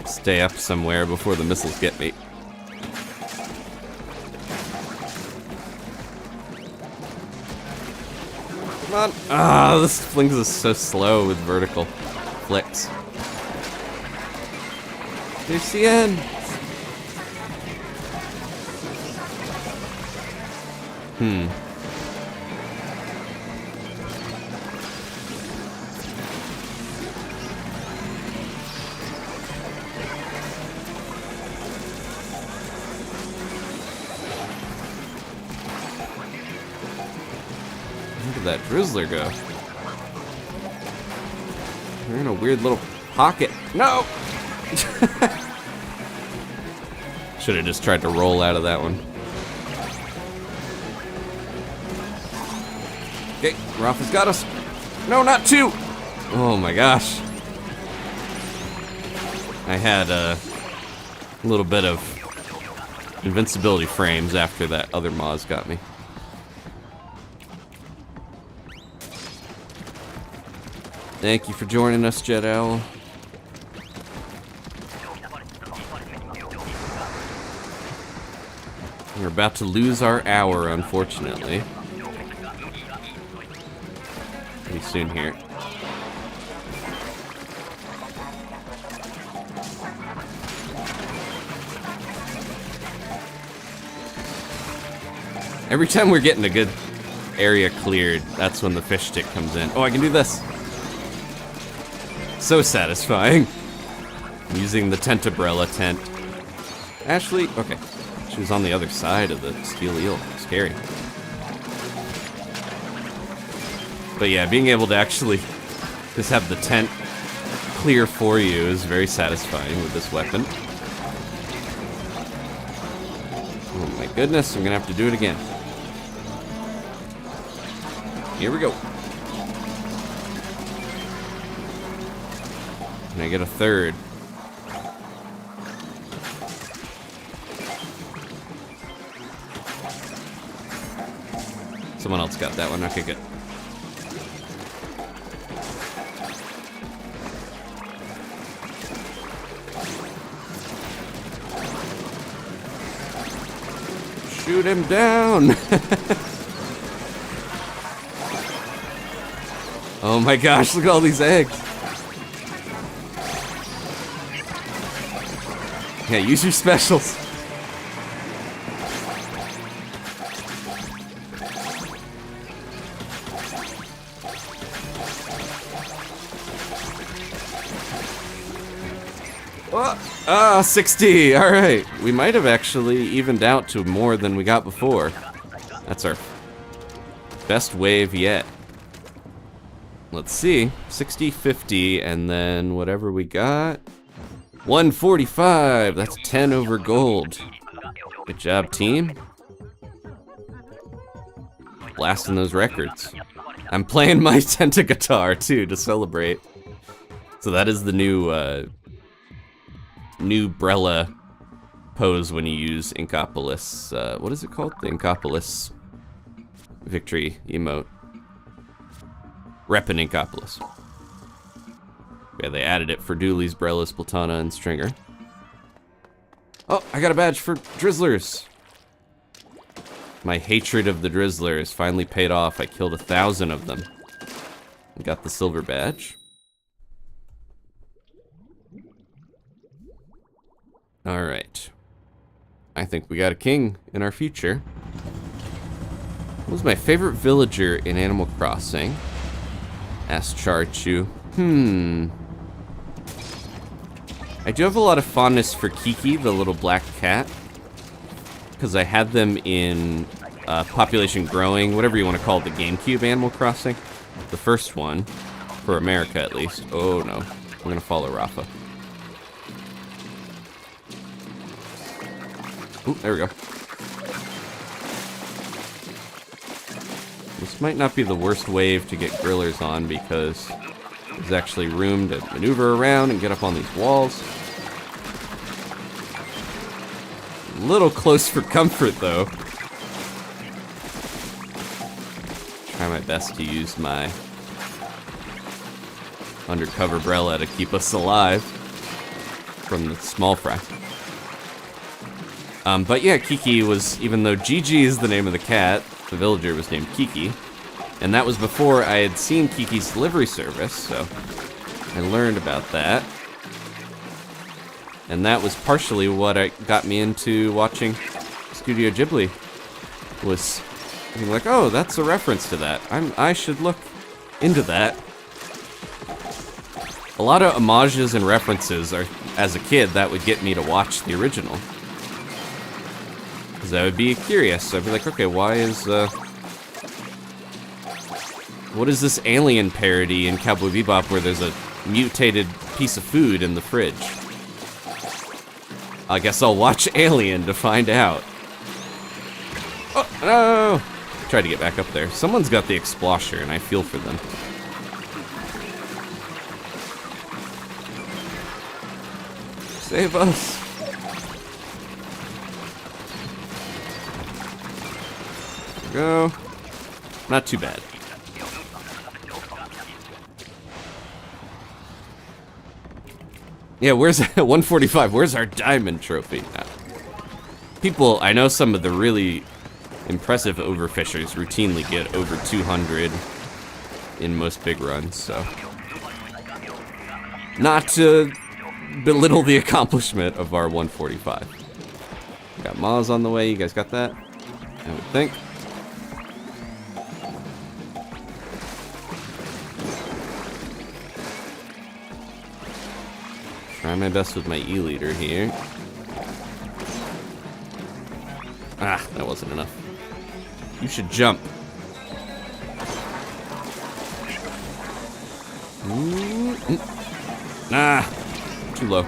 stay up somewhere before the missiles get me. Come on. Ah, this flings is so slow with vertical flicks. There's the end. Where did that drizzler go? They're in a weird little pocket. No! Should have just tried to roll out of that one. Okay, Rafa's got us. No, not two! Oh my gosh. I had a little bit of invincibility frames after that other Moz got me. Thank you for joining us, Jet Owl. We're about to lose our hour, unfortunately. Pretty soon here. Every time we're getting a good area cleared, that's when the fish stick comes in. Oh, I can do this. So satisfying. I'm using the Tentabrella tent. Ashley, okay. She was on the other side of the steel eel. Scary. But yeah, being able to actually just have the tent clear for you is very satisfying with this weapon. Oh my goodness, I'm gonna have to do it again. Here we go. Can I get a third? Someone else got that one. Okay, good. Shoot him down! Oh my gosh, look at all these eggs! Yeah, use your specials. Oh, 60. All right. We might have actually evened out to more than we got before. That's our best wave yet. Let's see. 60, 50, and then whatever we got. 145. That's 10 over gold. Good job, team. Blasting those records. I'm playing my Tenta guitar, too, to celebrate. So that is the new Brella pose when you use Inkopolis. What is it called? The Inkopolis victory emote. Reppin' Inkopolis. Yeah, they added it for Dooley's, Brella, Splatana, and Stringer. Oh, I got a badge for Drizzlers. My hatred of the Drizzlers finally paid off. I killed 1,000 of them. I got the silver badge. Alright. I think we got a king in our future. What was my favorite villager in Animal Crossing? Asked Charchu. I do have a lot of fondness for Kiki, the little black cat. Because I had them in Population Growing, whatever you want to call it, the GameCube Animal Crossing. The first one. For America, at least. Oh no. I'm gonna follow Rafa. Ooh, there we go. This might not be the worst wave to get grillers on because there's actually room to maneuver around and get up on these walls. A little close for comfort, though. try my best to use my undercover umbrella to keep us alive from the small fry. But yeah, Kiki was, even though Gigi is the name of the cat, the villager was named Kiki. And that was before I had seen Kiki's delivery service, so I learned about that. And that was partially what got me into watching Studio Ghibli. Was being like, oh, that's a reference to that. I should look into that. A lot of homages and references are, as a kid, that would get me to watch the original. Because I would be curious. So I'd be like, okay, why is, what is this alien parody in Cowboy Bebop where there's a mutated piece of food in the fridge? I guess I'll watch Alien to find out. Oh, no! Tried to get back up there. Someone's got the explosher, and I feel for them. Save us! There we go. Not too bad. Yeah, where's 145? Where's our diamond trophy? People, I know some of the really impressive overfishers routinely get over 200 in most big runs, so. Not to belittle the accomplishment of our 145. Got Maz on the way, you guys got that? I would think. Try my best with my E-liter here. Ah, that wasn't enough. You should jump. Ah, too low.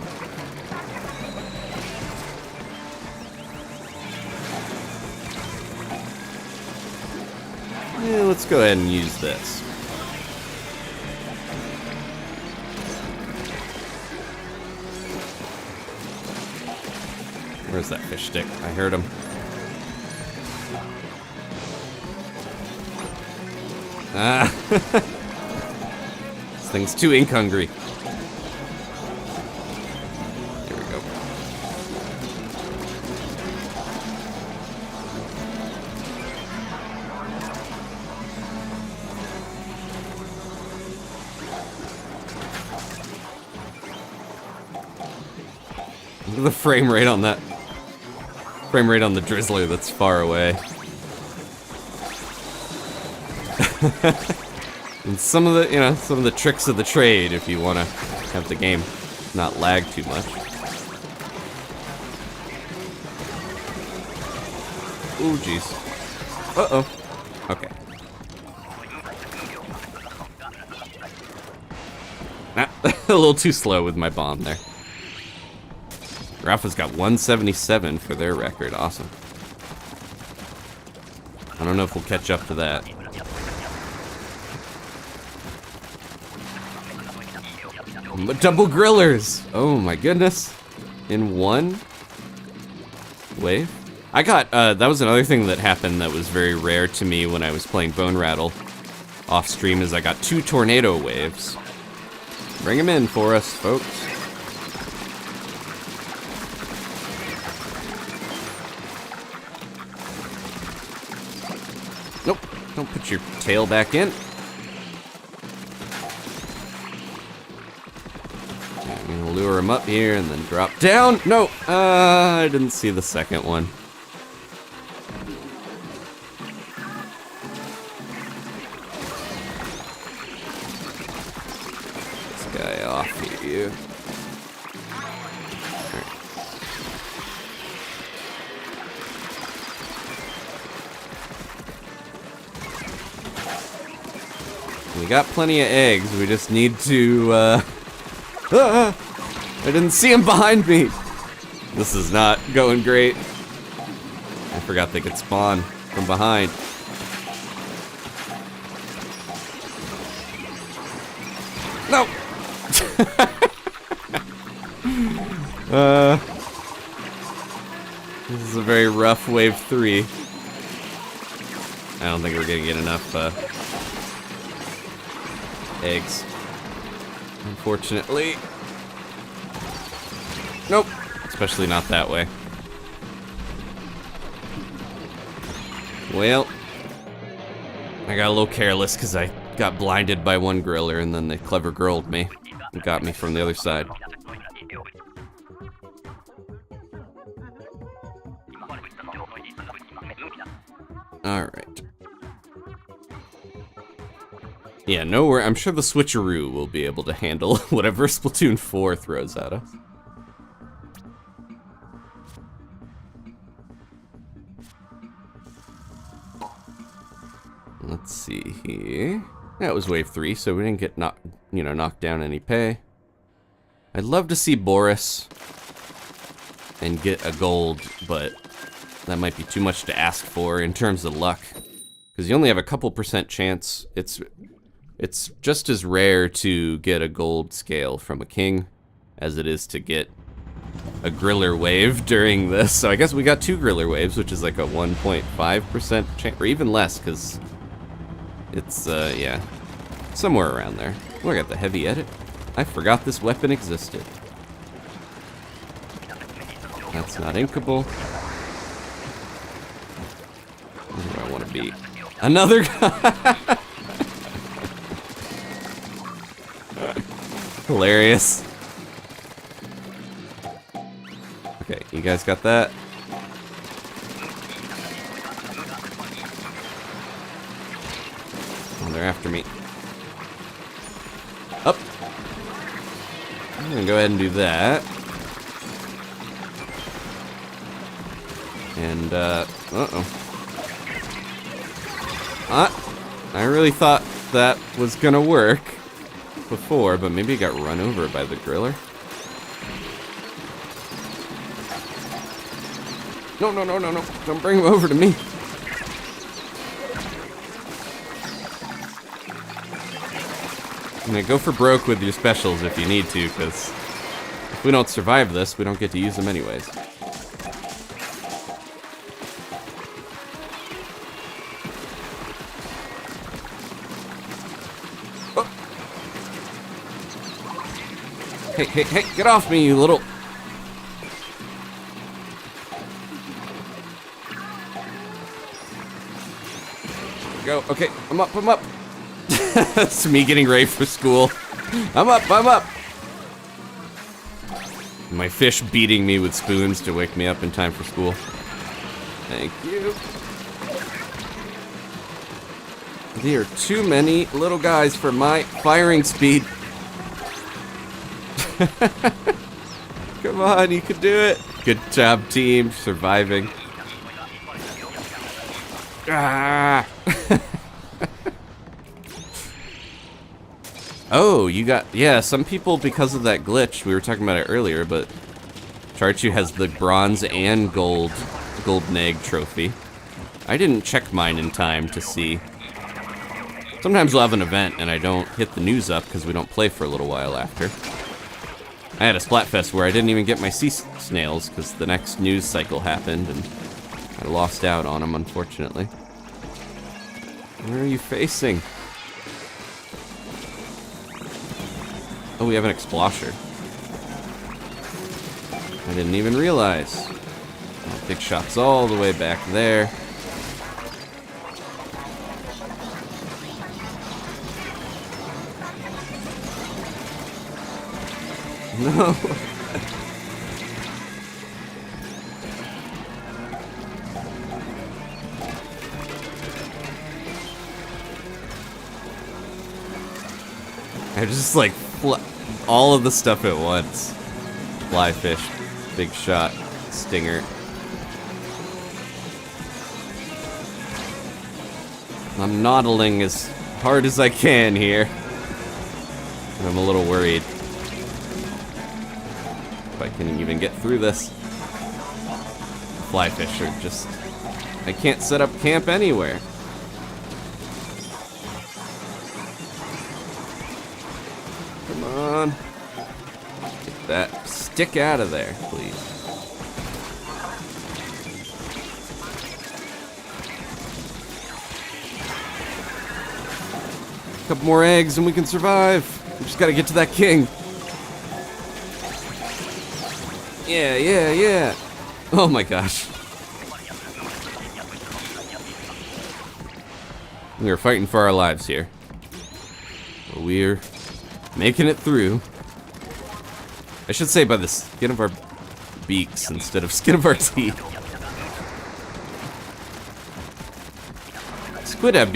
Yeah, let's go ahead and use this. Where's that fish stick? I heard him. Ah. This thing's too ink hungry. Here we go. Look at the frame rate on that. Frame rate on the drizzler that's far away. And some of the tricks of the trade if you want to have the game not lag too much. Ooh, jeez. Uh-oh. Okay. Nah, a little too slow with my bomb there. Ralpha's got 177 for their record. Awesome. I don't know if we'll catch up to that. But double grillers! Oh my goodness. In one wave? I got, that was another thing that happened that was very rare to me when I was playing Bone Rattle off stream, is I got 2 tornado waves. Bring them in for us, folks. Nope, don't put your tail back in. I'm gonna lure him up here and then drop down. No, I didn't see the second one. This guy off here. We got plenty of eggs, we just need to, I didn't see him behind me! This is not going great. I forgot they could spawn from behind. No! This is a very rough wave 3. I don't think we're gonna get enough, eggs. Unfortunately. Nope. Especially not that way. Well, I got a little careless because I got blinded by one griller and then they clever grilled me and got me from the other side. Alright. Yeah, nowhere. I'm sure the switcheroo will be able to handle whatever Splatoon 4 throws at us. Let's see here. That was wave 3, so we didn't get knocked down any pay. I'd love to see Boris and get a gold, but that might be too much to ask for in terms of luck, because you only have a couple % chance. It's just as rare to get a gold scale from a king as it is to get a griller wave during this. So I guess we got 2 griller waves, which is like a 1.5% chance, or even less, because it's, yeah, somewhere around there. Oh, I got the heavy edit. I forgot this weapon existed. That's not inkable. Where do I want to be? Another guy! Hilarious. Okay, you guys got that? Oh, they're after me. Up. I'm gonna go ahead and do that. And, uh-oh. I really thought that was gonna work before, but maybe it got run over by the griller. No, no, no, no, no. Don't bring him over to me. I'm gonna go for broke with your specials if you need to, because if we don't survive this, we don't get to use them anyways. Oh. Hey, hey, hey, get off me, you little... Go. Okay, I'm up, I'm up. That's me getting ready for school. I'm up, I'm up. My fish beating me with spoons to wake me up in time for school. Thank you. There are too many little guys for my firing speed. Come on, you can do it. Good job, team, surviving. Ah! Oh, you got... Yeah, some people, because of that glitch, we were talking about it earlier, but Charchu has the bronze and golden egg trophy. I didn't check mine in time to see. Sometimes we'll have an event and I don't hit the news up because we don't play for a little while after. I had a Splatfest where I didn't even get my sea snails because the next news cycle happened and I lost out on them, unfortunately. Where are you facing? Oh, we have an explosher. I didn't even realize. Oh, big shot's all the way back there. No. I just like all of the stuff at once. Fly fish, big shot, stinger. I'm noddling as hard as I can here. And I'm a little worried if I can even get through this. Fly fish are just... I can't set up camp anywhere. Come on. Get that stick out of there, please. A couple more eggs and we can survive. We just gotta get to that king. Yeah, yeah, yeah. Oh my gosh. We are fighting for our lives here. But we're making it through. I should say by the skin of our beaks instead of skin of our teeth. Squid have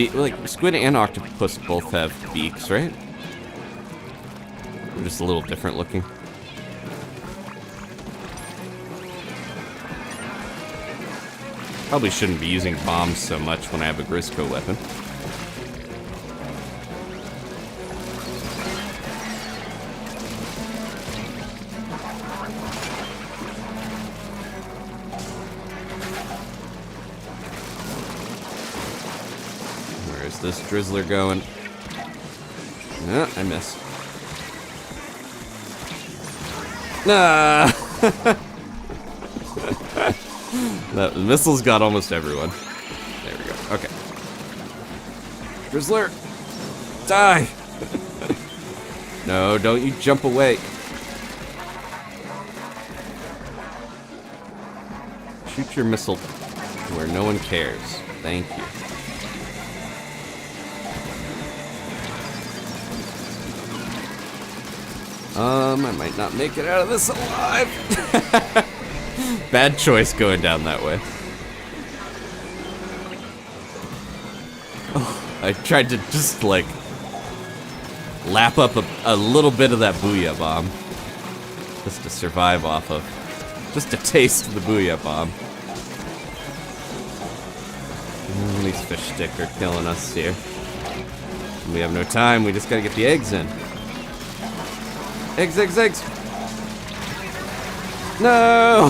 squid and octopus both have beaks, right? They're just a little different looking. Probably shouldn't be using bombs so much when I have a Grizzco weapon. Where's this Drizzler going? No, I missed. Nah! The missiles got almost everyone. There we go. Okay. Drizzler! Die! No, don't you jump away. Shoot your missile where no one cares. Thank you. I might not make it out of this alive. Bad choice going down that way. Oh, I tried to just like lap up a little bit of that booyah bomb. Just to survive off of. Just to taste the booyah bomb. These fish stick are killing us here. We have no time, we just gotta get the eggs in. Eggs, eggs, eggs! No!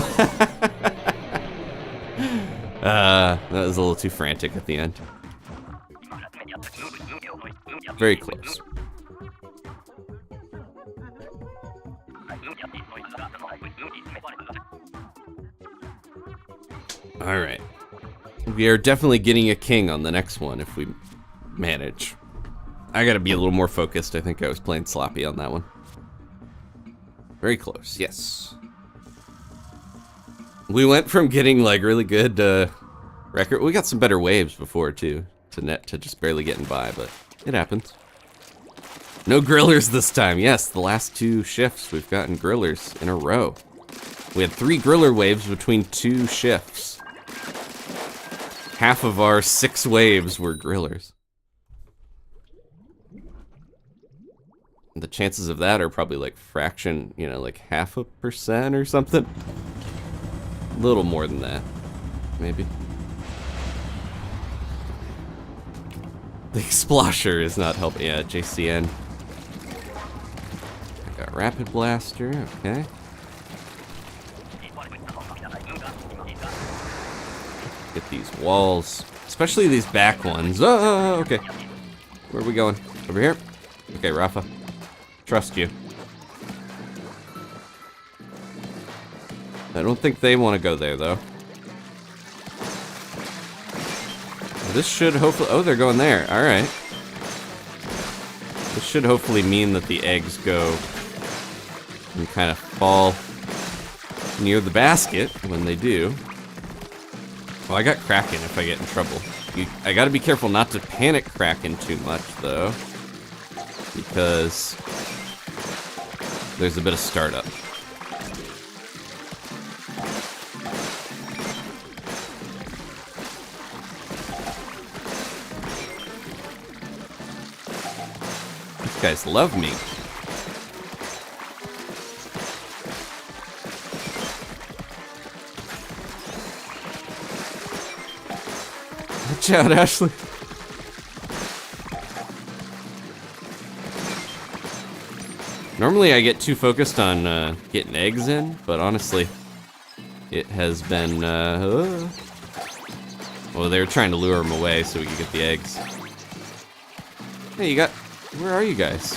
That was a little too frantic at the end. Very close. Alright. We are definitely getting a king on the next one if we manage. I gotta be a little more focused. I think I was playing sloppy on that one. Very close, yes. We went from getting like really good record. We got some better waves before too, to just barely getting by, but it happens. No grillers this time. Yes, the last two shifts we've gotten grillers in a row. We had 3 griller waves between 2 shifts. Half of our 6 waves were grillers. The chances of that are probably like fraction, you know, like 0.5% or something. A little more than that, maybe. The Splosher is not helping. Yeah, JCN. I got Rapid Blaster, okay. Get these walls, especially these back ones. Oh, okay. Where are we going? Over here? Okay, Rafa. Trust you. I don't think they want to go there, though. This should hopefully... Oh, they're going there. Alright. This should hopefully mean that the eggs go and kind of fall near the basket when they do. Oh, I got Kraken if I get in trouble. I gotta be careful not to panic Kraken too much, though. Because there's a bit of startup. These guys love me. Watch out, Ashley. Normally I get too focused on getting eggs in, but honestly, it has been, well, they were trying to lure them away so we could get the eggs. Hey, where are you guys?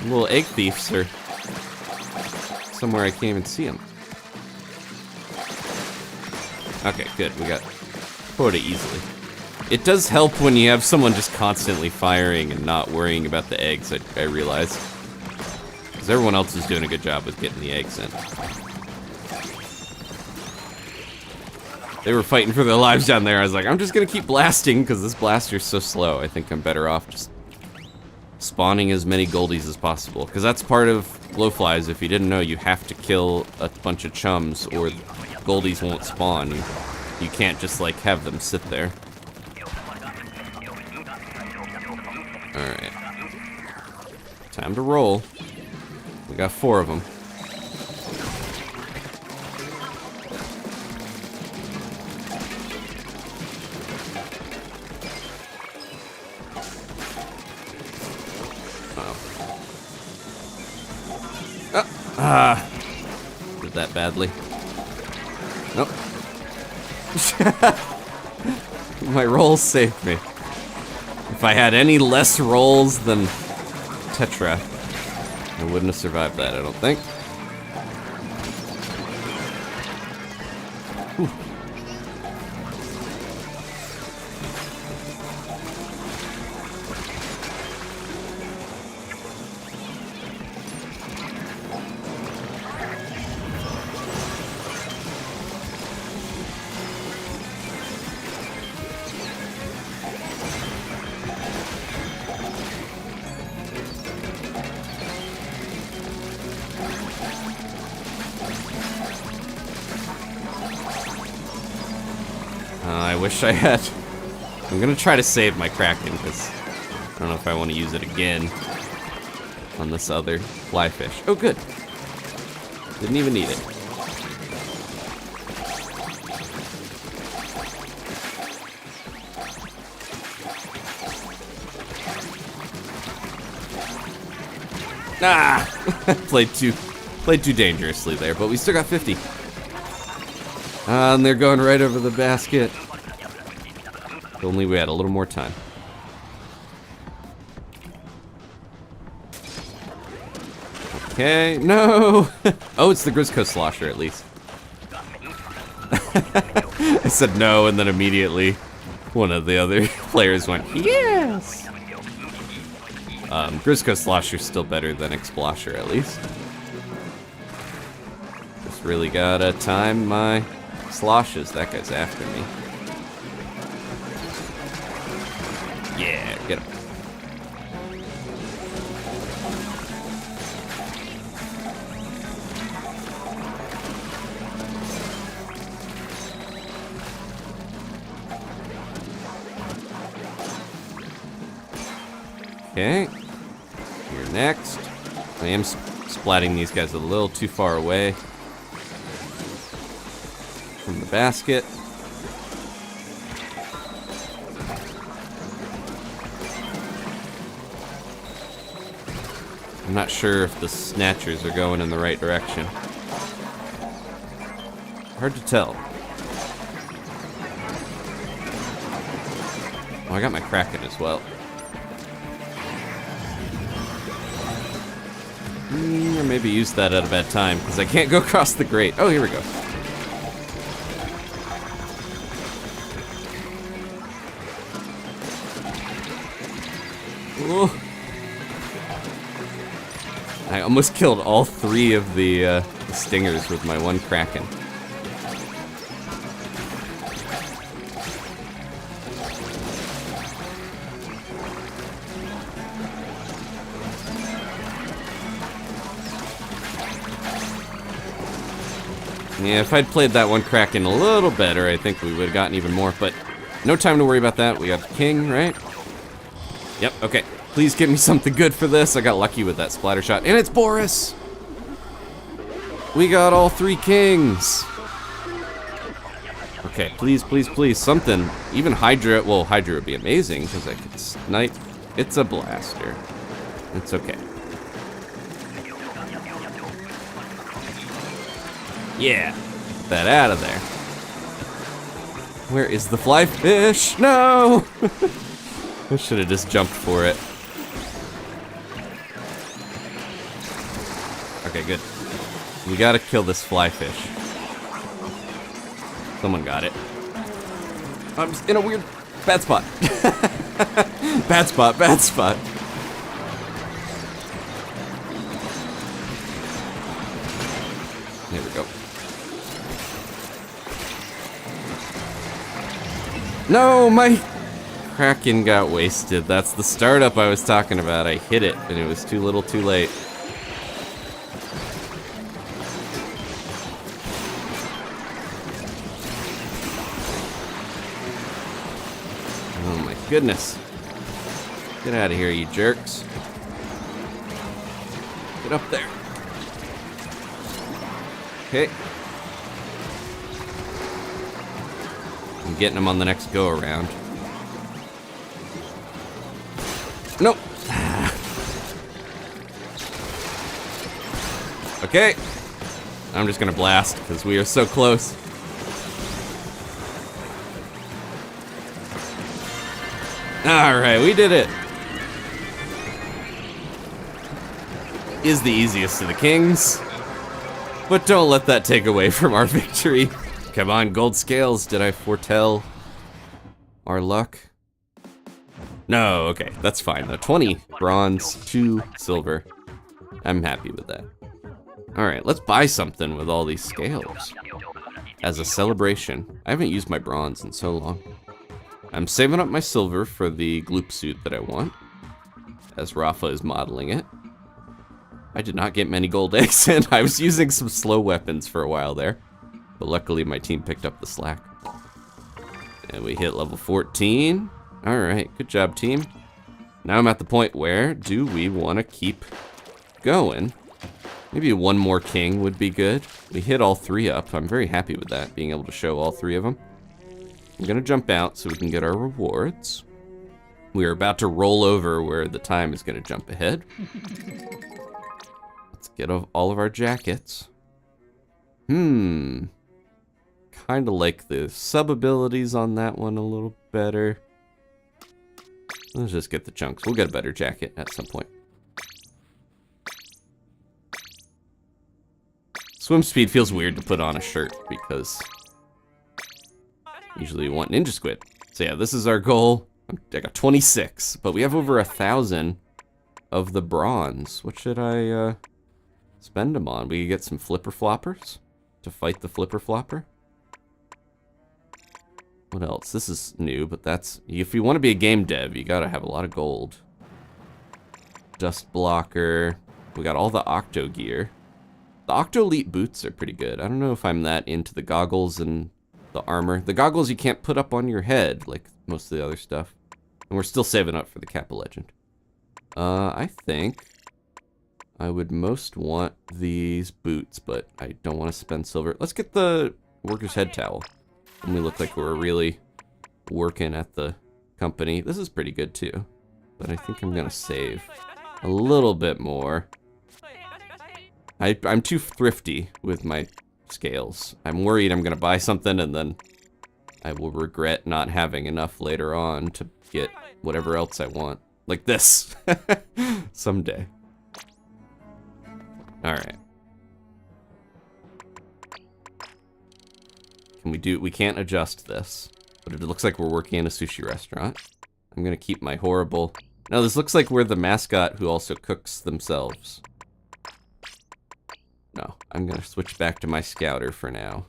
Little egg thieves are somewhere I can't even see them. Okay, good, we got quota easily. It does help when you have someone just constantly firing and not worrying about the eggs, I realize. Because everyone else is doing a good job with getting the eggs in. They were fighting for their lives down there. I was like, I'm just gonna keep blasting because this blaster's so slow. I think I'm better off just spawning as many goldies as possible. Because that's part of glowflies. If you didn't know, you have to kill a bunch of chums or goldies won't spawn. You can't just like have them sit there. Alright. Time to roll. We got 4 of them. Did that badly. Nope. My rolls saved me. If I had any less rolls than Tetra, I wouldn't have survived that, I don't think. Whew. I wish I had. I'm gonna try to save my Kraken because I don't know if I want to use it again on this other fly fish. Oh, good. Didn't even need it. Ah! played too dangerously there, but we still got 50. And they're going right over the basket. If only we had a little more time. Okay, no! Oh, it's the Grizzco Slosher at least. I said no, and then immediately one of the other players went, yes! Grizzco Slosher's still better than Explosher at least. Just really gotta time my sloshes. That guy's after me. Yeah, get him. Okay. You're next. I am splatting these guys a little too far away from the basket. I'm not sure if the snatchers are going in the right direction. Hard to tell. Oh, I got my Kraken as well. Or maybe use that at a bad time, because I can't go across the grate. Oh, here we go. Oh. I almost killed all 3 of the stingers with my one Kraken. Yeah, if I'd played that one Kraken a little better, I think we would have gotten even more, but no time to worry about that. We got the king, right? Yep, okay. Please give me something good for this. I got lucky with that splatter shot, and it's Boris! We got all 3 kings! Okay, please, please, please, something. Even Hydra, well, Hydra would be amazing, because I could snipe. It's a blaster. It's okay. Yeah, get that out of there. Where is the fly fish? No! I should have just jumped for it. Okay, good. We gotta kill this fly fish. Someone got it. I'm just in a weird Bad spot. Bad spot, bad spot. There we go. No, my Kraken got wasted. That's the startup I was talking about. I hit it, and it was too little too late. Oh my goodness. Get out of here, you jerks. Get up there. Okay. I'm getting him on the next go around. Nope. Okay. I'm just gonna blast because we are so close. Alright, we did it. Is the easiest of the kings. But don't let that take away from our victory. Come on, gold scales. Did I foretell our luck? No, okay, that's fine. 20 bronze, 2 silver. I'm happy with that. Alright, let's buy something with all these scales. As a celebration. I haven't used my bronze in so long. I'm saving up my silver for the gloop suit that I want. As Rafa is modeling it. I did not get many gold eggs, and I was using some slow weapons for a while there. But luckily my team picked up the slack. And we hit level 14. Alright, good job, team. Now I'm at the point where, do we want to keep going? Maybe one more king would be good. We hit all 3 up. I'm very happy with that, being able to show all 3 of them. I'm going to jump out so we can get our rewards. We are about to roll over where the time is going to jump ahead. Let's get all of our jackets. Kind of like the sub-abilities on that one a little better. Let's just get the chunks. We'll get a better jacket at some point. Swim speed feels weird to put on a shirt because usually you want ninja squid. So yeah, this is our goal. I got 26, but we have over 1,000 of the bronze. What should I spend them on? We could get some flipper floppers to fight the flipper flopper. What else? This is new, but that's... If you want to be a game dev, you gotta have a lot of gold. Dust blocker. We got all the Octo gear. The Octo Elite boots are pretty good. I don't know if I'm that into the goggles and the armor. The goggles you can't put up on your head, like most of the other stuff. And we're still saving up for the Kappa Legend. I think I would most want these boots, but I don't want to spend silver. Let's get the worker's head towel. And we look like we're really working at the company. This is pretty good too. But I think I'm gonna save a little bit more. I'm too thrifty with my scales. I'm worried I'm gonna buy something and then I will regret not having enough later on to get whatever else I want. Like this. Someday. Alright. We can't adjust this, but it looks like we're working in a sushi restaurant. I'm gonna keep my horrible... Now this looks like we're the mascot who also cooks themselves. No, I'm gonna switch back to my scouter for now.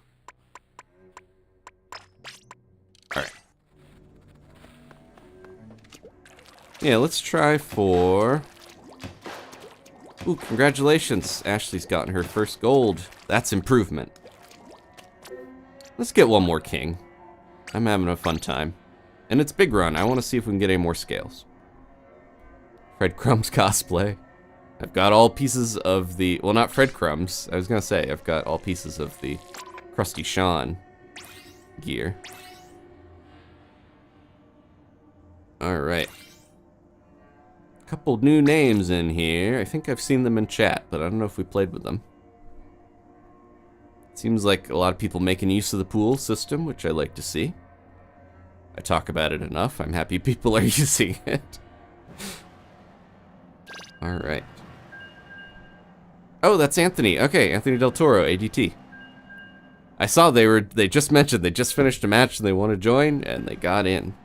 Alright. Yeah, let's try for... Ooh, congratulations. Ashley's gotten her first gold. That's improvement. Let's get one more king. I'm having a fun time. And it's Big Run. I want to see if we can get any more scales. Fred Crumbs cosplay. I've got all pieces of the... Well, not Fred Crumbs. I was going to say, I've got all pieces of the Krusty Sean gear. Alright. Couple new names in here. I think I've seen them in chat, but I don't know if we played with them. Seems like a lot of people making use of the pool system, which I like to see. I talk about it enough. I'm happy people are using it. Alright. Oh, that's Anthony. Okay, Anthony Del Toro, ADT. I saw they just mentioned they just finished a match and they want to join, and they got in.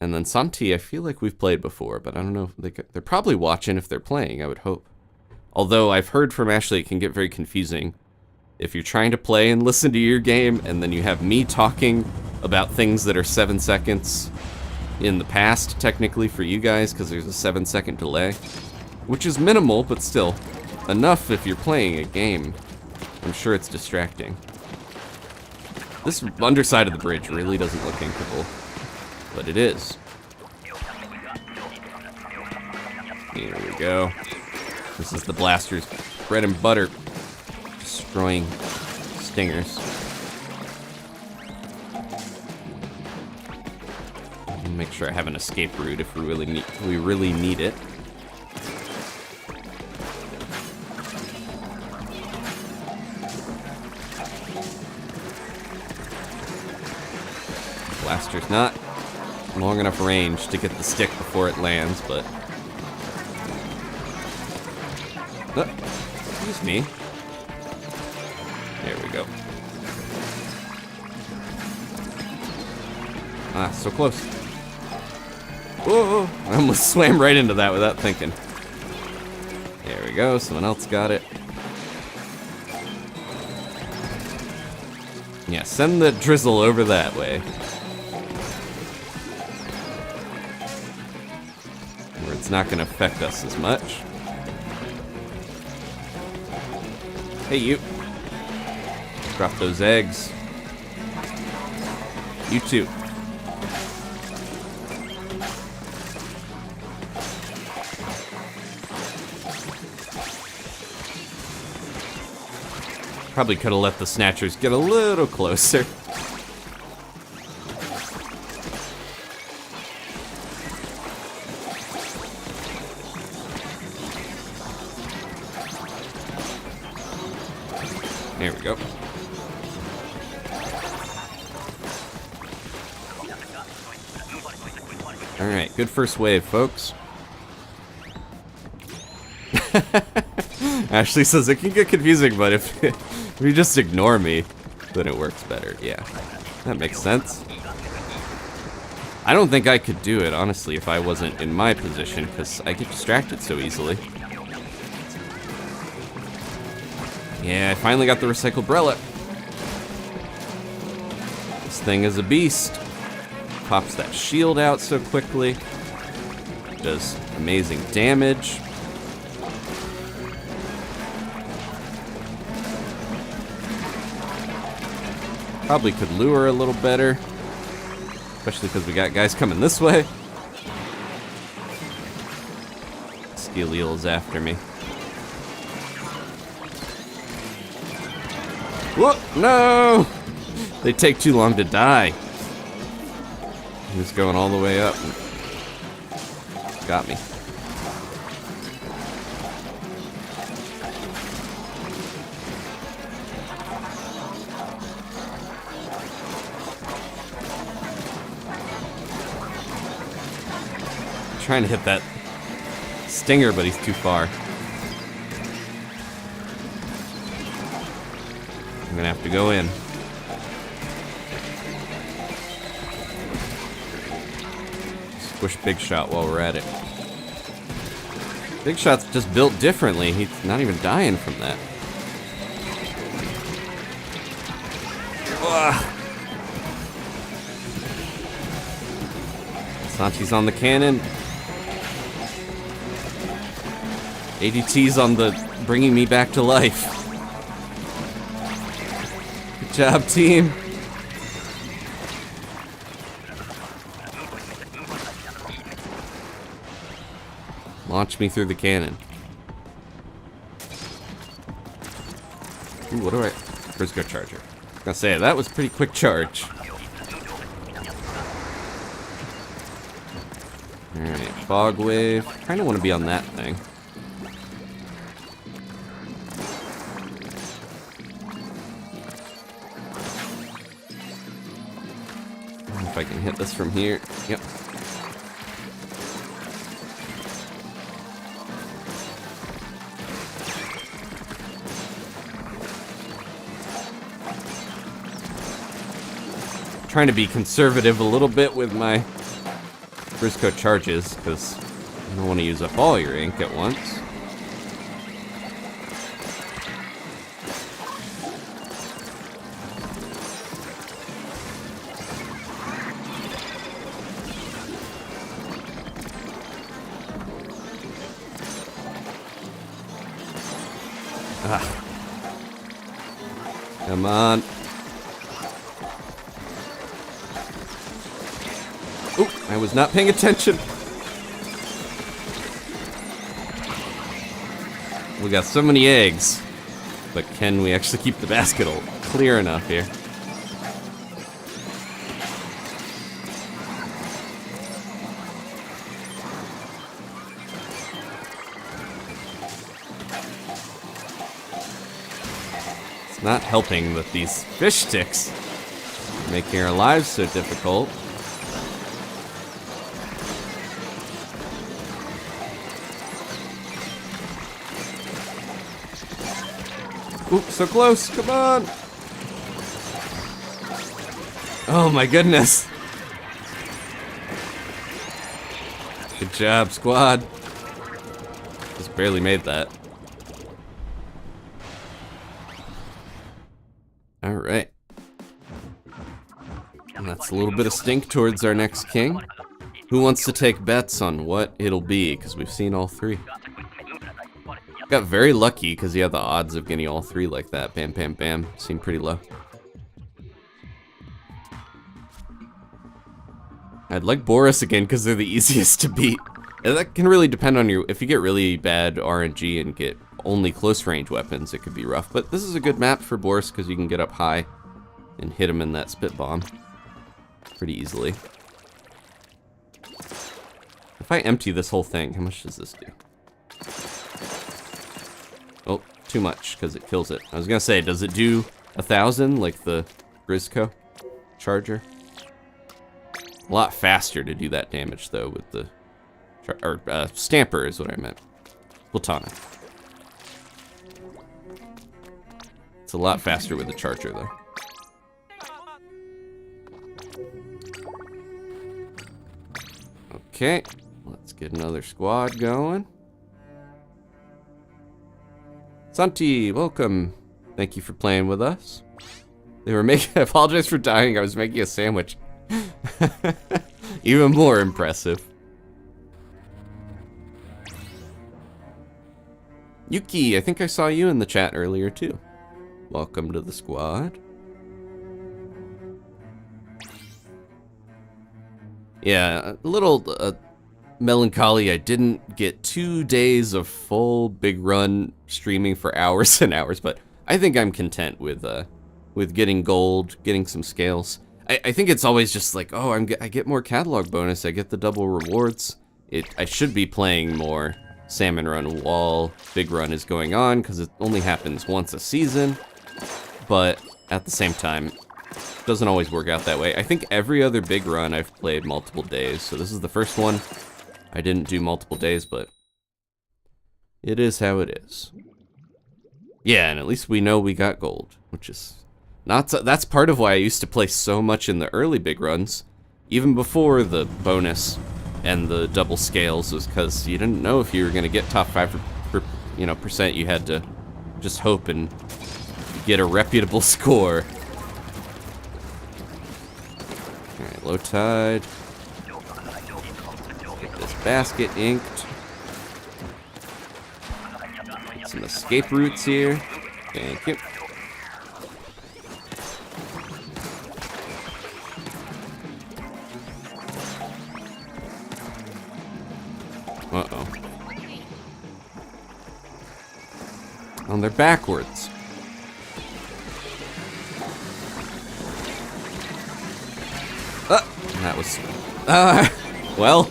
And then Santi, I feel like we've played before, but I don't know if they're probably watching if they're playing, I would hope. Although I've heard from Ashley it can get very confusing if you're trying to play and listen to your game, and then you have me talking about things that are 7 seconds in the past, technically, for you guys, because there's a 7-second delay. Which is minimal, but still enough if you're playing a game. I'm sure it's distracting. This underside of the bridge really doesn't look inkable, but it is. Here we go. This is the blaster's bread and butter, destroying stingers. Make sure I have an escape route if we really need it. Blaster's not long enough range to get the stick before it lands, but... excuse me. There we go. Ah, so close. Whoa, I almost swam right into that without thinking. There we go, someone else got it. Yeah, send the drizzle over that way. Where it's not gonna affect us as much. Hey, you. Drop those eggs. You too. Probably could have let the snatchers get a little closer. There we go. Alright, good first wave, folks. Ashley says it can get confusing, but if you just ignore me, then it works better. Yeah, that makes sense. I don't think I could do it, honestly, if I wasn't in my position, because I get distracted so easily. Yeah, I finally got the recycled relic. This thing is a beast. Pops that shield out so quickly. Does amazing damage. Probably could lure a little better. Especially because we got guys coming this way. Steel eel is after me. Whoa, no! They take too long to die. He was going all the way up. Got me. Trying to hit that stinger, but he's too far. I'm gonna have to go in. Squish Big Shot while we're at it. Big Shot's just built differently. He's not even dying from that. Ugh. Sanchi's on the cannon. ADT's on the bringing me back to life. Good job, team. Launch me through the cannon. Ooh, what do I... Briscoe Charger. I was gonna say, that was a pretty quick charge. Alright, Fog Wave. Kinda wanna be on that thing. If I can hit this from here. Yep. Trying to be conservative a little bit with my Grisco charges, because you don't want to use up all your ink at once. Ah. Come on. Oh, I was not paying attention. We got so many eggs, but can we actually keep the basket clear enough here? It's not helping that these fish sticks are making our lives so difficult. Ooh, so close, come on! Oh my goodness! Good job, squad. Just barely made that. Alright. And that's a little bit of stink towards our next king. Who wants to take bets on what it'll be? Because we've seen all three. Got very lucky because the odds of getting all three like that, bam, bam, bam, seem pretty low. I'd like Boris again because they're the easiest to beat. And that can really depend on you. If you get really bad RNG and get only close range weapons, it could be rough. But this is a good map for Boris because you can get up high and hit him in that spit bomb pretty easily. If I empty this whole thing, how much does this do? Oh, too much, because it kills it. I was gonna say, does it do 1,000 like the Grisco charger? A lot faster to do that damage though with the, Stamper is what I meant. Platonic. It's a lot faster with the charger though. Okay, let's get another squad going. Santi, welcome. Thank you for playing with us. They were making, I apologize for dying, I was making a sandwich. Even more impressive. Yuki, I think I saw you in the chat earlier too. Welcome to the squad. Yeah, a little melancholy. I didn't get 2 days of full big run streaming for hours and hours, but I think I'm content with getting gold, getting some scales. I think it's always just like, oh, I get more catalog bonus, I get the double rewards. I should be playing more Salmon Run while big run is going on because it only happens once a season, but at the same time, doesn't always work out that way. I think every other big run I've played multiple days, so this is the first one I didn't do multiple days, but it is how it is. Yeah, and at least we know we got gold, which is not so, that's part of why I used to play so much in the early big runs, even before the bonus and the double scales, was because you didn't know if you were going to get top 5 percent. You had to just hope and get a reputable score. Alright, low tide. Get this basket inked. Get some escape routes here. Thank you. Uh-oh. Oh, they're backwards. That was... well,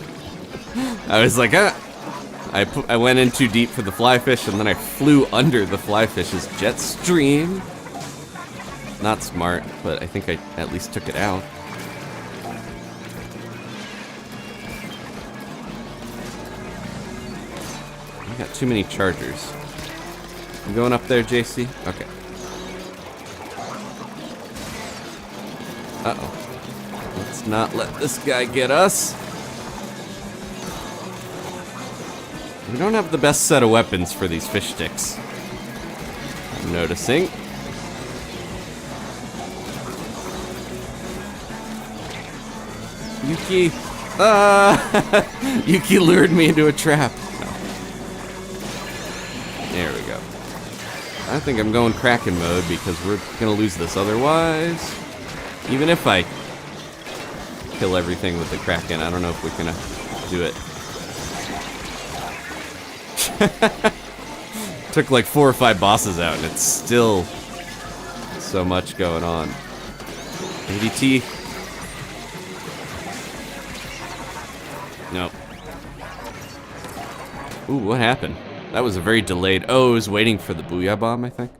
I was like, I went in too deep for the fly fish, and then I flew under the fly fish's jet stream. Not smart, but I think I at least took it out. I got too many chargers. You going up there, JC? Okay. Uh-oh. Let's not let this guy get us. We don't have the best set of weapons for these fish sticks. I'm noticing. Yuki! Yuki lured me into a trap. No. There we go. I think I'm going Kraken mode because we're gonna lose this otherwise. Even if I kill everything with the Kraken, I don't know if we're gonna do it. Took like 4 or 5 bosses out and it's still so much going on. ADT. Nope. Ooh, what happened? That was a very delayed... Oh, it was waiting for the Booyah Bomb, I think.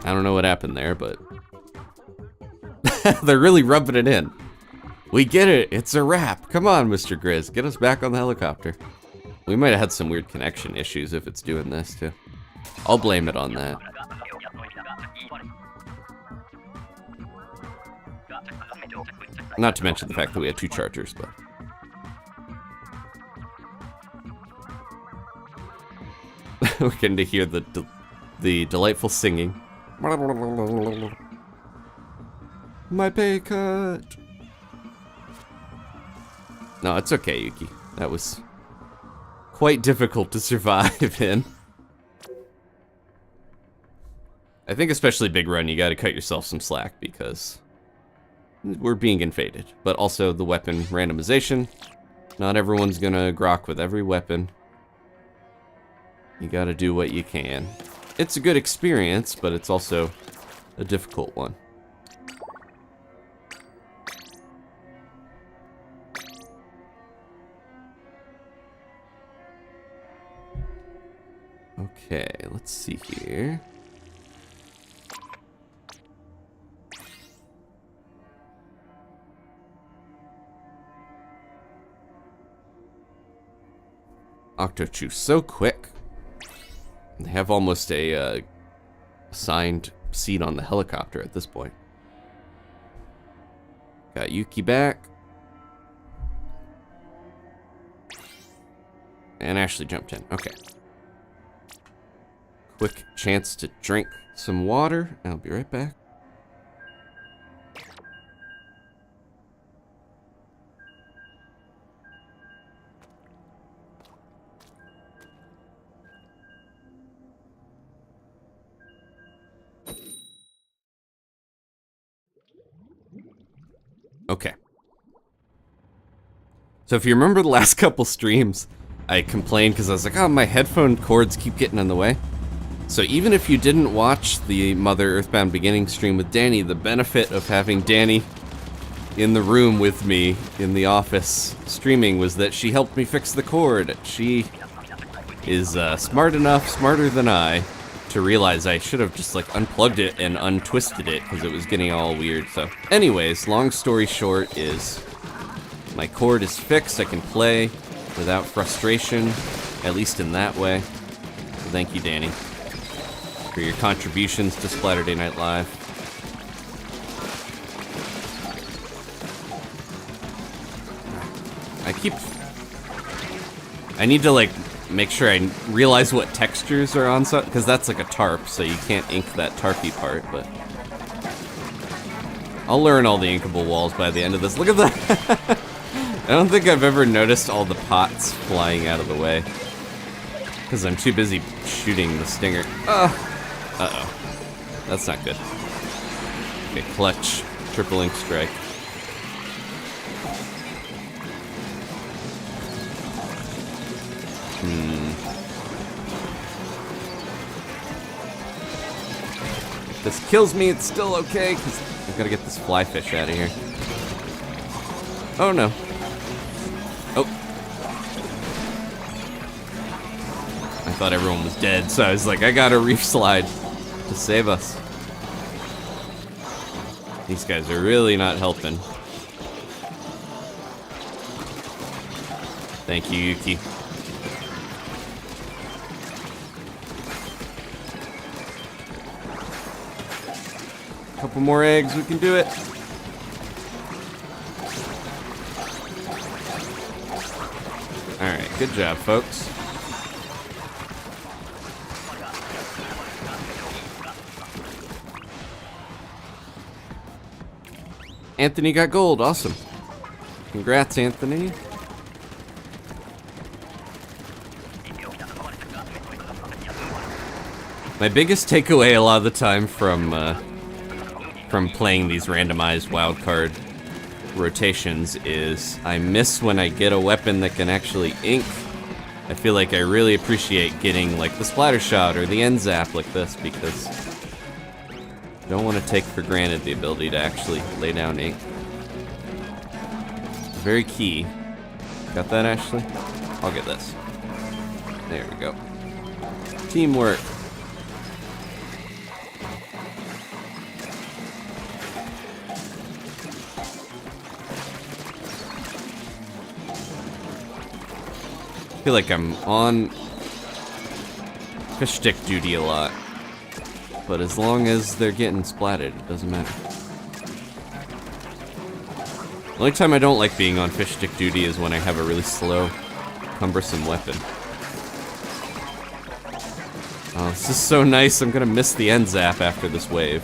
I don't know what happened there, but... They're really rubbing it in. We get it. It's a wrap. Come on, Mr. Grizz. Get us back on the helicopter. We might have had some weird connection issues if it's doing this, too. I'll blame it on that. Not to mention the fact that we had 2 chargers, but... We're getting to hear the delightful singing. My pay cut! No, it's okay, Yuki. That was quite difficult to survive in. I think especially Big Run, you gotta cut yourself some slack because we're being invaded. But also the weapon randomization. Not everyone's gonna grok with every weapon. You gotta do what you can. It's a good experience, but it's also a difficult one. Okay, let's see here. Octochu, so quick. They have almost a assigned seat on the helicopter at this point. Got Yuki back. And Ashley jumped in. Okay. Quick chance to drink some water. I'll be right back. Okay. So if you remember the last couple streams, I complained because I was like, oh, my headphone cords keep getting in the way. So even if you didn't watch the Mother Earthbound Beginning stream with Danny, the benefit of having Danny in the room with me in the office streaming was that she helped me fix the cord. She is smart enough, smarter than I, to realize I should have just like unplugged it and untwisted it because it was getting all weird. So anyways, long story short is my cord is fixed. I can play without frustration, at least in that way. So thank you, Danny, for your contributions to Splatterday Night Live. I need to like make sure I realize what textures are on, because that's like a tarp, so you can't ink that tarpy part, but I'll learn all the inkable walls by the end of this. Look at that! I don't think I've ever noticed all the pots flying out of the way, because I'm too busy shooting the stinger. Uh-oh. That's not good. Okay, clutch. Triple ink strike. If this kills me, it's still okay, because I've got to get this fly fish out of here. Oh, no. Oh. I thought everyone was dead, so I was like, I got a reef slide to save us. These guys are really not helping. Thank you, Yuki. Couple more eggs, we can do it. Good job, folks. Anthony got gold. Awesome. Congrats, Anthony. My biggest takeaway a lot of the time from playing these randomized wildcard rotations is I miss when I get a weapon that can actually ink. I feel like I really appreciate getting like the splatter shot or the end zap like this because I don't want to take for granted the ability to actually lay down ink. Very key. Got that, Ashley? I'll get this. There we go. Teamwork. I feel like I'm on fish stick duty a lot, but as long as they're getting splatted, it doesn't matter. The only time I don't like being on fish stick duty is when I have a really slow, cumbersome weapon. Oh, this is so nice. I'm gonna miss the end zap after this wave.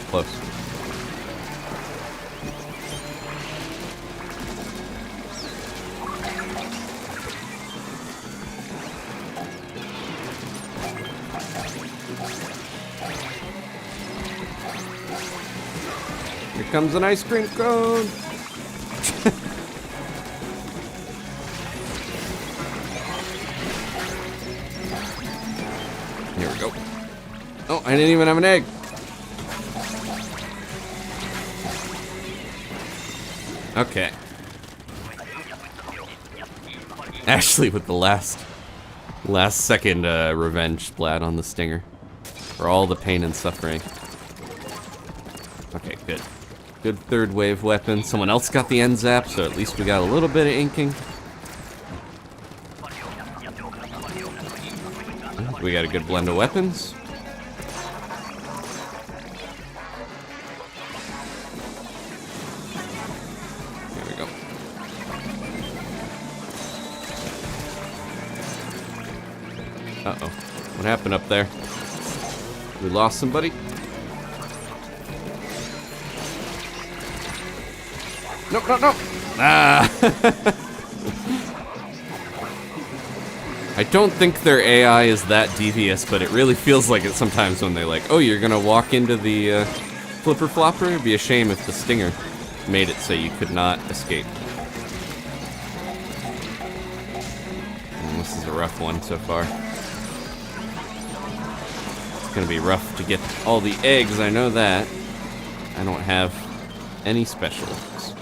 Close. Here comes an ice cream cone. Here we go. Oh, I didn't even have an egg. Okay. Ashley with the last second revenge splat on the stinger for all the pain and suffering. Okay, good. Good third wave weapon. Someone else got the end zap, so at least we got a little bit of inking. We got a good blend of weapons. There we go. Uh-oh. What happened up there? We lost somebody? No, no, no! Ah! I don't think their AI is that devious, but it really feels like it sometimes when they like, oh, you're gonna walk into the flipper flopper? It'd be a shame if the stinger made it so you could not escape. This is a rough one so far. It's gonna be rough to get all the eggs, I know that. I don't have any specials.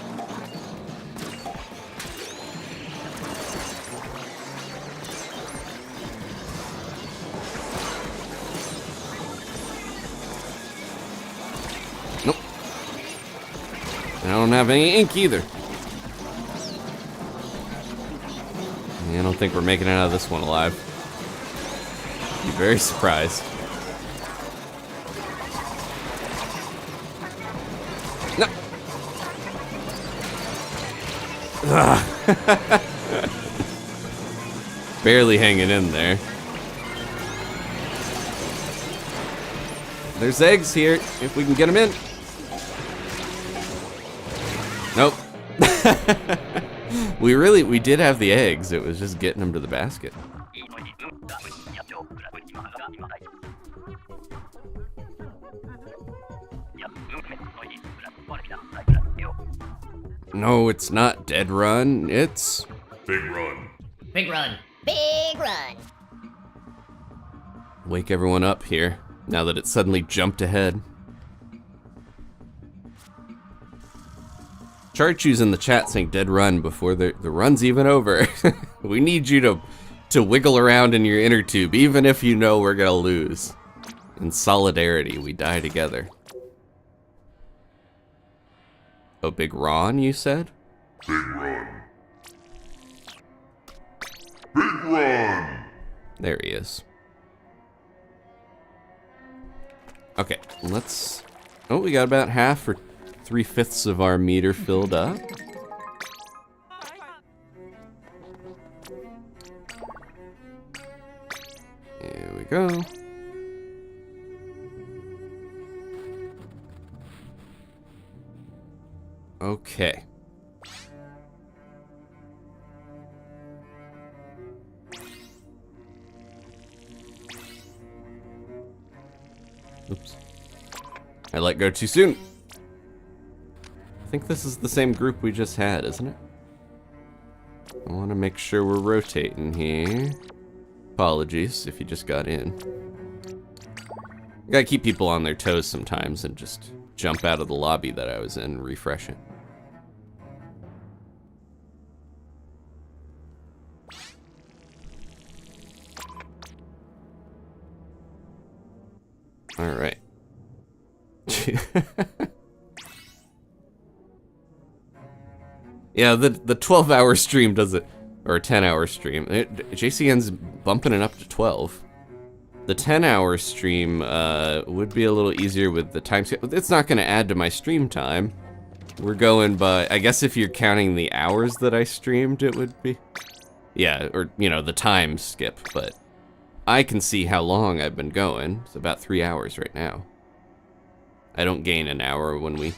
Nope. I don't have any ink either. I don't think we're making it out of this one alive. Be very surprised. No. Barely hanging in there. There's eggs here, if we can get them in. Nope. We did have the eggs. It was just getting them to the basket. No, it's not Dead Run. It's Big Run. Big Run. Big Run. Wake everyone up here, now that it suddenly jumped ahead. Charchu's in the chat saying Dead Run before the run's even over. We need you to wiggle around in your inner tube, even if you know we're gonna lose. In solidarity, we die together. Oh, Big Ron, you said? Big Run. Big Run. There he is. Okay, let's... Oh, we got about half or 3/5 of our meter filled up. Here we go. Okay. Oops. I let go too soon. I think this is the same group we just had, isn't it? I want to make sure we're rotating here. Apologies if you just got in. Gotta keep people on their toes sometimes and just jump out of the lobby that I was in and refresh it. All right. Yeah, the 12-hour stream does it, or a 10-hour stream. JCN's bumping it up to 12. The 10-hour stream would be a little easier with the time skip. It's not going to add to my stream time. We're going by, I guess if you're counting the hours that I streamed, it would be. Yeah, or, you know, the time skip, but I can see how long I've been going. It's about 3 hours right now. I don't gain an hour when we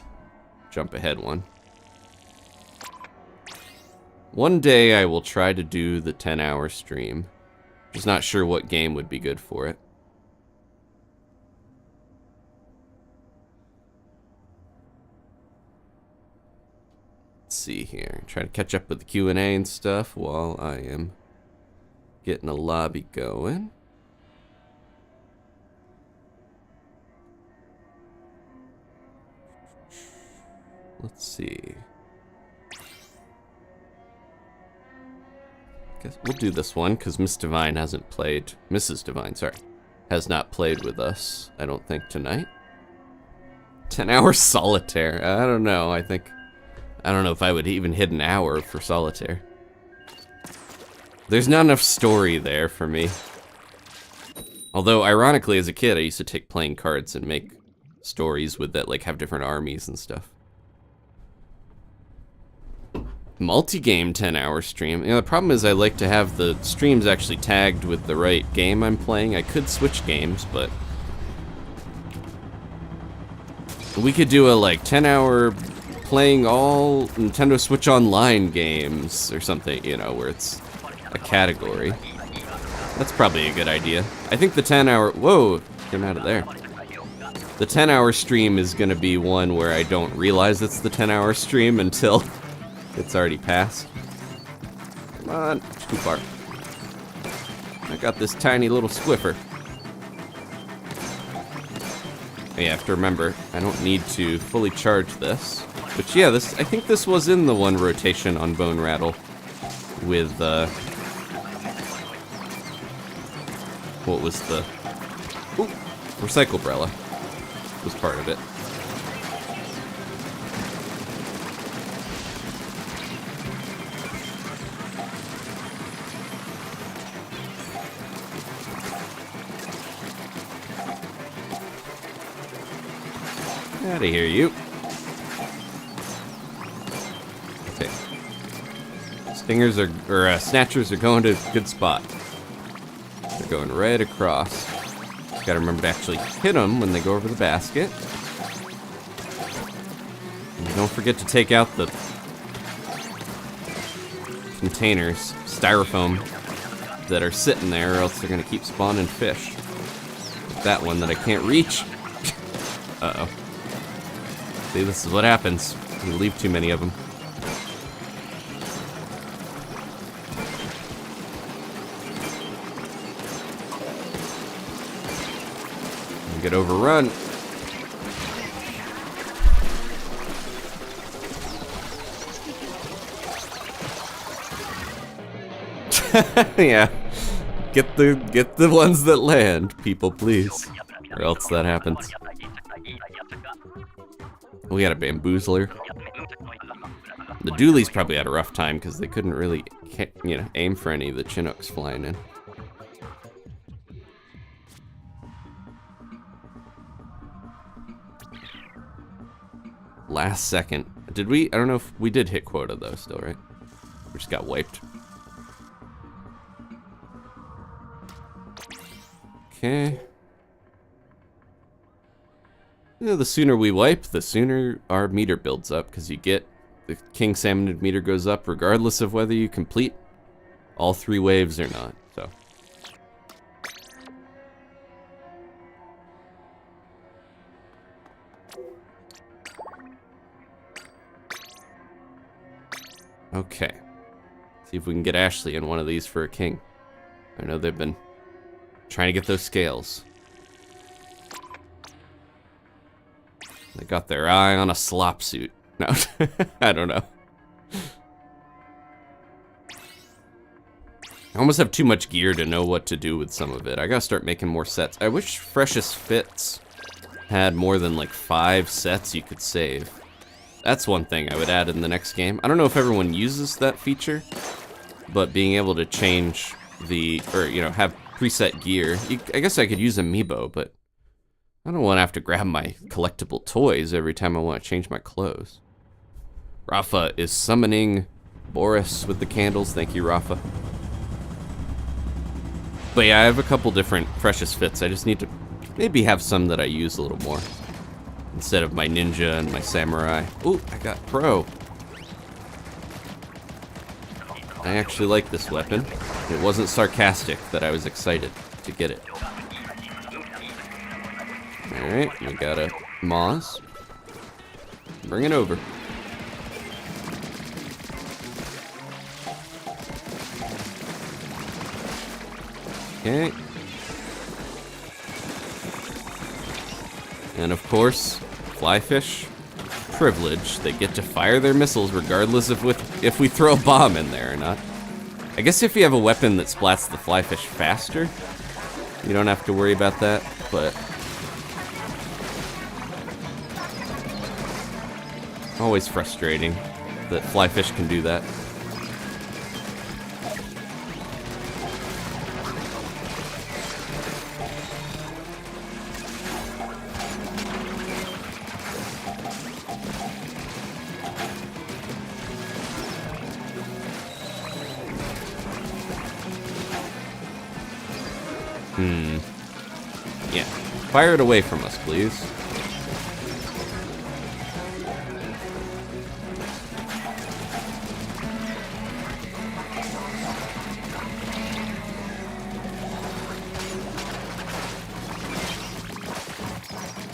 jump ahead one. One day I will try to do the 10-hour stream. Just not sure what game would be good for it. Let's see here. Try to catch up with the Q&A and stuff while I am getting a lobby going. Let's see. Guess we'll do this one because Miss Divine hasn't played. Mrs. Divine, sorry, has not played with us, I don't think, tonight. 10-hour solitaire. I don't know. I don't know if I would even hit an hour for solitaire. There's not enough story there for me. Although, ironically, as a kid, I used to take playing cards and make stories with that, like have different armies and stuff. Multi-game 10-hour stream. You know, the problem is I like to have the streams actually tagged with the right game I'm playing. I could switch games, but we could do a like 10-hour playing all Nintendo Switch Online games or something, you know, where it's a category. That's probably a good idea. I think the 10-hour, whoa, came out of there. The 10-hour stream is gonna be one where I don't realize it's the 10-hour stream until it's already passed. Come on, it's too far. I got this tiny little squiffer. You have to remember, I don't need to fully charge this. But yeah, this, I think this was in the one rotation on Bone Rattle with, what was the, ooh, Recyclebrella was part of it. Out of here, you. Okay. Stingers are, or snatchers are going to a good spot. They're going right across. Just gotta remember to actually hit them when they go over the basket. And don't forget to take out the containers, styrofoam, that are sitting there, or else they're gonna keep spawning fish. Like that one that I can't reach. Uh-oh. See, this is what happens when you leave too many of them. You get overrun. Yeah. Get the ones that land, people, please. Or else that happens. We got a bamboozler. The Doolies probably had a rough time because they couldn't really, you know, aim for any of the Chinooks flying in. last second. Did we? I don't know if we did hit quota though still, right? We just got wiped. Okay. You know, the sooner we wipe, the sooner our meter builds up, because you get the King Salmonid meter goes up regardless of whether you complete all 3 waves or not. So. Okay. See if we can get Ashley in one of these for a king. I know they've been trying to get those scales. They got their eye on a slop suit. No, I don't know. I almost have too much gear to know what to do with some of it. I gotta start making more sets. I wish Freshest Fits had more than like 5 sets you could save. That's one thing I would add in the next game. I don't know if everyone uses that feature, but being able to change the, or you know, have preset gear. I guess I could use Amiibo, but I don't want to have to grab my collectible toys every time I want to change my clothes. Rafa is summoning Boris with the candles. Thank you, Rafa. But yeah, I have a couple different Freshest Fits. I just need to maybe have some that I use a little more, instead of my ninja and my samurai. Ooh, I got pro. I actually like this weapon. It wasn't sarcastic that I was excited to get it. Alright, we got a Moz. Bring it over. Okay. And of course, flyfish, privilege. They get to fire their missiles regardless of if we throw a bomb in there or not. I guess if you have a weapon that splats the flyfish faster, you don't have to worry about that, but always frustrating that flyfish can do that. Yeah. Fire it away from us, please.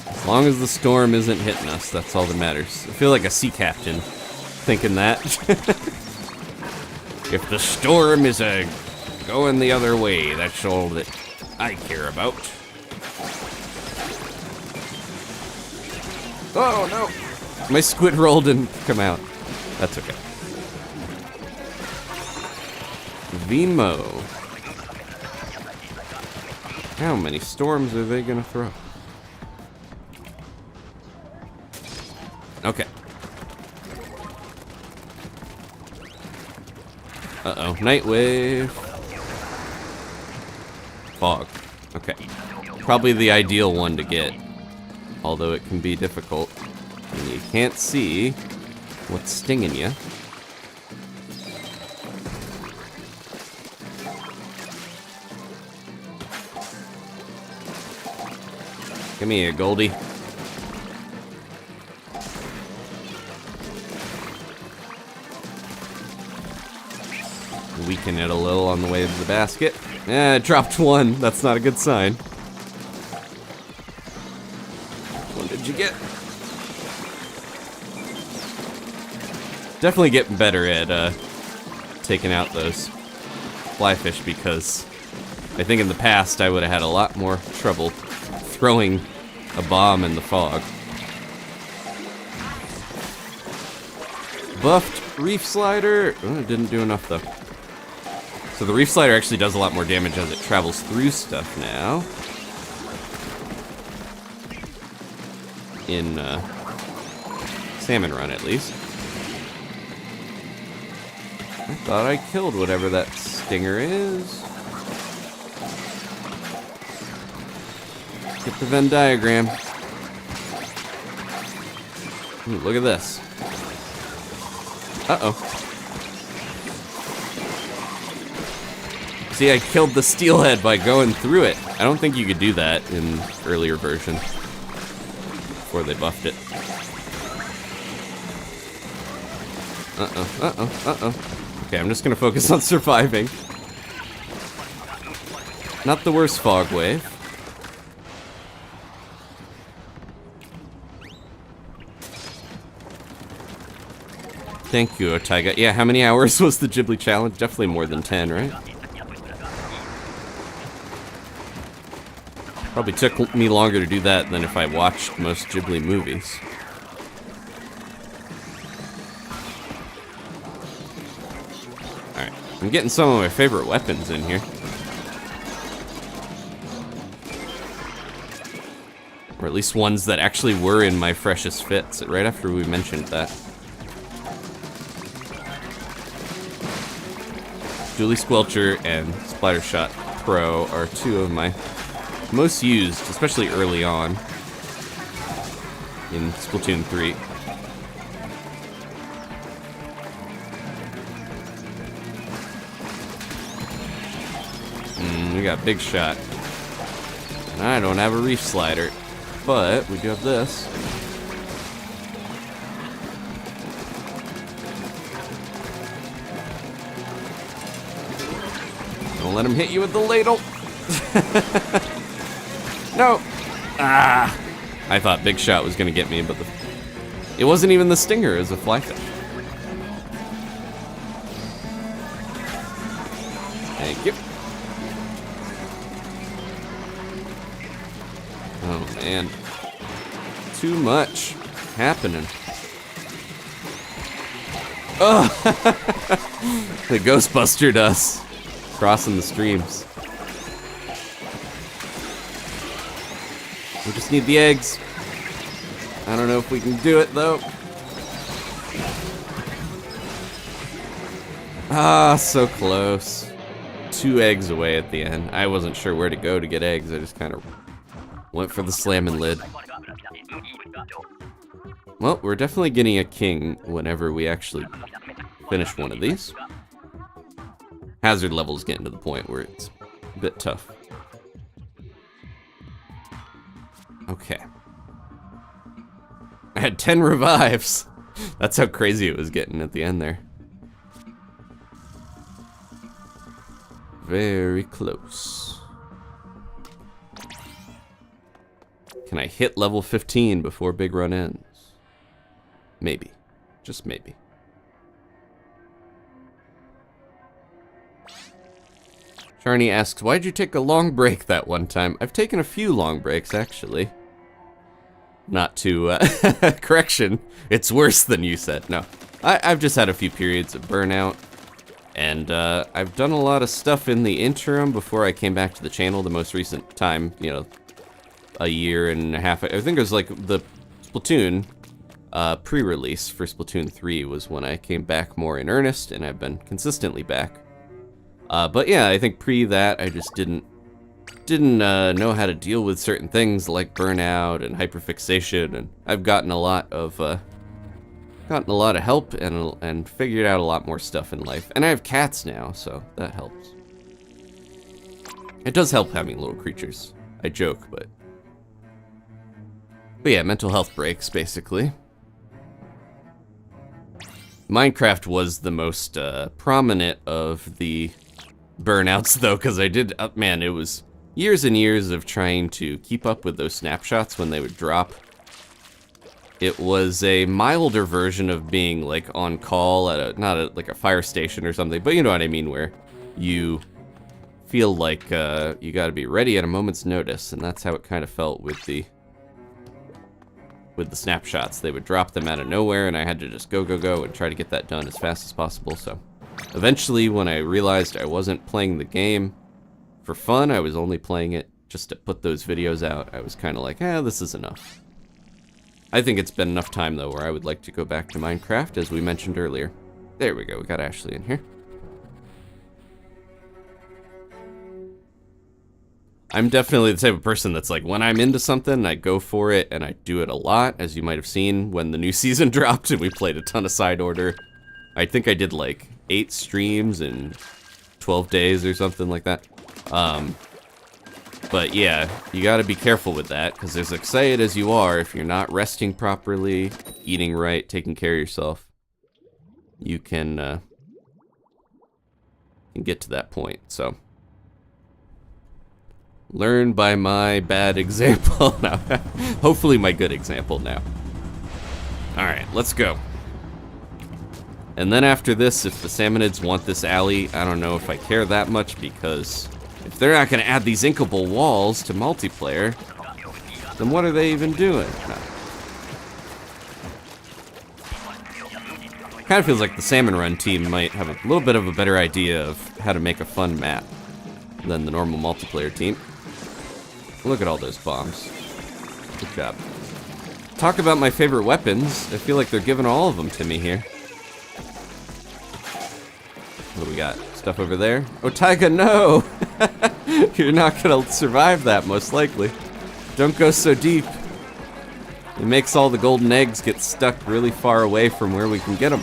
As long as the storm isn't hitting us, that's all that matters. I feel like a sea captain thinking that. If the storm is going the other way, that's all that I care about. Oh no! My squid roll didn't come out. That's okay. Vimo. How many storms are they gonna throw? Okay. Uh-oh. Night wave. Fog. Okay. Probably the ideal one to get, although it can be difficult when you can't see what's stinging you. Give me a Goldie. Weaken it a little on the way to the basket. Eh, dropped one. That's not a good sign. What did you get? Definitely getting better at taking out those flyfish, because I think in the past I would have had a lot more trouble throwing a bomb in the fog. Buffed reef slider. Oh, it didn't do enough though. So the reef slider actually does a lot more damage as it travels through stuff now. In Salmon Run, at least. I thought I killed whatever that stinger is. Get the Venn diagram. Ooh, look at this. Uh-oh. See, I killed the steelhead by going through it. I don't think you could do that in earlier version before they buffed it. Okay, I'm just gonna focus on surviving. Not the worst fog wave. Thank you, Taiga. Yeah, how many hours was the Ghibli challenge? Definitely more than 10, right? Probably took me longer to do that than if I watched most Ghibli movies. Alright, I'm getting some of my favorite weapons in here. Or at least ones that actually were in my freshest fits, right after we mentioned that. Dually Squelcher and Splattershot Pro are two of my most used, especially early on in Splatoon 3. We got Big Shot. And I don't have a Reef Slider, but we do have this. Don't let him hit you with the ladle. No. Ah. I thought Big Shot was gonna get me, but it wasn't even the stinger, it was a flyfish. Thank you. Oh man. Too much happening. Oh! The Ghostbustered us. Crossing the streams. We just need the eggs. I don't know if we can do it though. Ah, so close. 2 eggs away at the end. I wasn't sure where to go to get eggs. I just kind of went for the salmon lid. Well, we're definitely getting a king whenever we actually finish one of these. Hazard level's getting to the point where it's a bit tough. Okay. I had 10 revives. That's how crazy it was getting at the end there. Very close. Can I hit level 15 before Big Run ends? Maybe. Just maybe. Charney asks, why'd you take a long break that one time? I've taken a few long breaks, actually. Not to, correction, it's worse than you said. No, I've just had a few periods of burnout. And I've done a lot of stuff in the interim before I came back to the channel the most recent time, you know, a year and a half. I think it was like the Splatoon pre-release for Splatoon 3 was when I came back more in earnest, and I've been consistently back. But yeah, I think pre that I just didn't know how to deal with certain things like burnout and hyperfixation, and I've gotten a lot of help and figured out a lot more stuff in life. And I have cats now, so that helps. It does help having little creatures. I joke, but yeah, mental health breaks basically. Minecraft was the most prominent of the burnouts though, because I did, man, it was years and years of trying to keep up with those snapshots when they would drop. It was a milder version of being like on call at like a fire station or something, but you know what I mean, where you feel like you gotta be ready at a moment's notice, and that's how it kind of felt with the snapshots. They would drop them out of nowhere, and I had to just go and try to get that done as fast as possible. So eventually, when I realized I wasn't playing the game for fun, I was only playing it just to put those videos out, I was kind of like, this is enough. I think it's been enough time, though, where I would like to go back to Minecraft, as we mentioned earlier. There we go, we got Ashley in here. I'm definitely the type of person that's like, when I'm into something, I go for it, and I do it a lot, as you might have seen when the new season dropped and we played a ton of side order. I think I did like 8 streams in 12 days or something like that. But yeah, you gotta be careful with that, because as excited as you are, if you're not resting properly, eating right, taking care of yourself, you can get to that point, so. Learn by my bad example now. Hopefully my good example now. Alright, let's go. And then after this, if the salmonids want this alley, I don't know if I care that much, because if they're not going to add these inkable walls to multiplayer, then what are they even doing? No. Kind of feels like the Salmon Run team might have a little bit of a better idea of how to make a fun map than the normal multiplayer team. Look at all those bombs. Good job. Talk about my favorite weapons. I feel like they're giving all of them to me here. What do we got? Stuff over there? Oh, Taiga, no! You're not gonna survive that, most likely. Don't go so deep. It makes all the golden eggs get stuck really far away from where we can get them.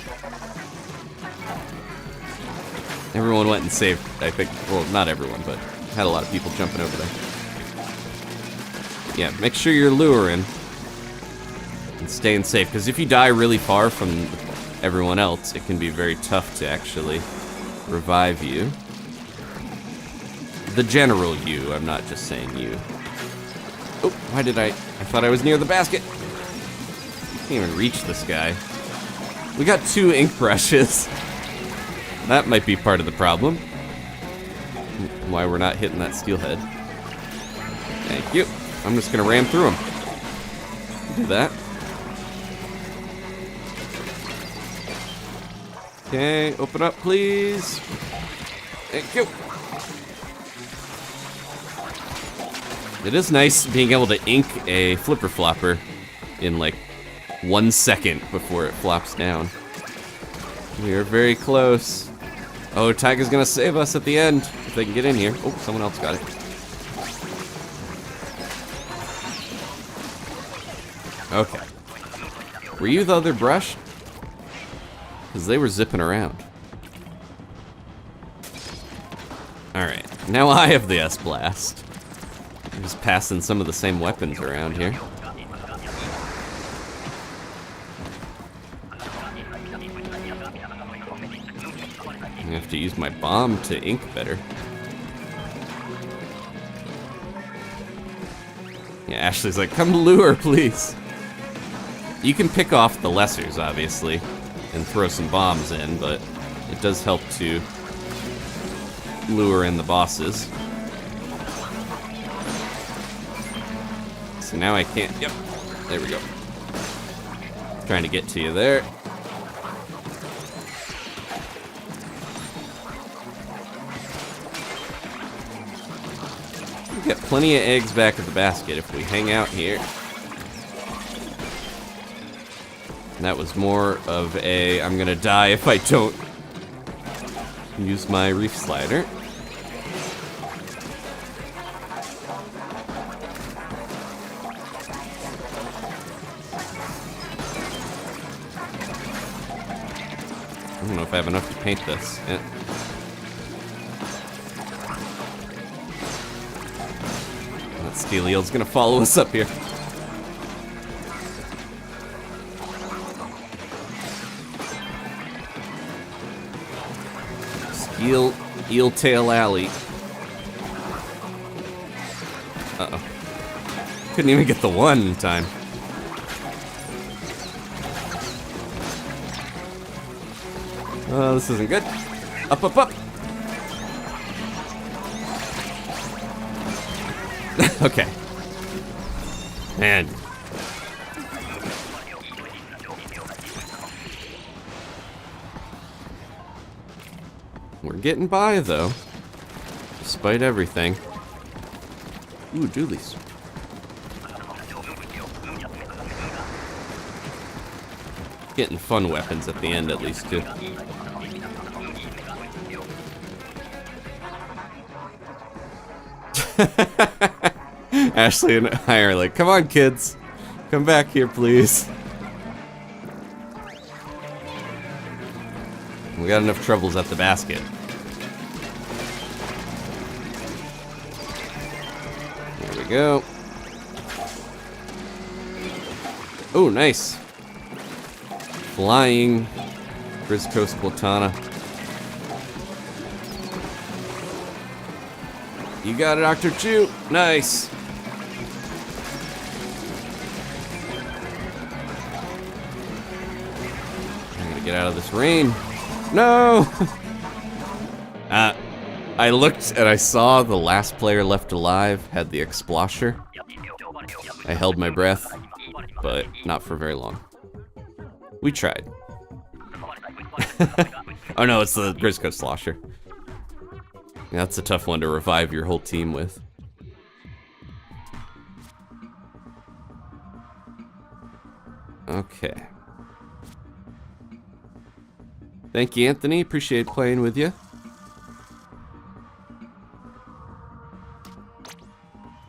Everyone went and saved, I think. Well, not everyone, but had a lot of people jumping over there. Yeah, make sure you're luring and staying safe, because if you die really far from everyone else, it can be very tough to actually revive you. The general you, I'm not just saying you. Oh, why did I thought I was near the basket. Can't even reach this guy. We got 2 ink brushes. That might be part of the problem. Why we're not hitting that steelhead. Thank you. I'm just gonna ram through him. Do that. Okay, open up, please. Thank you. It is nice being able to ink a flipper flopper in like 1 second before it flops down. We are very close. Oh, Taiga's gonna save us at the end if they can get in here. Oh, someone else got it. Okay. Were you the other brush? Because they were zipping around. Alright, now I have the S-Blast. I'm just passing some of the same weapons around here. I have to use my bomb to ink better. Yeah, Ashley's like, come lure, please. You can pick off the lessers, obviously, and throw some bombs in, but it does help to lure in the bosses. So now I can't, yep, there we go. Trying to get to you there. We got plenty of eggs back at the basket if we hang out here. That was more of a, I'm gonna die if I don't use my reef slider. I don't know if I have enough to paint this. Yeah. That steel eel's gonna follow us up here. Eeltail Alley. Uh-oh. Couldn't even get the one in time. Oh, this isn't good. Up, up, up. Okay. Man. We're getting by, though. Despite everything. Ooh, Julie's. Getting fun weapons at the end, at least, too. Ashley and I are like, come on, kids. Come back here, please. We got enough troubles at the basket. There we go. Oh, nice. Flying Grisco Splatana. You got it, Dr. Chew. Nice. I'm gonna get out of this rain. No! I looked and I saw the last player left alive had the explosher. I held my breath, but not for very long. We tried. Oh no, it's the Grisco Slosher. That's a tough one to revive your whole team with. Okay. Thank you, Anthony. Appreciate playing with you.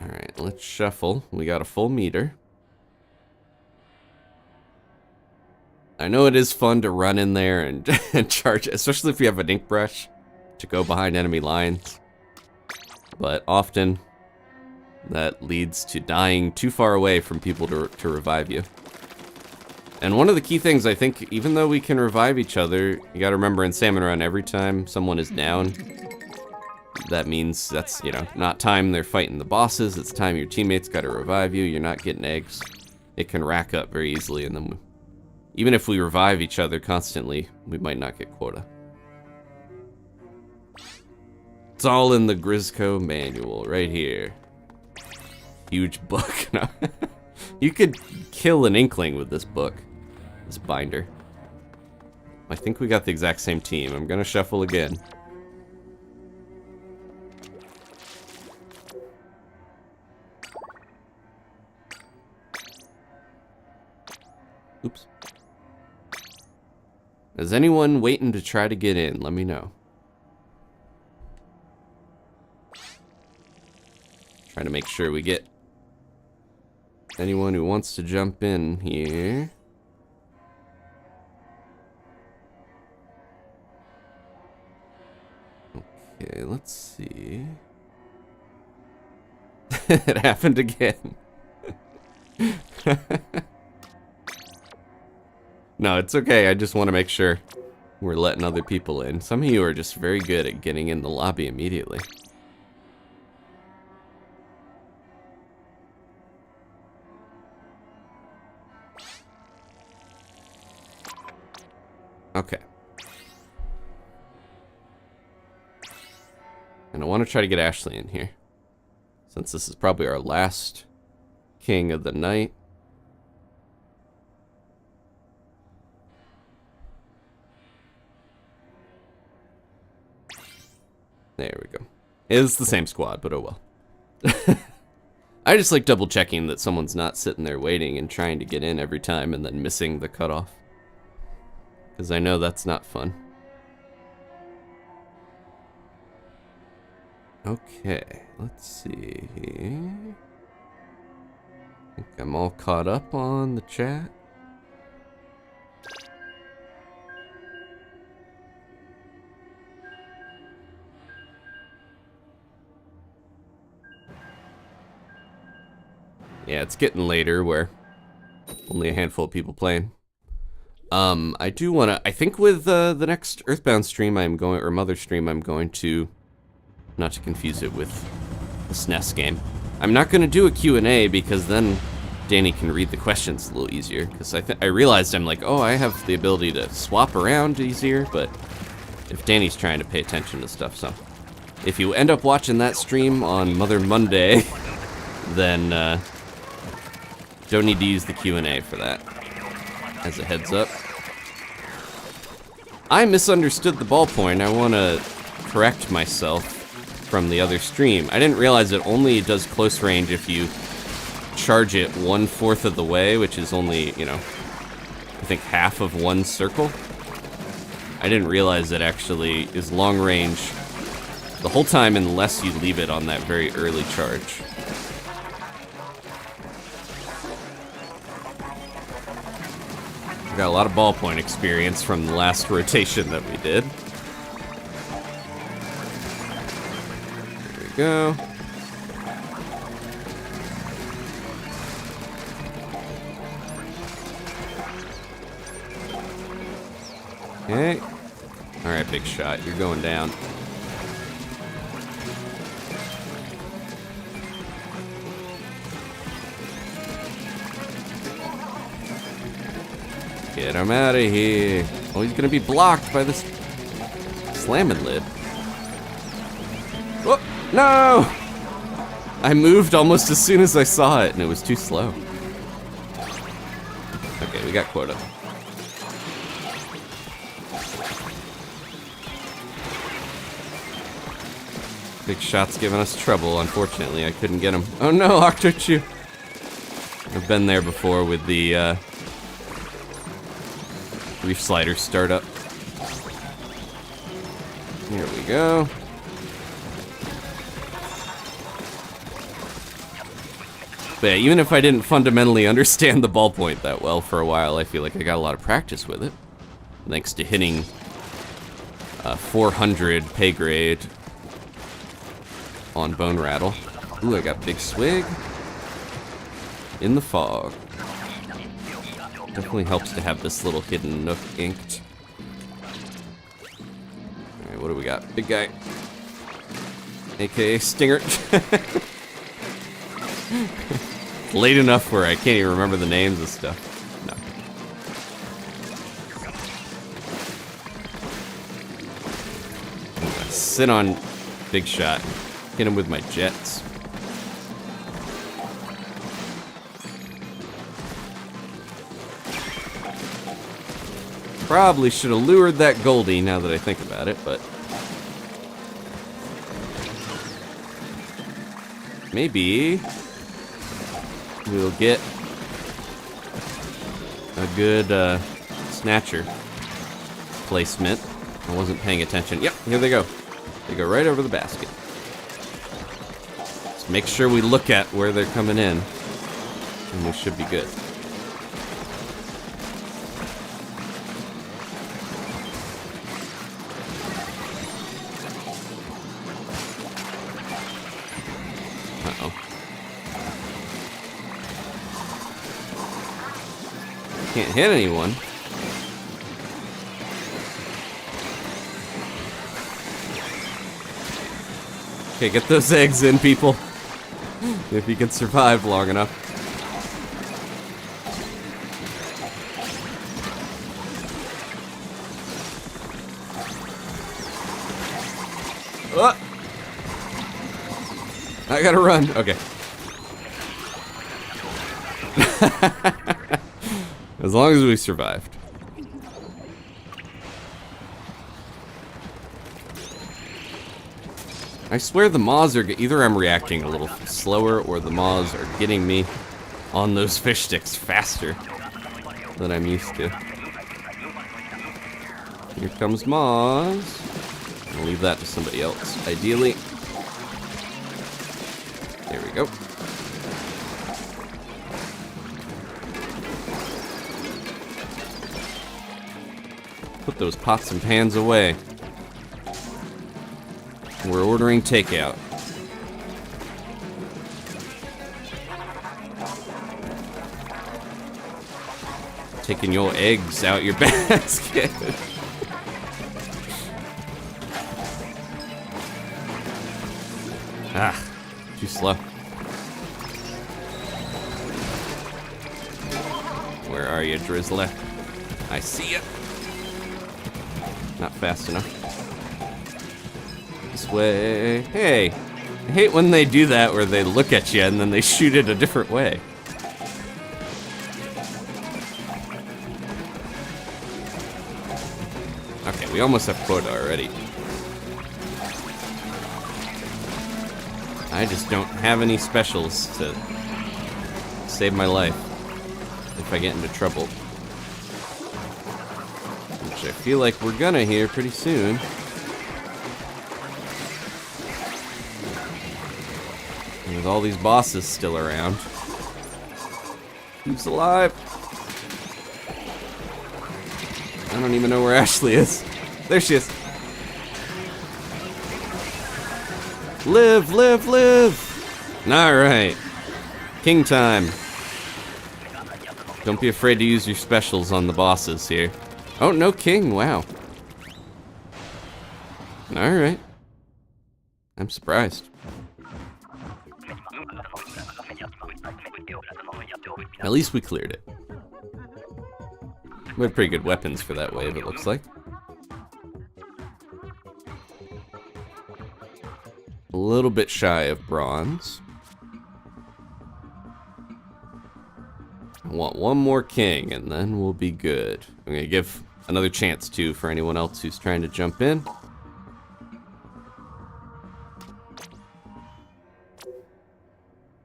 Alright, let's shuffle. We got a full meter. I know it is fun to run in there and, and charge, especially if you have an ink brush to go behind enemy lines. But often, that leads to dying too far away from people to revive you. And one of the key things, I think, even though we can revive each other, you gotta remember in Salmon Run, every time someone is down, that means that's, you know, not time they're fighting the bosses, it's time your teammates gotta revive you, you're not getting eggs. It can rack up very easily, and then even if we revive each other constantly, we might not get quota. It's all in the Grisco manual, right here. Huge book. No. You could kill an inkling with this book. This binder. I think we got the exact same team. I'm gonna shuffle again. Oops. Is anyone waiting to try to get in? Let me know. Trying to make sure we get anyone who wants to jump in here. Okay, let's see. It happened again. No, it's okay. I just want to make sure we're letting other people in. Some of you are just very good at getting in the lobby immediately. Okay. And I want to try to get Ashley in here, since this is probably our last king of the night. There we go. It's the same squad, but oh well. I just like double checking that someone's not sitting there waiting and trying to get in every time and then missing the cutoff. Because I know that's not fun. Okay, let's see here. I think I'm all caught up on the chat. Yeah, it's getting later where only a handful of people playing. I do want to, I think with the next Earthbound stream I'm going, or Mother stream, I'm going to, not to confuse it with the SNES game. I'm not going to do a Q&A because then Danny can read the questions a little easier. Because I realized I'm like, oh, I have the ability to swap around easier, but if Danny's trying to pay attention to stuff, so. If you end up watching that stream on Mother Monday, then don't need to use the Q&A for that, as a heads up. I misunderstood the ballpoint. I want to correct myself from the other stream. I didn't realize it only does close range if you charge it 1/4 of the way, which is only, you know, I think half of one circle. I didn't realize it actually is long range the whole time unless you leave it on that very early charge. We got a lot of ballpoint experience from the last rotation that we did. There we go. Okay. Alright, big shot. You're going down. Get him out of here. Oh, he's gonna be blocked by this slamming lid. Oh, no! I moved almost as soon as I saw it, and it was too slow. Okay, we got quota. Big shot's giving us trouble. Unfortunately, I couldn't get him. Oh no, Octochu! I've been there before with the Reef Slider startup. Here we go. But yeah, even if I didn't fundamentally understand the ballpoint that well for a while, I feel like I got a lot of practice with it. Thanks to hitting 400 pay grade on Bone Rattle. Ooh, I got Big Swig. In the fog. Definitely helps to have this little hidden nook inked. Alright, what do we got? Big guy. AKA Stinger. Late enough where I can't even remember the names of stuff. No. Sit on Big Shot. Hit him with my jets. Probably should have lured that Goldie now that I think about it, but maybe we'll get a good snatcher placement. I wasn't paying attention. Yep, here they go. They go right over the basket. Just make sure we look at where they're coming in, and we should be good. Can't hit anyone. Okay, get those eggs in, people. If you can survive long enough. Oh! I gotta run. Okay. As long as we survived. I swear the maws are either I'm reacting a little slower or the maws are getting me on those fish sticks faster than I'm used to. Here comes maws. I'll leave that to somebody else, ideally. There we go. Put those pots and pans away. We're ordering takeout. Taking your eggs out your basket. Ah, too slow. Where are you, Drizzler? I see ya. Not fast enough. This way. Hey, I hate when they do that where they look at you and then they shoot it a different way. Okay, we almost have quota already. I just don't have any specials to save my life if I get into trouble. Which I feel like we're gonna here pretty soon. With all these bosses still around. Who's alive? I don't even know where Ashley is. There she is. Live, live, live! Alright. King time. Don't be afraid to use your specials on the bosses here. Oh, no king, wow. Alright. I'm surprised. At least we cleared it. We have pretty good weapons for that wave, it looks like. A little bit shy of bronze. I want one more king, and then we'll be good. I'm gonna give another chance, too, for anyone else who's trying to jump in.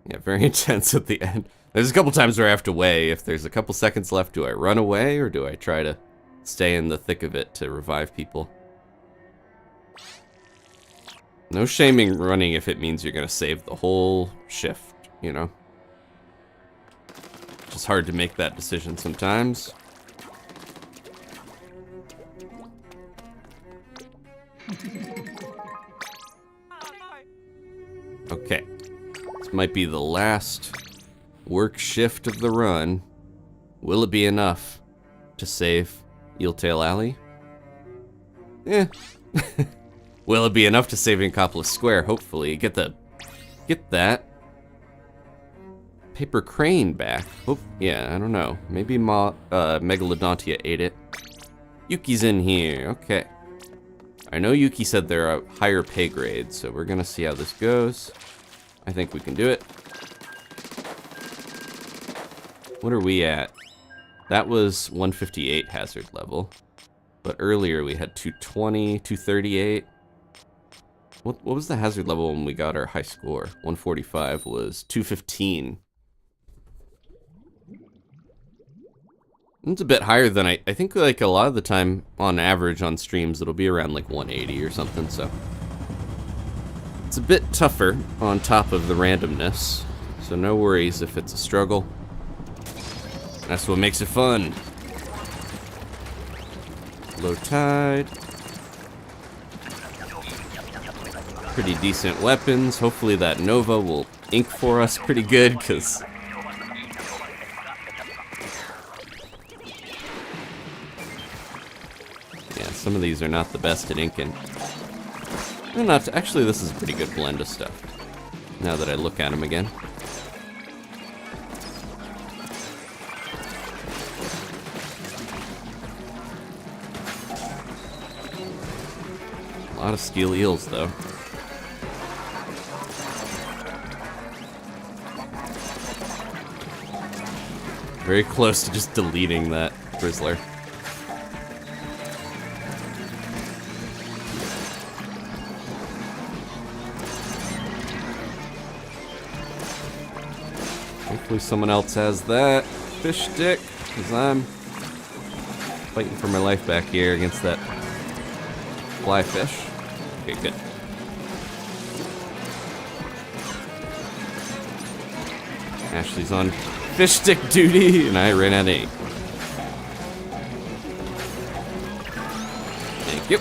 Yeah, very intense at the end. There's a couple times where I have to weigh. If there's a couple seconds left, do I run away, or do I try to stay in the thick of it to revive people? No shaming running if it means you're gonna save the whole shift, you know? It's hard to make that decision sometimes. Okay. This might be the last work shift of the run. Will it be enough to save Eeltail Alley? Eh. Will it be enough to save Inkopolis Square? Hopefully. Get that paper crane back. Yeah, I don't know. Maybe Megalodontia ate it. Yuki's in here. Okay. I know Yuki said there are higher pay grades, so we're gonna see how this goes. I think we can do it. What are we at? That was 158 hazard level. But earlier we had 220, 238. What was the hazard level when we got our high score? 145 was 215. It's a bit higher than I think, like, a lot of the time, on average, on streams, it'll be around, like, 180 or something, so. It's a bit tougher on top of the randomness, so no worries if it's a struggle. That's what makes it fun. Low tide. Pretty decent weapons. Hopefully that Nova will ink for us pretty good, because yeah, some of these are not the best at inking. They're not. Actually, this is a pretty good blend of stuff, now that I look at them again. A lot of steel eels, though. Very close to just deleting that Grizzler. Hopefully someone else has that fish stick, because I'm fighting for my life back here against that fly fish. Okay, good. Ashley's on fish stick duty, and I ran out of ink. Thank you.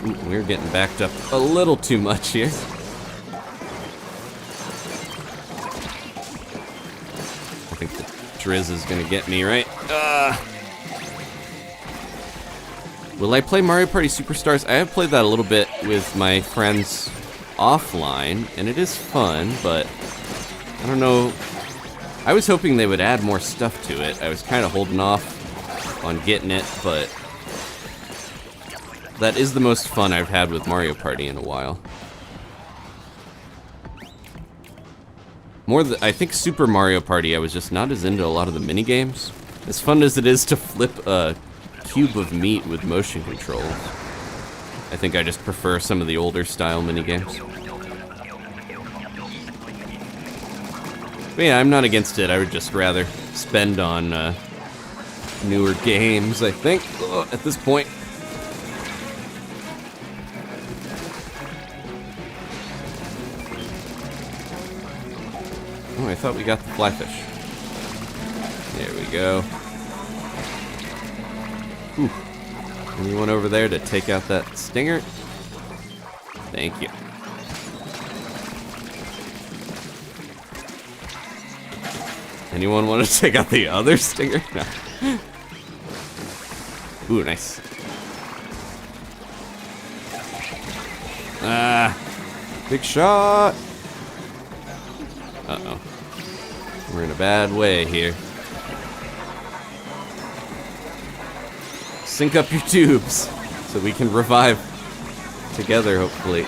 Ooh, we're getting backed up a little too much here. I think the Drizz is gonna get me, right? Will I play Mario Party Superstars? I have played that a little bit with my friends offline, and it is fun, but I don't know. I was hoping they would add more stuff to it. I was kind of holding off on getting it, but that is the most fun I've had with Mario Party in a while. I think Super Mario Party, I was just not as into a lot of the minigames. As fun as it is to flip a cube of meat with motion controls, I think I just prefer some of the older style minigames. But yeah, I'm not against it. I would just rather spend on newer games, I think, at this point. I thought we got the flyfish. There we go. Ooh. Anyone over there to take out that stinger? Thank you. Anyone want to take out the other stinger? No. Ooh, nice. Ah, big shot. Uh-oh. We're in a bad way here. Sync up your tubes so we can revive together, hopefully.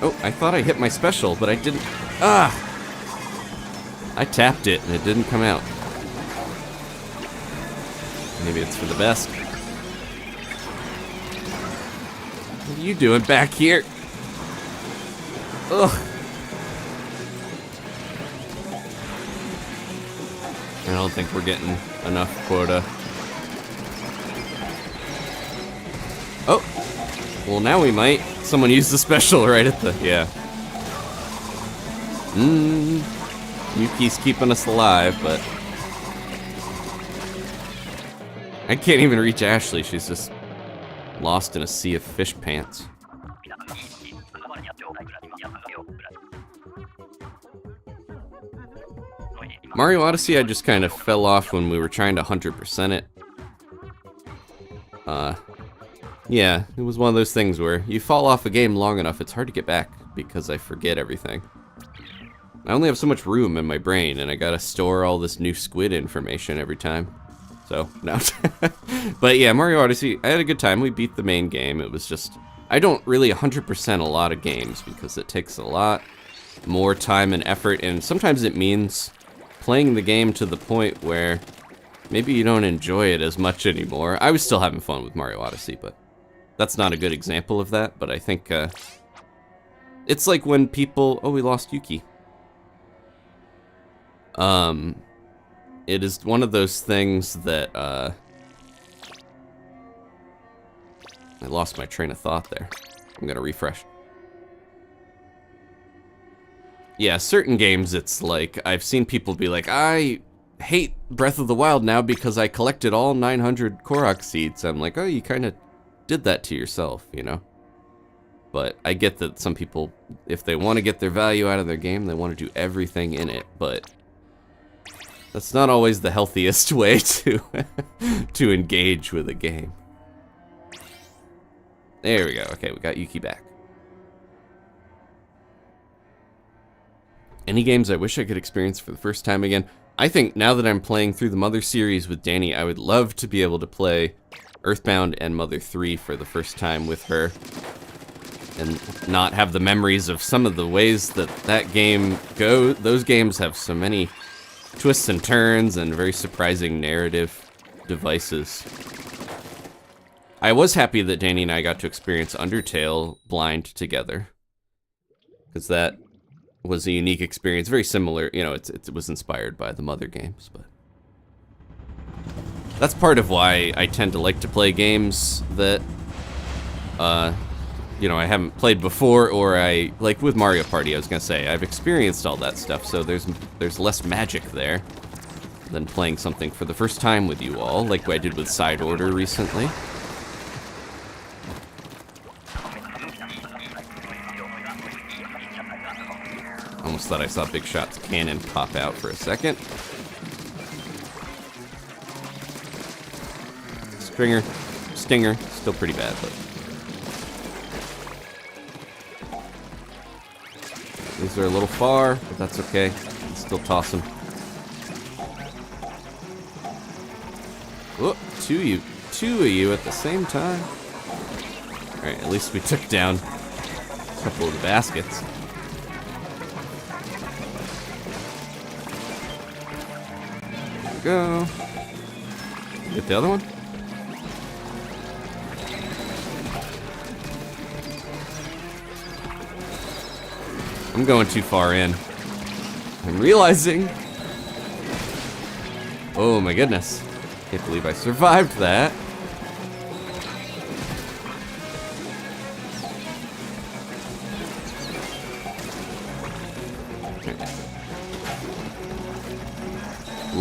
Oh, I thought I hit my special, but I didn't. Ah! I tapped it and it didn't come out. Maybe it's for the best. What are you doing back here? Ugh. I don't think we're getting enough quota. Oh! Well, now we might. Someone used the special right at the... yeah. Yuki's keeping us alive, but... I can't even reach Ashley. She's just lost in a sea of fish pants. Mario Odyssey, I just kind of fell off when we were trying to 100% it. Yeah, it was one of those things where you fall off a game long enough, it's hard to get back because I forget everything. I only have so much room in my brain, and I gotta store all this new squid information every time. So, no. But yeah, Mario Odyssey, I had a good time. We beat the main game. It was just... I don't really 100% a lot of games because it takes a lot more time and effort, and sometimes it means playing the game to the point where maybe you don't enjoy it as much anymore. I was still having fun with Mario Odyssey, but that's not a good example of that. But I think it's like when people... Oh, we lost Yuki. It is one of those things that, I lost my train of thought there. I'm gonna refresh. Yeah, certain games it's like, I've seen people be like, I hate Breath of the Wild now because I collected all 900 Korok seeds. I'm like, oh, you kind of did that to yourself, you know? But I get that some people, if they want to get their value out of their game, they want to do everything in it, but that's not always the healthiest way to to engage with a game. There we go. Okay, we got Yuki back. Any games I wish I could experience for the first time again? I think now that I'm playing through the Mother series with Danny, I would love to be able to play Earthbound and Mother 3 for the first time with her, and not have the memories of some of the ways that game goes. Those games have so many twists and turns and very surprising narrative devices. I was happy that Danny and I got to experience Undertale blind together, because that was a unique experience, very similar. You know, it was inspired by the Mother games, but that's part of why I tend to like to play games that, you know, I haven't played before, or like with Mario Party, I was gonna say, I've experienced all that stuff, so there's less magic there than playing something for the first time with you all, like I did with Side Order recently. Almost thought I saw Big Shot's cannon pop out for a second. Stinger, still pretty bad, but these are a little far, but that's okay. Can still toss them. Whoop, two of you at the same time. Alright, at least we took down a couple of the baskets. There we go. Get the other one? I'm going too far in. I'm realizing. Oh my goodness. Can't believe I survived that.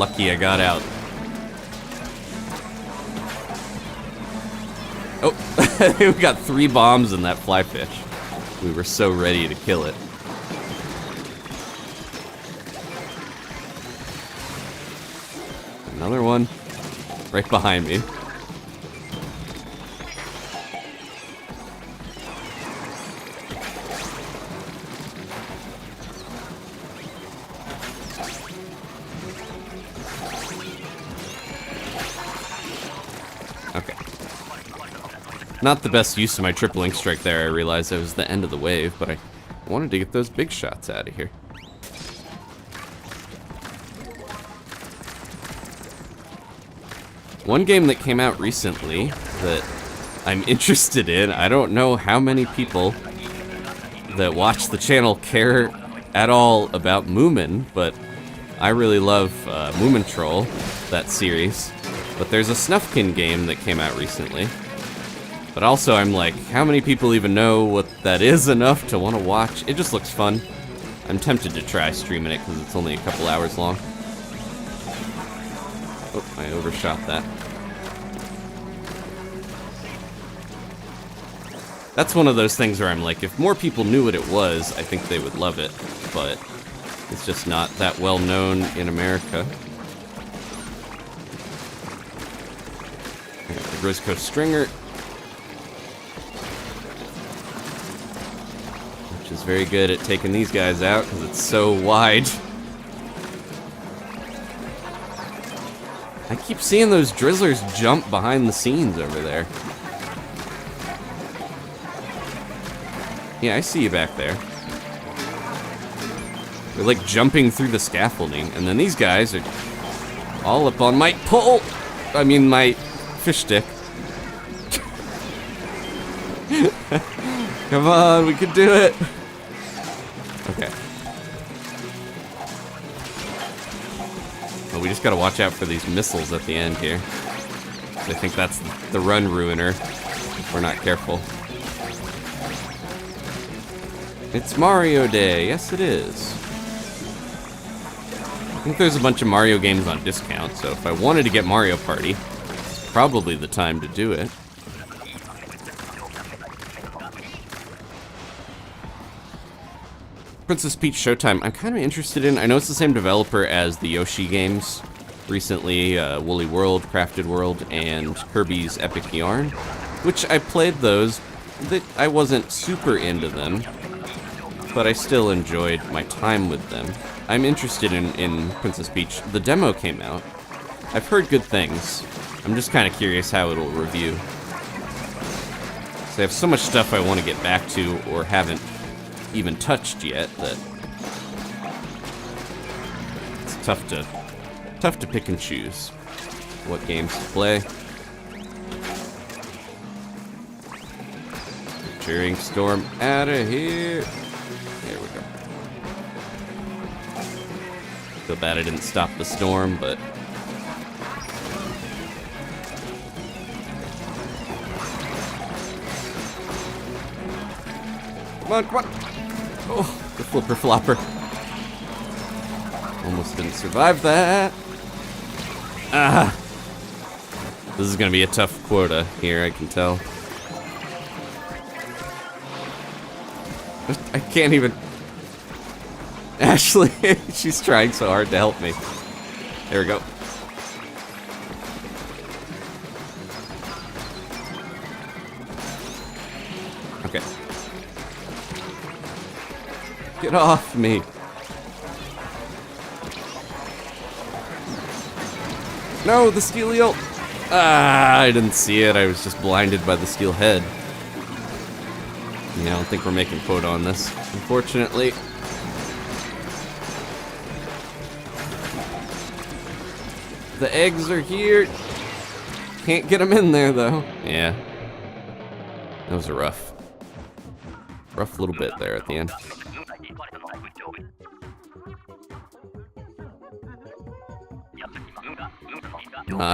lucky I got out. Oh, we got 3 bombs in that fly fish. We were so ready to kill it. Another one right behind me. Okay. Not the best use of my triple link strike there. I realized it was the end of the wave, but I wanted to get those big shots out of here. One game that came out recently that I'm interested in, I don't know how many people that watch the channel care at all about Moomin, but I really love Moomin Troll, that series. But there's a Snufkin game that came out recently. But also I'm like, how many people even know what that is enough to want to watch? It just looks fun. I'm tempted to try streaming it because it's only a couple hours long. Oh, I overshot that. That's one of those things where I'm like, if more people knew what it was, I think they would love it. But it's just not that well known in America. I got the Grisco Stringer. Which is very good at taking these guys out because it's so wide. I keep seeing those drizzlers jump behind the scenes over there. Yeah, I see you back there. They're like jumping through the scaffolding, and then these guys are all up on my pole. I mean, my fish stick. Come on, we can do it. Okay. Well, we just gotta watch out for these missiles at the end here. I think that's the run ruiner if we're not careful. It's Mario Day. Yes, it is. I think there's a bunch of Mario games on discount, so if I wanted to get Mario Party, it's probably the time to do it. Princess Peach Showtime, I'm kind of interested in. I know it's the same developer as the Yoshi games recently, Woolly World, Crafted World, and Kirby's Epic Yarn, which I played those. I wasn't super into them, but I still enjoyed my time with them. I'm interested in Princess Peach. The demo came out. I've heard good things. I'm just kind of curious how it'll review. So I have so much stuff I want to get back to or haven't even touched yet that it's tough to pick and choose what games to play. Cheering storm out of here. There we go. Feel bad I didn't stop the storm, but come on, come on. Oh, the flipper flopper. Almost didn't survive that. Ah. This is gonna be a tough quota here, I can tell. I can't even. Ashley, she's trying so hard to help me. There we go. Okay. Get off me. No, the steel eel. Ah, I didn't see it. I was just blinded by the steel head. Yeah, I don't think we're making quota on this, unfortunately. The eggs are here. Can't get them in there, though. Yeah. That was a rough little bit there at the end.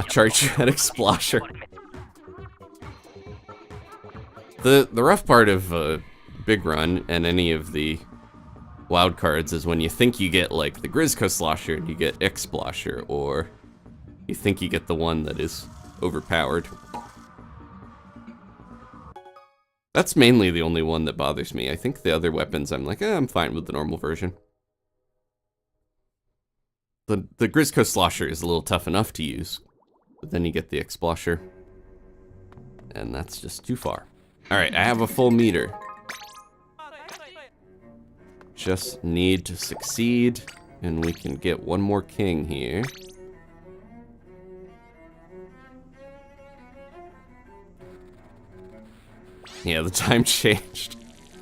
Charge at Explosher. The rough part of Big Run and any of the wild cards is when you think you get like the Grizzco Slosher and you get X-Splosher, or you think you get the one that is overpowered. That's mainly the only one that bothers me. I think the other weapons I'm like, I'm fine with the normal version. The Grizzco Slosher is a little tough enough to use, but then you get the X-Splosher, and that's just too far. Alright, I have a full meter. Just need to succeed, and we can get one more king here. Yeah, the time changed.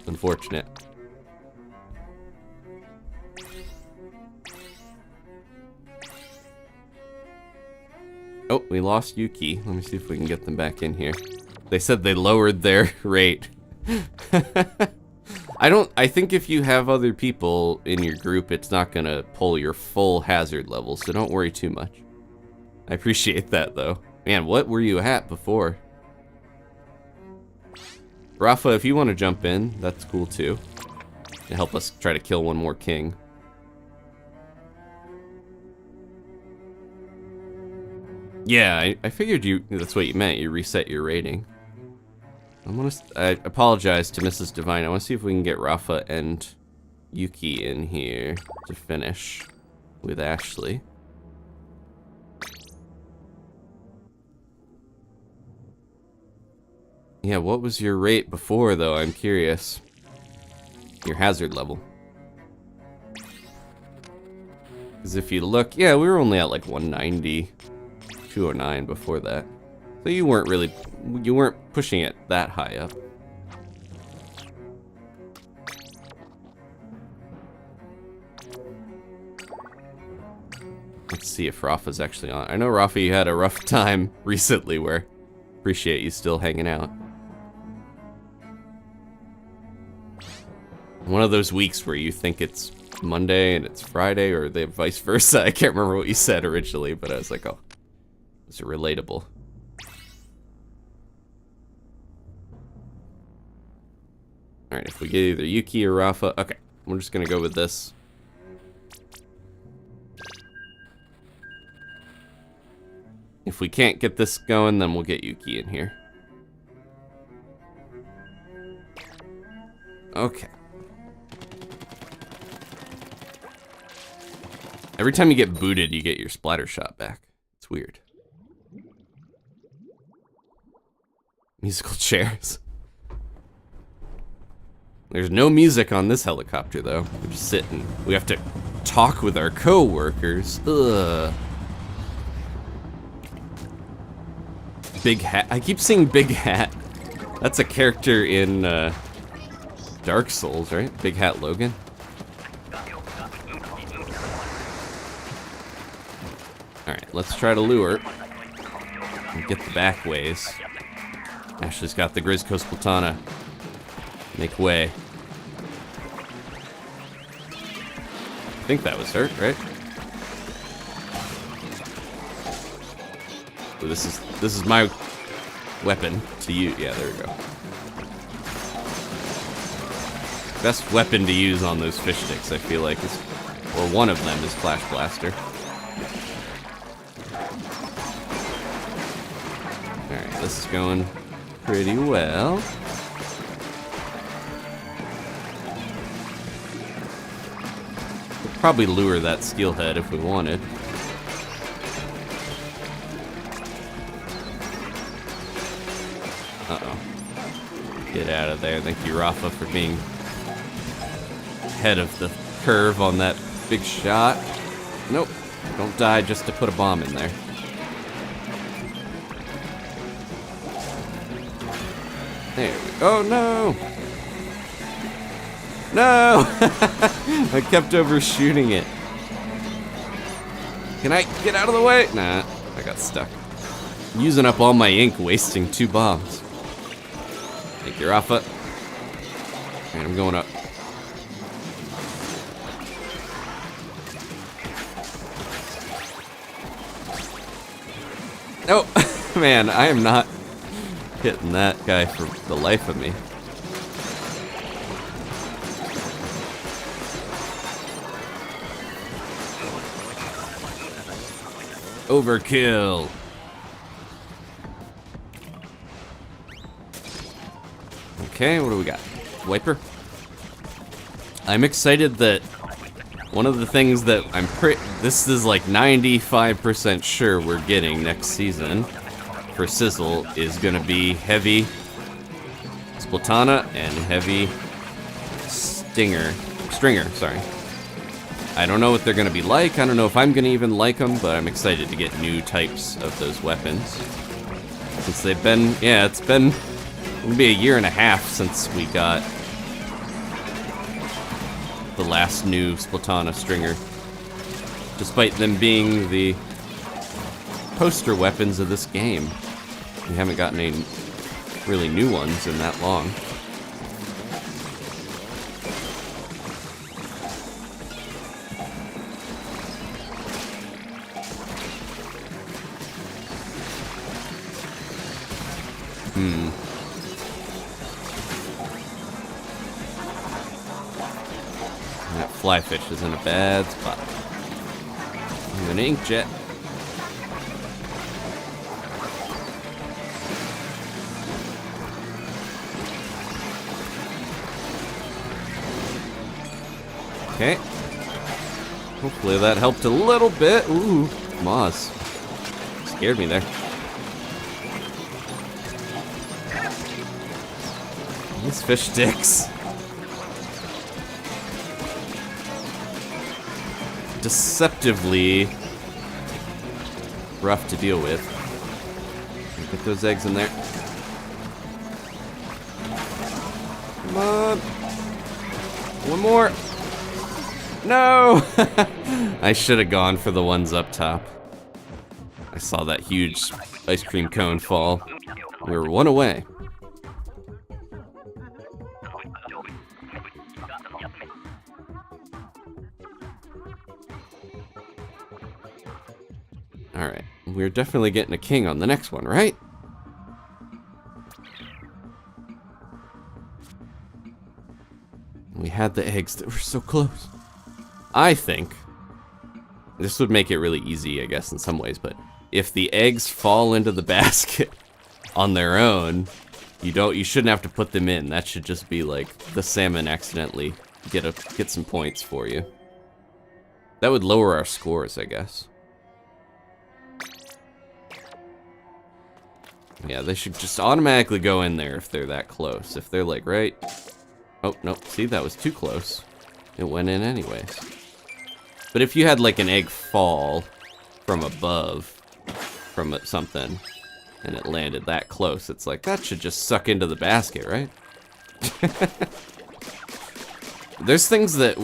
Unfortunate. Oh, we lost Yuki. Let me see if we can get them back in here. They said they lowered their rate. I think if you have other people in your group, it's not gonna pull your full hazard level, so don't worry too much. I appreciate that though. Man, what were you at before? Rafa, if you want to jump in, that's cool too. To help us try to kill one more king. Yeah, I figured that's what you meant. You reset your rating. I apologize to Mrs. Divine. I want to see if we can get Rafa and Yuki in here to finish with Ashley. Yeah, what was your rate before, though? I'm curious. Your hazard level. Because if you look, yeah, we were only at like 190, 209 before that. So you weren't pushing it that high up. Let's see if Rafa's actually on. I know, Rafa, you had a rough time recently where appreciate you still hanging out. One of those weeks where you think it's Monday and it's Friday, or the vice versa. I can't remember what you said originally, but I was like, oh, it's relatable. Alright, if we get either Yuki or Rafa, okay, we're just gonna go with this. If we can't get this going, then we'll get Yuki in here. Okay. Every time you get booted, you get your splatter shot back. It's weird. Musical chairs. There's no music on this helicopter, though. We're just sitting. We have to talk with our co-workers. Ugh. Big Hat. I keep seeing Big Hat. That's a character in Dark Souls, right? Big Hat Logan. Alright, let's try to lure and get the back ways. Ashley's got the Grizzco Splatana. Make way. I think that was her, right? Ooh, this is my weapon to use. Yeah, there we go. Best weapon to use on those fish sticks, I feel like, is, or one of them, is Flash Blaster. Alright, this is going pretty well. We'll probably lure that steelhead if we wanted. Uh-oh. Get out of there. Thank you, Rafa, for being ahead of the curve on that big shot. Nope. Don't die just to put a bomb in there. There we go. Oh, no! No! I kept overshooting it. Can I get out of the way? Nah, I got stuck. I'm using up all my ink, wasting 2 bombs. Thank you, Rafa. And I'm going up. Oh, man, I am not hitting that guy for the life of me. Overkill. Okay, what do we got? Wiper. I'm excited that one of the things that this is like 95% sure we're getting next season for Sizzle is gonna be heavy Splatana and heavy Stringer, sorry. I don't know what they're gonna be like. I don't know if I'm gonna even like them, but I'm excited to get new types of those weapons. Since they've been, yeah, it's been gonna be a year and a half since we got the last new Splatana Stringer. Despite them being the poster weapons of this game. We haven't gotten any really new ones in that long. That flyfish is in a bad spot. I'm an ink jet. Okay. Hopefully that helped a little bit. Ooh, moss. Scared me there. These fish sticks. Deceptively rough to deal with. Get those eggs in there. Come on. One more. No! I should have gone for the ones up top. I saw that huge ice cream cone fall. We were one away. Alright, we're definitely getting a king on the next one, right? We had the eggs that were so close. I think this would make it really easy, I guess, in some ways, but if the eggs fall into the basket on their own, you shouldn't have to put them in. That should just be like the salmon accidentally get some points for you. That would lower our scores, I guess. Yeah, they should just automatically go in there if they're that close. If they're like right... Oh, no, see, that was too close. It went in anyways. But if you had like an egg fall from above, from something, and it landed that close, it's like, that should just suck into the basket, right? There's things that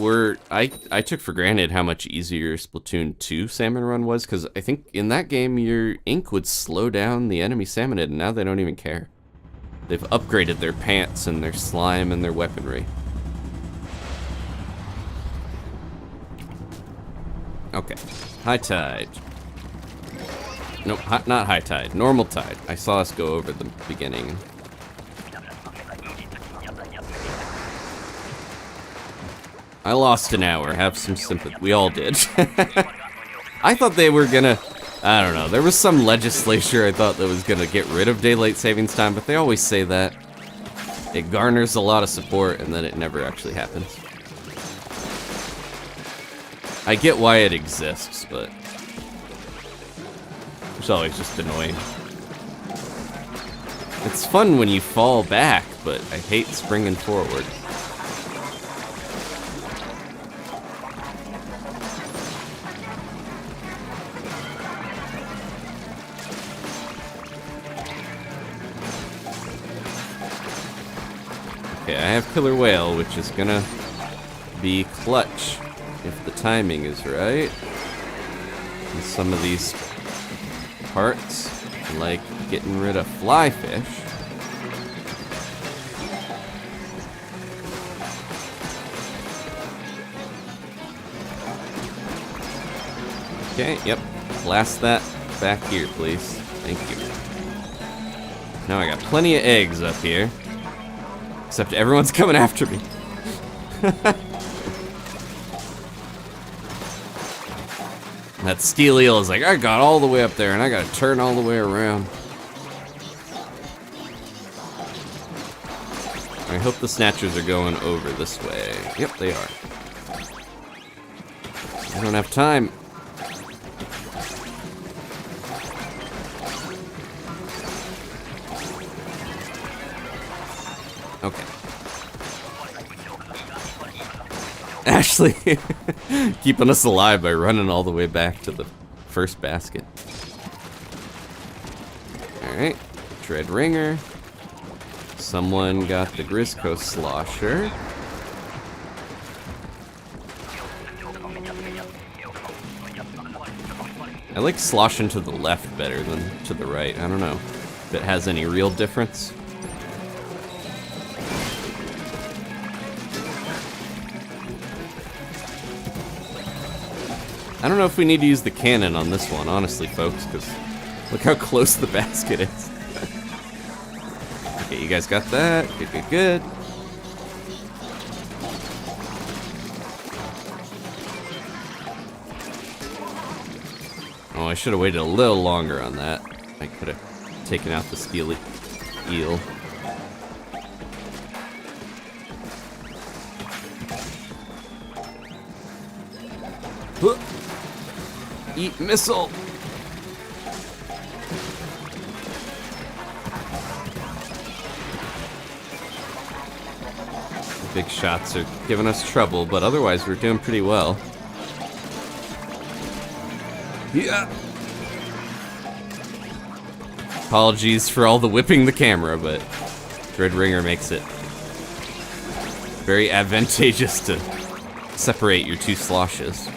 I took for granted how much easier Splatoon 2 Salmon Run was, because I think in that game your ink would slow down the enemy salmonid, and now they don't even care. They've upgraded their pants and their slime and their weaponry. Okay, high tide. Nope, not high tide, normal tide. I saw us go over the beginning. I lost an hour, have some sympathy. We all did. I thought they were gonna, I don't know, there was some legislature I thought that was gonna get rid of daylight savings time, but they always say that. It garners a lot of support and then it never actually happens. I get why it exists, but it's always just annoying. It's fun when you fall back, but I hate springing forward. Okay, I have Killer Whale, which is gonna be clutch if the timing is right. And some of these parts, like getting rid of flyfish. Okay, yep. Blast that back here, please. Thank you. Now I got plenty of eggs up here. Except everyone's coming after me. That steel eel is like, I got all the way up there and I gotta turn all the way around. I hope the snatchers are going over this way. Yep, they are. I don't have time. Okay. Ashley keeping us alive by running all the way back to the first basket. Alright, Dread Ringer. Someone got the Grisco Slosher. I like sloshing to the left better than to the right. I don't know if it has any real difference. I don't know if we need to use the cannon on this one, honestly, folks, because look how close the basket is. Okay, you guys got that. Good, good, good. Oh, I should have waited a little longer on that. I could have taken out the steely eel. Huh. Eat missile! The big shots are giving us trouble, but otherwise we're doing pretty well. Yeah! Apologies for all the whipping the camera, but Dread Ringer makes it very advantageous to separate your two sloshes.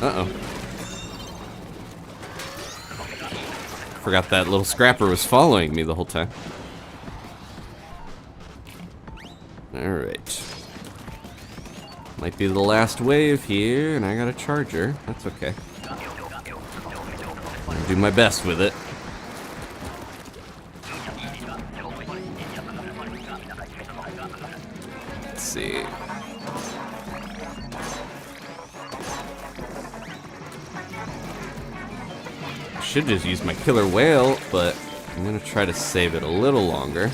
Uh-oh. Forgot that little scrapper was following me the whole time. Alright. Might be the last wave here, and I got a charger. That's okay. I'll do my best with it. Let's see. Should just use my killer whale, but I'm gonna try to save it a little longer.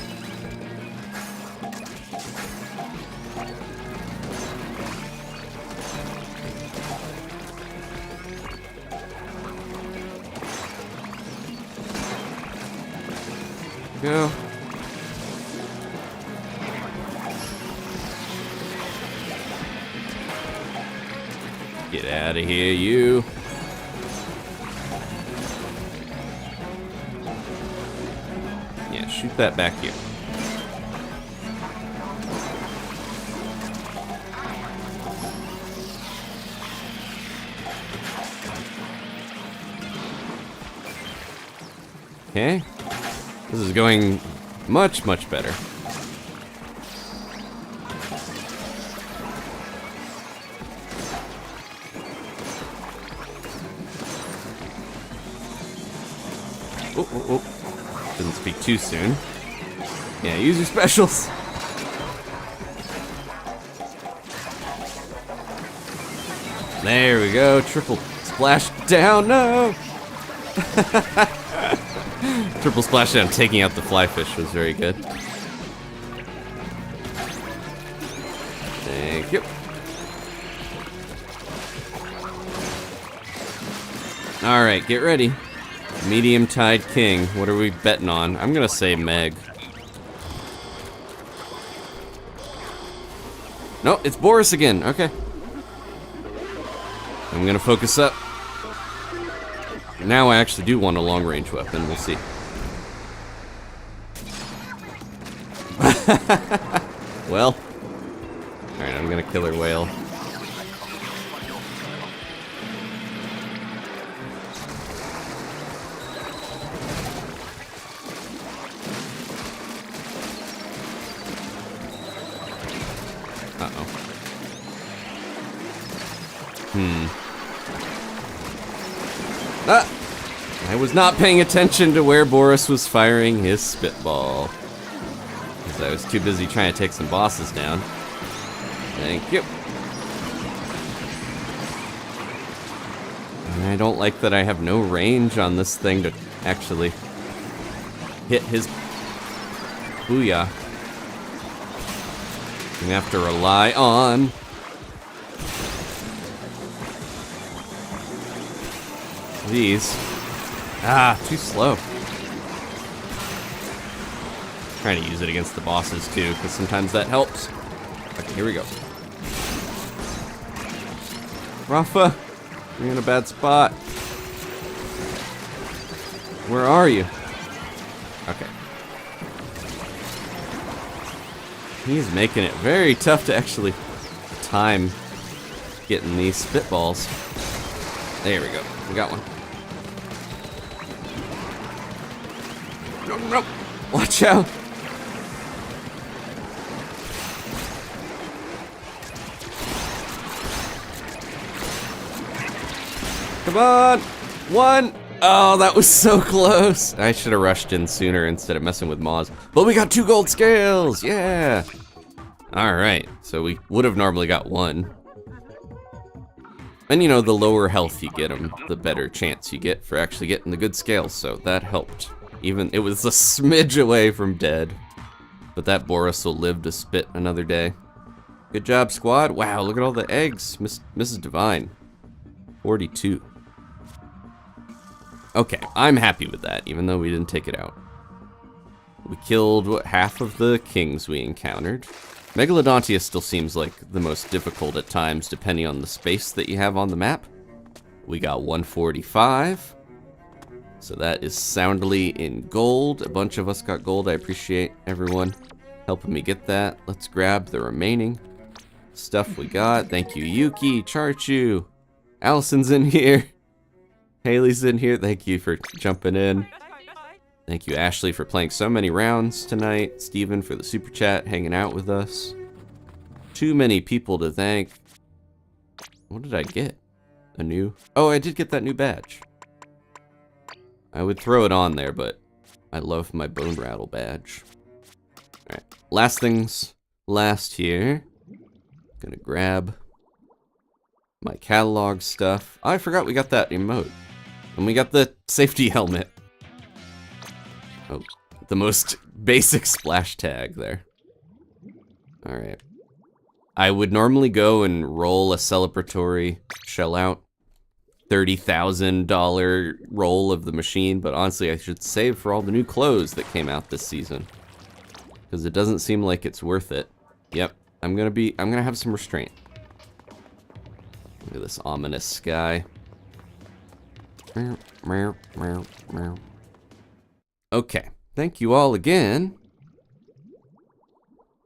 Go. Get out of here, you. Shoot that back here. Okay. This is going much, much better. Oh, oh, oh. Didn't speak too soon. Yeah, use your specials. There we go. Triple splash down. No. Triple splash down. Taking out the fly fish was very good. Thank you. All right, get ready. Medium Tide King. What are we betting on? I'm gonna say Meg. No, it's Boris again. Okay. I'm gonna focus up. Now I actually do want a long-range weapon. We'll see. Well. Alright, I'm gonna killer whale. Uh-oh. Ah! I was not paying attention to where Boris was firing his spitball. Because I was too busy trying to take some bosses down. Thank you. And I don't like that I have no range on this thing to actually hit his booyah. I'm gonna have to rely on these. Ah, too slow. Trying to use it against the bosses too, because sometimes that helps. Okay, here we go. Rafa, you're in a bad spot. Where are you? Okay. He's making it very tough to actually time getting these spitballs. There we go. We got one. No, no. Watch out. Come on. One. Oh, that was so close. I should have rushed in sooner instead of messing with Moz. But we got 2 gold scales. Yeah. All right. So we would have normally got 1. And you know, the lower health you get them, the better chance you get for actually getting the good scales. So that helped. Even it was a smidge away from dead. But that Boris will live to spit another day. Good job, squad. Wow, look at all the eggs. Mrs. Divine. 42. Okay, I'm happy with that, even though we didn't take it out. We killed, what, half of the kings we encountered. Megalodontia still seems like the most difficult at times, depending on the space that you have on the map. We got 145. So that is soundly in gold. A bunch of us got gold. I appreciate everyone helping me get that. Let's grab the remaining stuff we got. Thank you, Yuki, Charchu. Allison's in here. Haley's in here. Thank you for jumping in. Thank you, Ashley, for playing so many rounds tonight. Steven for the super chat, hanging out with us. Too many people to thank. What did I get? A new... Oh, I did get that new badge. I would throw it on there, but I love my bone rattle badge. Alright, last things last here. Gonna grab my catalog stuff. Oh, I forgot we got that emote. And we got the safety helmet. Oh, the most basic splash tag there. Alright. I would normally go and roll a celebratory shell out. $30,000 roll of the machine, but honestly I should save for all the new clothes that came out this season. Because it doesn't seem like it's worth it. Yep, I'm gonna have some restraint. Look at this ominous sky. Okay, thank you all again.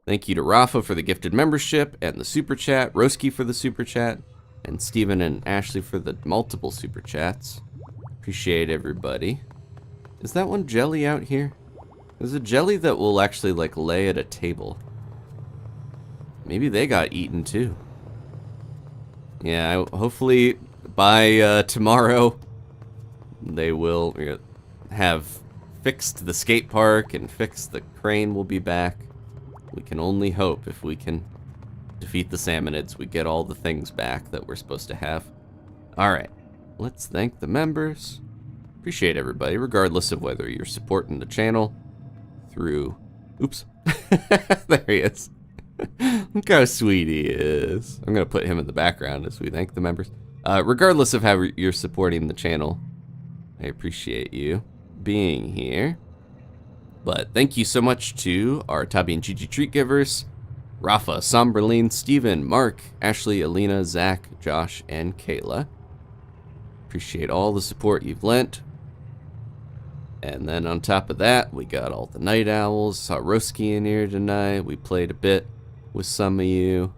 Thank you to Rafa for the gifted membership and the super chat, Roski for the super chat, and Steven and Ashley for the multiple super chats. Appreciate everybody. Is that one jelly out here? There's a jelly that will actually like lay at a table. Maybe they got eaten too. Yeah, hopefully by tomorrow they will have fixed the skate park and fixed the crane will be back. We can only hope if we can defeat the salmonids, we get all the things back that we're supposed to have. Alright, let's thank the members. Appreciate everybody, regardless of whether you're supporting the channel through... Oops. There he is. Look how sweet he is. I'm going to put him in the background as we thank the members. Regardless of how you're supporting the channel, I appreciate you being here. But thank you so much to our Tabi and Gigi treat givers, Rafa, Somberlin, Steven, Mark, Ashley, Alina, Zach, Josh, and Kayla. Appreciate all the support you've lent. And then on top of that, we got all the night owls. Saw Roski in here tonight. We played a bit with some of you.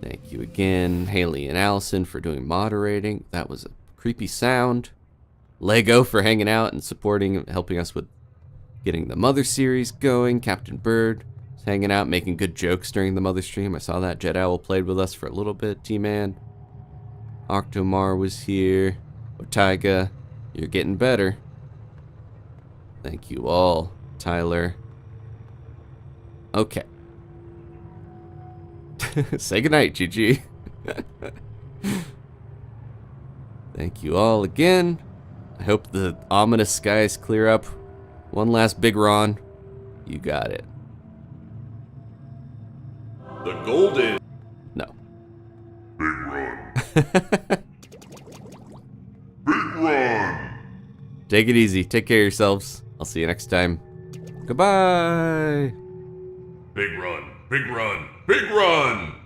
Thank you again, Haley and Allison, for doing moderating. That was a creepy sound. Lego for hanging out and supporting, helping us with getting the Mother series going. Captain Bird, Just hanging out, making good jokes during the mother stream. I saw that Jet Owl played with us for a little bit. T-Man. Octomar was here. Otaiga, you're getting better. Thank you all, Tyler. Okay. Say goodnight, GG. Thank you all again. I hope the ominous skies clear up. One last big Ron. You got it. The golden. No. Big run. Big run. Take it easy. Take care of yourselves. I'll see you next time. Goodbye. Big run. Big run. Big run.